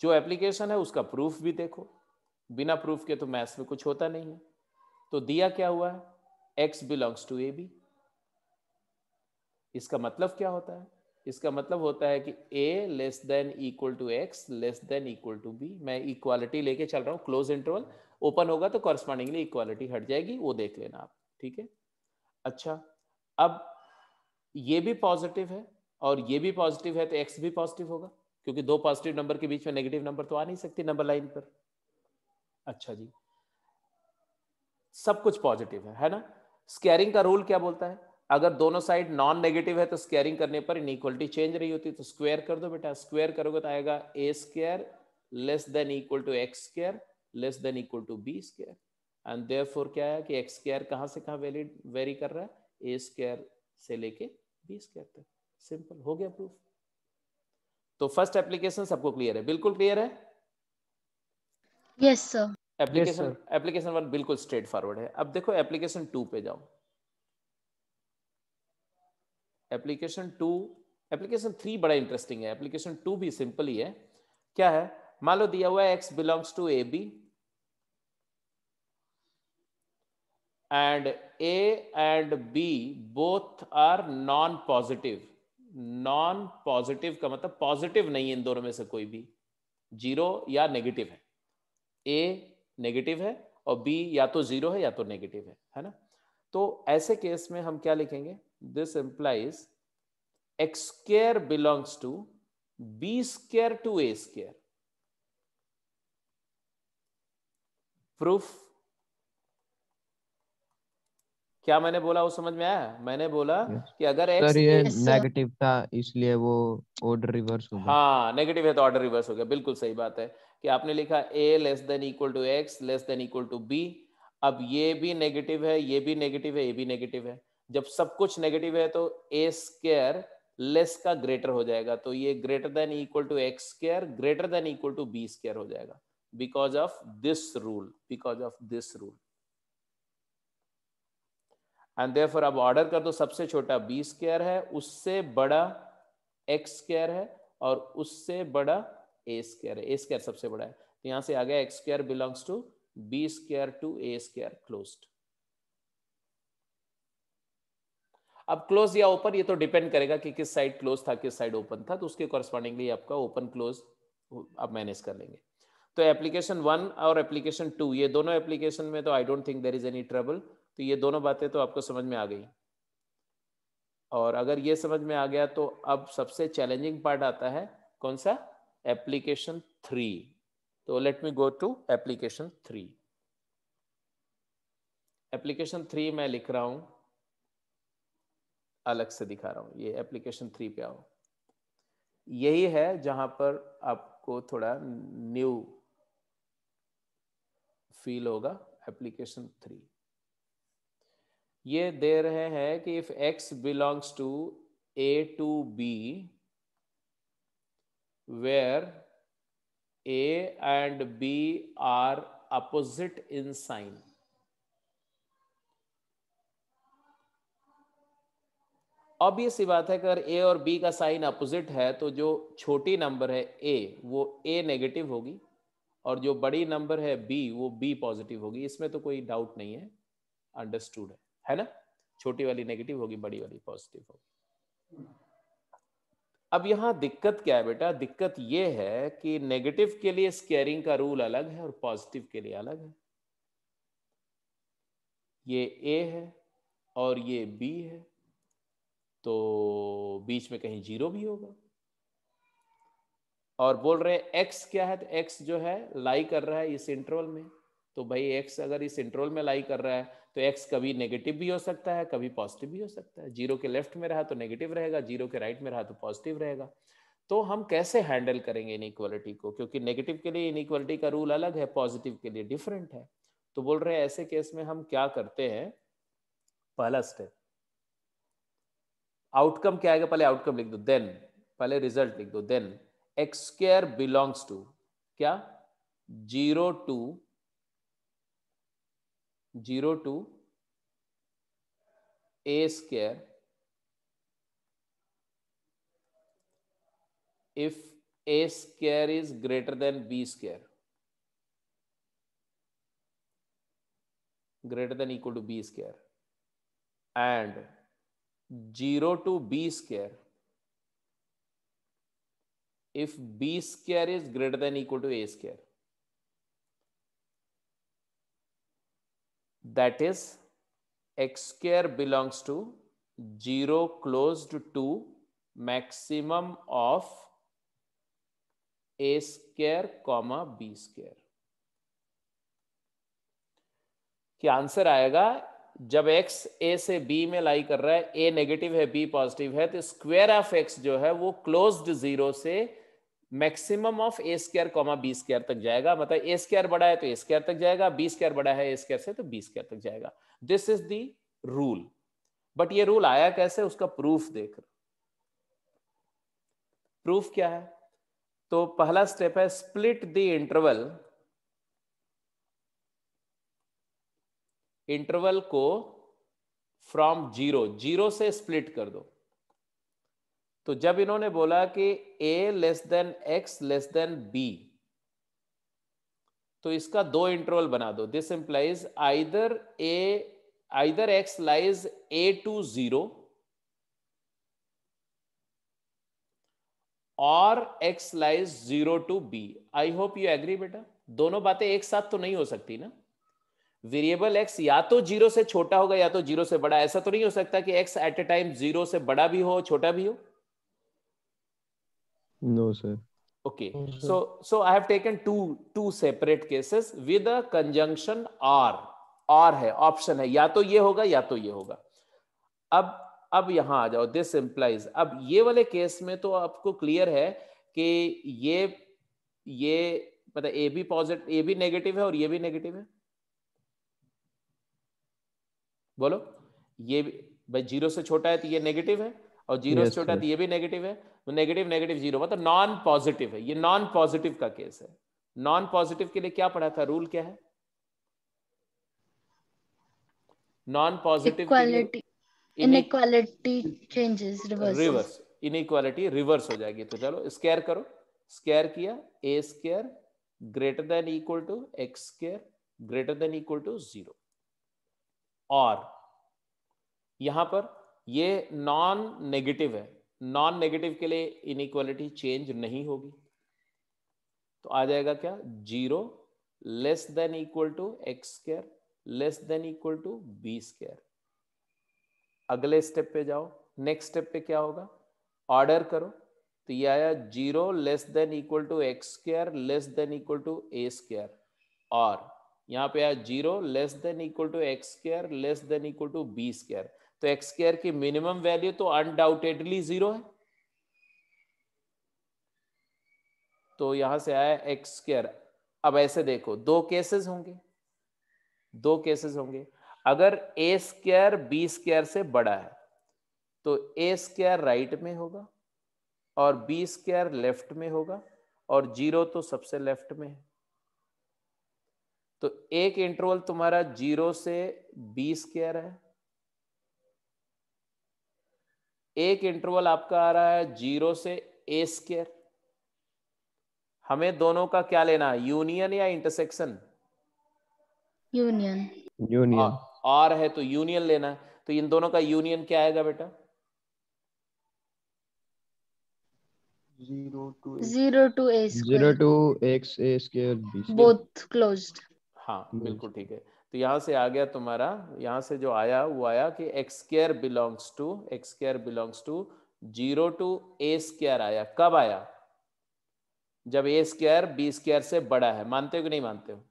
जो एप्लीकेशन है उसका प्रूफ भी देखो, बिना प्रूफ के तो मैथ्स में कुछ होता नहीं है। तो दिया क्या हुआ है? x belongs to a b. इसका मतलब क्या होता है? इसका मतलब होता है कि a less than equal to x less than equal to b। मैं इक्वालिटी लेके चल रहा हूं, क्लोज इंटरवल ओपन होगा तो कॉरस्पॉन्डिंगली इक्वालिटी हट जाएगी, वो देख लेना आप। ठीक है। अच्छा, अब ये भी पॉजिटिव है और ये भी पॉजिटिव है तो x भी पॉजिटिव होगा, क्योंकि 2 पॉजिटिव नंबर के बीच में नेगेटिव नंबर तो आ नहीं सकती नंबर लाइन पर। अच्छा जी, सब कुछ पॉजिटिव है ना? स्क्वायरिंग का रूल क्या बोलता है? अगर दोनों साइड नॉन नेगेटिव है तो स्क्वायरिंग करने पर इनइक्वालिटी चेंज रही होती है, तो स्क्वायर कर दो बेटा। स्क्वायर करोगे तो आएगा a square less than equal to x square less than equal to b square. And therefore क्या है कि एक्स स्क्वायर कहां से कहां वेरी कर रहा है? ए स्क्वायर से लेके बी स्क्वायर तक। सिंपल, हो गया प्रूफ। तो फर्स्ट एप्लीकेशन सबको क्लियर है? बिल्कुल क्लियर है? Yes sir. एप्लीकेशन 1 बिल्कुल स्ट्रेट फॉरवर्ड है। अब देखो एप्लीकेशन 2 पे जाओ। एप्लीकेशन 3 बड़ा इंटरेस्टिंग है। एप्लीकेशन 2 भी सिंपल ही है। क्या है? मान लो दिया हुआ है x belongs to a b and a and b both are non positive. Non positive का मतलब पॉजिटिव नहीं है इन दोनों में से कोई भी, जीरो या नेगेटिव है। a नेगेटिव है और b या तो जीरो है या तो नेगेटिव है ना? तो ऐसे केस में हम क्या लिखेंगे? This implies x square belongs to b square to a square. Proof क्या मैंने बोला वो समझ में आया? मैंने बोला कि अगर x सर ये नेगेटिव था इसलिए वो ऑर्डर रिवर्स हो गया। हाँ, नेगेटिव है तो ऑर्डर रिवर्स हो गया। बिल्कुल सही बात है कि आपने लिखा a less than equal to x less than equal to b। अब ये भी नेगेटिव है, ये भी नेगेटिव है, ये भी नेगेटिव है। जब सब कुछ नेगेटिव है तो a स्क्वायर लेस का ग्रेटर हो जाएगा, तो ये greater than equal to x square greater than equal to b square हो जाएगा, because of this rule, because of this rule. And therefore अब ऑर्डर कर दो, सबसे छोटा b स्क्वायर है, उससे बड़ा x स्क्वायर है और उससे बड़ा a स्क्वायर है। a स्क्वायर सबसे बड़ा है, तो यहां से आ गया x square belongs to b square to a square closed. अब क्लोज या ओपन ये तो डिपेंड करेगा कि किस साइड क्लोज था किस साइड ओपन था, तो उसके कॉरस्पॉन्डिंगली आपका ओपन क्लोज आप मैनेज कर लेंगे। तो एप्लीकेशन 1 और एप्लीकेशन 2 ये दोनों एप्लीकेशन में तो I don't think there is any trouble. तो ये दोनों बातें तो आपको समझ में आ गई। और अगर ये समझ में आ गया तो अब सबसे चैलेंजिंग पार्ट आता है, कौन सा? एप्लीकेशन 3। तो let me go to application 3। Application 3 मैं लिख रहा हूं, अलग से दिखा रहा हूं। ये एप्लीकेशन 3 पे आओ। यही है जहां पर आपको थोड़ा न्यू फील होगा। एप्लीकेशन 3 ये दे रहे हैं कि if x belongs to a to b where a and b are opposite in sign, obvious सी बात है कि अगर a और b का साइन अपोजिट है तो जो छोटी नंबर है a वो a नेगेटिव होगी और जो बड़ी नंबर है b वो b पॉजिटिव होगी। इसमें तो कोई डाउट नहीं है, अंडरस्टूड है ना? छोटी वाली नेगेटिव होगी, बड़ी वाली पॉजिटिव होगी। अब यहां दिक्कत क्या है बेटा? दिक्कत ये है कि नेगेटिव के लिए स्क्वेयरिंग का रूल अलग है और पॉजिटिव के लिए अलग है। ये a है और ये b है, तो बीच में कहीं जीरो भी होगा। और बोल रहे हैं x क्या है? तो x जो है लाई कर रहा है इस इंटरवल में। तो भाई x अगर इस इंटरवल में लाई कर रहा है तो x कभी नेगेटिव भी हो सकता है, कभी पॉजिटिव भी हो सकता है। जीरो के लेफ्ट में रहा तो नेगेटिव रहेगा, जीरो के राइट में रहा तो पॉजिटिव रहेगा। तो हम कैसे हैंडल करेंगे इनइक्वालिटी को? क्योंकि नेगेटिव के लिए इनइक्वालिटी का रूल अलग है, पॉजिटिव के लिए डिफरेंट है। तो बोल रहे हैं ऐसे केस में हम क्या करते हैं? पहला स्टेप, आउटकम क्या आएगा? पहले आउटकम लिख दो, देन पहले रिजल्ट लिख दो। Then x square belongs to क्या? 0 to a square if a square is greater than b square, greater than equal to b square, and 0 to b square if b square is greater than equal to a square. That is x square belongs to 0 closed to maximum of a square comma b square. क्या answer आएगा? जब x a से b में लाई कर रहा है, a negative है b positive है, तो स्क्वायर ऑफ x जो है वो क्लोज्ड जीरो से maximum of a square comma b square तक जाएगा। मतलब a स्क्वायर बड़ा है तो a स्क्वायर तक जाएगा, b स्क्वायर बड़ा है a स्क्वायर से तो b स्क्वायर तक जाएगा। This is the rule. But ये रूल आया कैसे? उसका प्रूफ देख। प्रूफ क्या है? तो पहला स्टेप है स्प्लिट द इंटरवल को फ्रॉम जीरो से स्प्लिट कर दो। तो जब इन्होंने बोला कि a less than x less देन b, तो इसका दो इंटरवल बना दो। This implies either x lies a to 0 और x lies 0 to b। I hope you agree बेटा। दोनों बातें एक साथ तो नहीं हो सकती ना। वेरिएबल x या तो 0 से छोटा होगा या तो 0 से बड़ा। ऐसा तो नहीं हो सकता कि x एट ए टाइम 0 से बड़ा भी हो छोटा भी हो। No, sir. Okay, so I have taken two separate cases with a conjunction or है, ऑप्शन है, या तो ये होगा या तो ये होगा। अब यहां आ जाओ। दिस इंप्लाइज, अब ये वाले केस में तो आपको क्लियर है कि ये मतलब ए भी पॉजिटिव, ए भी नेगेटिव है और ये भी नेगेटिव है। बोलो, ये भाई 0 से छोटा है तो ये नेगेटिव है और 0 से छोटा है तो ये भी नेगेटिव है। तो नेगेटिव नेगेटिव 0 मतलब नॉन पॉजिटिव है। ये नॉन पॉजिटिव का केस है। नॉन पॉजिटिव के लिए क्या पढ़ा था? रूल क्या है नॉन पॉजिटिव के लिए? Inequality changes, reverse. Inequality reverse हो जाएगी। तो चलो स्क्वायर करो। स्क्वायर किया, a square greater than equal to x square greater than equal to 0। और यहां पर ये नॉन नेगेटिव है। नॉन नेगेटिव के लिए इनइक्वालिटी चेंज नहीं होगी। तो आ जाएगा क्या, 0 less than equal to x square less than equal to b square. अगले स्टेप पे जाओ, नेक्स्ट स्टेप पे क्या होगा, ऑर्डर करो, तो ये आया 0 less than equal to x square less than equal to a square, और यहाँ पे आया 0 less than equal to x square less than equal to b square. तो एक्स स्क्वायर की मिनिमम वैल्यू तो अनडाउटेडली 0 है, तो यहां से आया एक्स स्क्वायर। अब ऐसे देखो, दो केसेस होंगे, अगर ए स्क्वायर बी स्क्वायर से बड़ा है तो ए स्क्वायर राइट में होगा और बी स्क्वायर लेफ्ट में होगा, और 0 तो सबसे लेफ्ट में है। तो एक इंटरवल तुम्हारा 0 से बी स्क्वायर है, एक इंटरवल आपका आ रहा है 0 से ए स्क्वायर। हमें दोनों का क्या लेना है, यूनियन या इंटरसेक्शन? यूनियन। और है तो यूनियन लेना है, तो इन दोनों का यूनियन क्या आएगा बेटा? 0 to 0 to a 0 square, to x a square b square। both closed। हाँ बिल्कुल ठीक है। तो यहां से आ गया तुम्हारा, यहां से जो आया वो आया कि x square belongs to 0 to a square आया। कब आया? जब ए स्क्वायर बी स्क्वायर से बड़ा है। मानते हो कि नहीं मानते हो?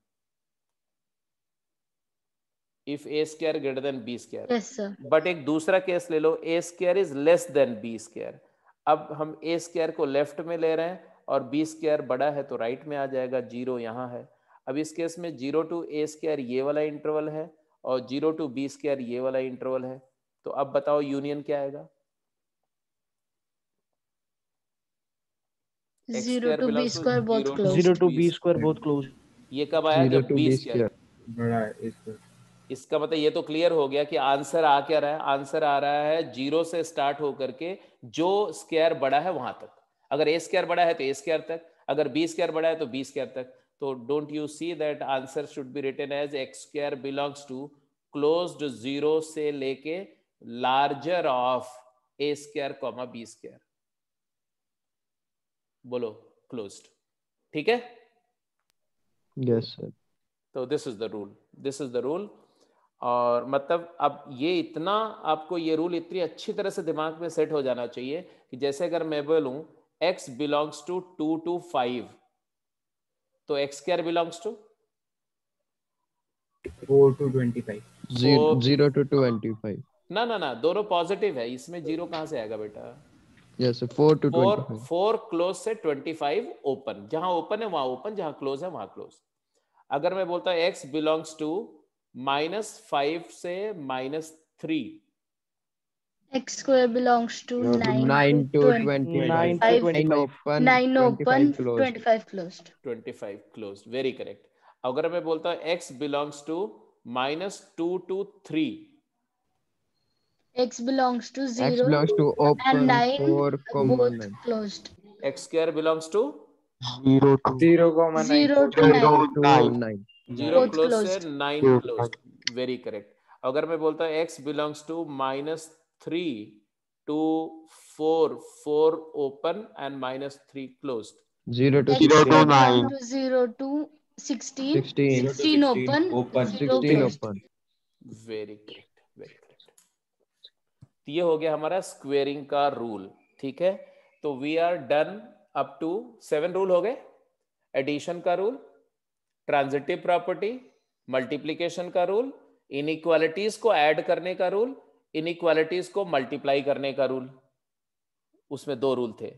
If a square greater than b square. Yes sir. But एक दूसरा केस ले लो, a square is less than b square. अब हम ए स्क्वायर को लेफ्ट में ले रहे हैं और बी स्क्वायर बड़ा है तो राइट में आ जाएगा, 0 यहाँ है। अब इस केस में 0 टू ए स्क्वायर ये वाला इंटरवल है और 0 टू बी स्क्वायर ये वाला इंटरवल है। तो अब बताओ यूनियन क्या आएगा? 0 to b square both closed। 0 to b square both closed। ये कब आया? 0 जब to b b square. square। बड़ा है इसको। इसका मतलब ये तो क्लियर हो गया कि आंसर आ क्या रहा है? आंसर आ रहा है 0 से स्टार्ट होकर के जो स्क्वायर बड़ा है वहां तक। अगर ए स्क्वायर बड़ा है तो ए स्क्वायर तक, अगर बी स्क्वायर बड़ा है तो बी स्क्वायर तक। तो don't you see that answer should be written as X square belongs to closed 0 से लेके larger of A square comma B square. बोलो क्लोज्ड। ठीक है? Yes sir. तो दिस इज द रूल। और मतलब अब ये इतना आपको ये रूल इतनी अच्छी तरह से दिमाग में सेट हो जाना चाहिए कि जैसे अगर मैं बोलूं x बिलोंग्स टू 2 to 5 तो x square belongs to 4 to 25। 0 to 25। ना दोनों पॉजिटिव है, इसमें 0 कहां से आएगा बेटा? Yes 4 to 25। 4 क्लोज से 25 ओपन, जहां ओपन है वहां ओपन, जहां क्लोज है वहां क्लोज। अगर मैं बोलता हूं x बिलोंग्स टू -5 से -3, x square belongs to 9 to 9 to 25। 25। 9 open 25 closed। 25 closed। 25 closed. Very correct. अगर मैं बोलता हूं x belongs to -2 to 3, x belongs to x 0 belongs to and open 9 4 comma both 9। closed। x square belongs to 0 to 0,9। 0 to 9 to 9। 0 both close से closed। 9 closed. Very correct. अगर मैं बोलता हूं x belongs to -3 to 4 open and -3 closed. 0 to x 0 to belongs 9। to 0 to 16 16। 16 open 0 16 closed। open। Very correct, very correct. तो ये हो गया हमारा स्क्वेयरिंग का रूल। ठीक है, तो we are done up to 7 rule हो गए। एडिशन का रूल, ट्रांजिटिव प्रॉपर्टी, मल्टीप्लिकेशन का रूल, इनइक्वालिटीज को ऐड करने का रूल, इनइक्वालिटीज को मल्टीप्लाई करने का रूल। उसमें 2 रूल थे,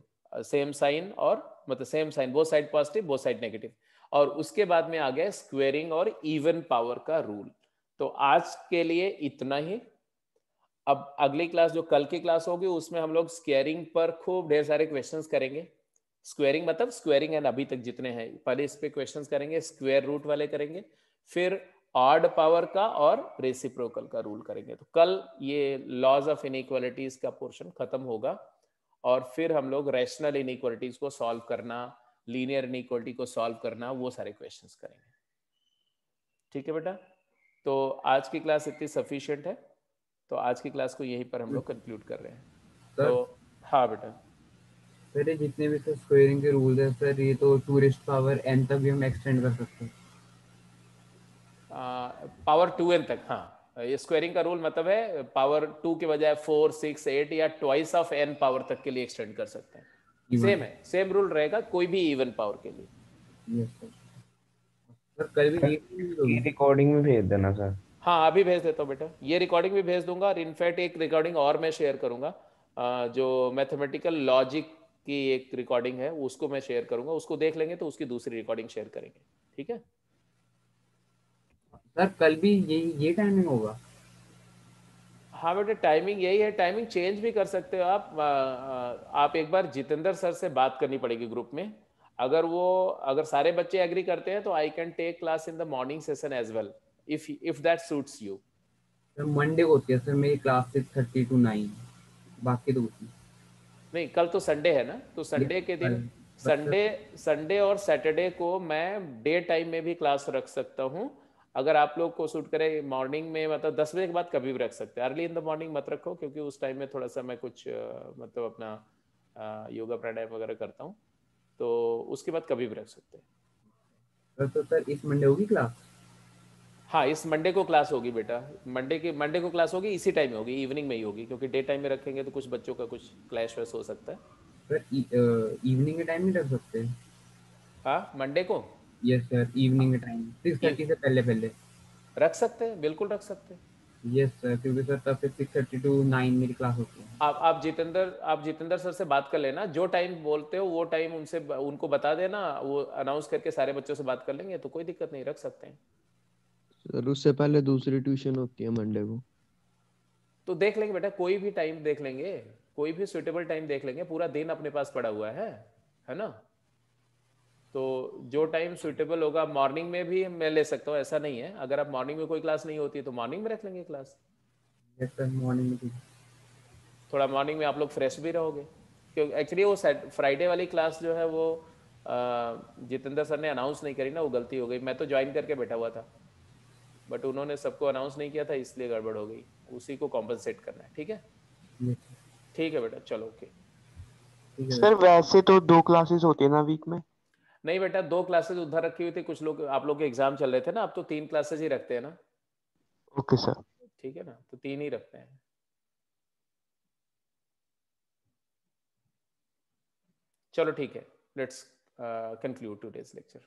सेम साइन और मतलब same sign, both side positive both side negative. और उसके बाद में आ गया स्क्वेयरिंग और इवन पावर का रूल। तो आज के लिए इतना ही। अब अगली क्लास जो कल की क्लास होगी उसमें हम लोग स्क्वेयरिंग पर खूब ढेर सारे क्वेश्चंस करेंगे। स्क्वेयरिंग मतलब स्क्वेयरिंग एंड अभी तक जितने हैं पहले इस पे क्वेश्चंस करेंगे, स्क्वायर रूट वाले करेंगे, फिर ऑड पावर का और रेसिप्रोकल का रूल करेंगे। तो कल ये लॉज ऑफ इनइक्वालिटीज का पोर्शन खत्म होगा और फिर हम लोग रैशनल इनइक्वालिटीज को सॉल्व करना, लीनियर इनइक्वालिटी को सॉल्व करना, वो सारे क्वेश्चंस करेंगे। ठीक है बेटा, तो आज की क्लास इतनी सफिशिएंट है। तो आज की क्लास को यहीं पर हम लोग कंक्लूड कर रहे हैं। तो हाँ बेटा, सर ये जितने भी सर स्क्वायरिंग के रूल्स है सर, ये तो टूरिस्ट पावर n तक भी हम एक्सटेंड कर सकते हैं। पावर 2n तक, हाँ। ये स्क्वायरिंग का रूल मतलब है पावर 2 के बजाय 4, 6, 8 या ट्वाइस ऑफ n पावर तक के लिए एक्सटेंड कर सकते हैं। सेम है, सेम रूल रहेगा कोई भी इवन पावर के लिए। Yes sir. सर कल भी ये रिकॉर्डिंग में भेज देना सर। हाँ अभी भेज देता हूँ बेटा, ये रिकॉर्डिंग भी भेज दूंगा, और इनफैक्ट एक रिकॉर्डिंग और मैं शेयर करूंगा, जो मैथमेटिकल लॉजिक की एक रिकॉर्डिंग है उसको मैं शेयर करूंगा, उसको देख लेंगे तो उसकी दूसरी रिकॉर्डिंग शेयर करेंगे, ठीक है। सर कल भी ये टाइमिंग होगा? हाँ बेटा टाइमिंग यही है, टाइमिंग चेंज भी कर सकते हो आप एक बार जितेंद्र सर से बात करनी पड़ेगी ग्रुप में, अगर सारे बच्चे एग्री करते हैं तो I can take class in the morning session as well, if that suits you. Sir Monday को होती है सर मेरी क्लास 6:30 to 9, बाकी तो कुछ नहीं, कल तो संडे है ना, तो संडे के दिन संडे और सैटरडे को मैं डे टाइम में भी क्लास रख सकता हूँ, अगर आप लोग को सूट करे मॉर्निंग में, मतलब 10 बजे के बाद कभी भी रख सकते हैं, अर्ली इन द मॉर्निंग मत रखो क्योंकि उस टाइम में थोड़ा सा मैं कुछ मतलब अपना योगा प्राणायाम वगैरह करता हूँ, तो उसके बाद कभी भी रख सकते हैं। तो सर इस मंडे होगी क्लास? हाँ इस मंडे को क्लास होगी बेटा, मंडे को क्लास होगी, इसी टाइम में होगी, इवनिंग में ही होगी, क्योंकि डे टाइम में रखेंगे तो कुछ बच्चों का कुछ क्लैश वैश हो सकता है। सर इवनिंग के टाइम नहीं रख सकते? हाँ मंडे को यस सर, इवनिंग के टाइम 6:30 से पहले रख सकते हैं, बिल्कुल रख सकते हैं। यस सर, क्योंकि सर तब से 6:30 to 9 मेरी क्लास होती है। आप जितेंद्र सर से बात कर लेना, जो टाइम बोलते हो वो टाइम उनको बता देना, वो अनाउंस करके सारे बच्चों से बात कर लेंगे, तो कोई दिक्कत नहीं, रख सकते हैं। सर उससे पहले दूसरी ट्यूशन होती है मंडे को। तो देख लेंगे बेटा, कोई भी टाइम देख लेंगे, कोई भी सुटेबल टाइम देख लेंगे, पूरा दिन अपने पास पड़ा हुआ है ना, तो जो टाइम सुटेबल होगा, मॉर्निंग में भी मैं ले सकता हूँ, ऐसा नहीं है, अगर आप मॉर्निंग में कोई क्लास नहीं होती तो मॉर्निंग में रख लेंगे क्लास। यस सर मॉर्निंग में। थोड़ा मॉर्निंग में आप लोग फ्रेश भी रहोगे, क्योंकि एक्चुअली वो फ्राइडे वाली क्लास जो है वो जितेंद्र सर ने अनाउंस नहीं करी ना, वो गलती हो गई, मैं तो ज्वाइन करके बैठा हुआ था, बट उन्होंने सबको अनाउंस नहीं किया था, इसलिए गड़बड़ हो गई, उसी को कॉम्पनसेट करना है, ठीक है। ठीक है बेटा, चलो ओके। सर वैसे तो 2 क्लासेस होती है ना वीक में? नहीं बेटा, 2 क्लासेस उधर रखी हुई थी, कुछ लोग आप लोग के एग्जाम चल रहे थे ना, अब तो 3 क्लासेस ही रखते हैं ना। Okay sir. ठीक है ना, तो 3 ही रखते हैं। चलो ठीक है, लेट्स कंक्लूड टुडेज लेक्चर।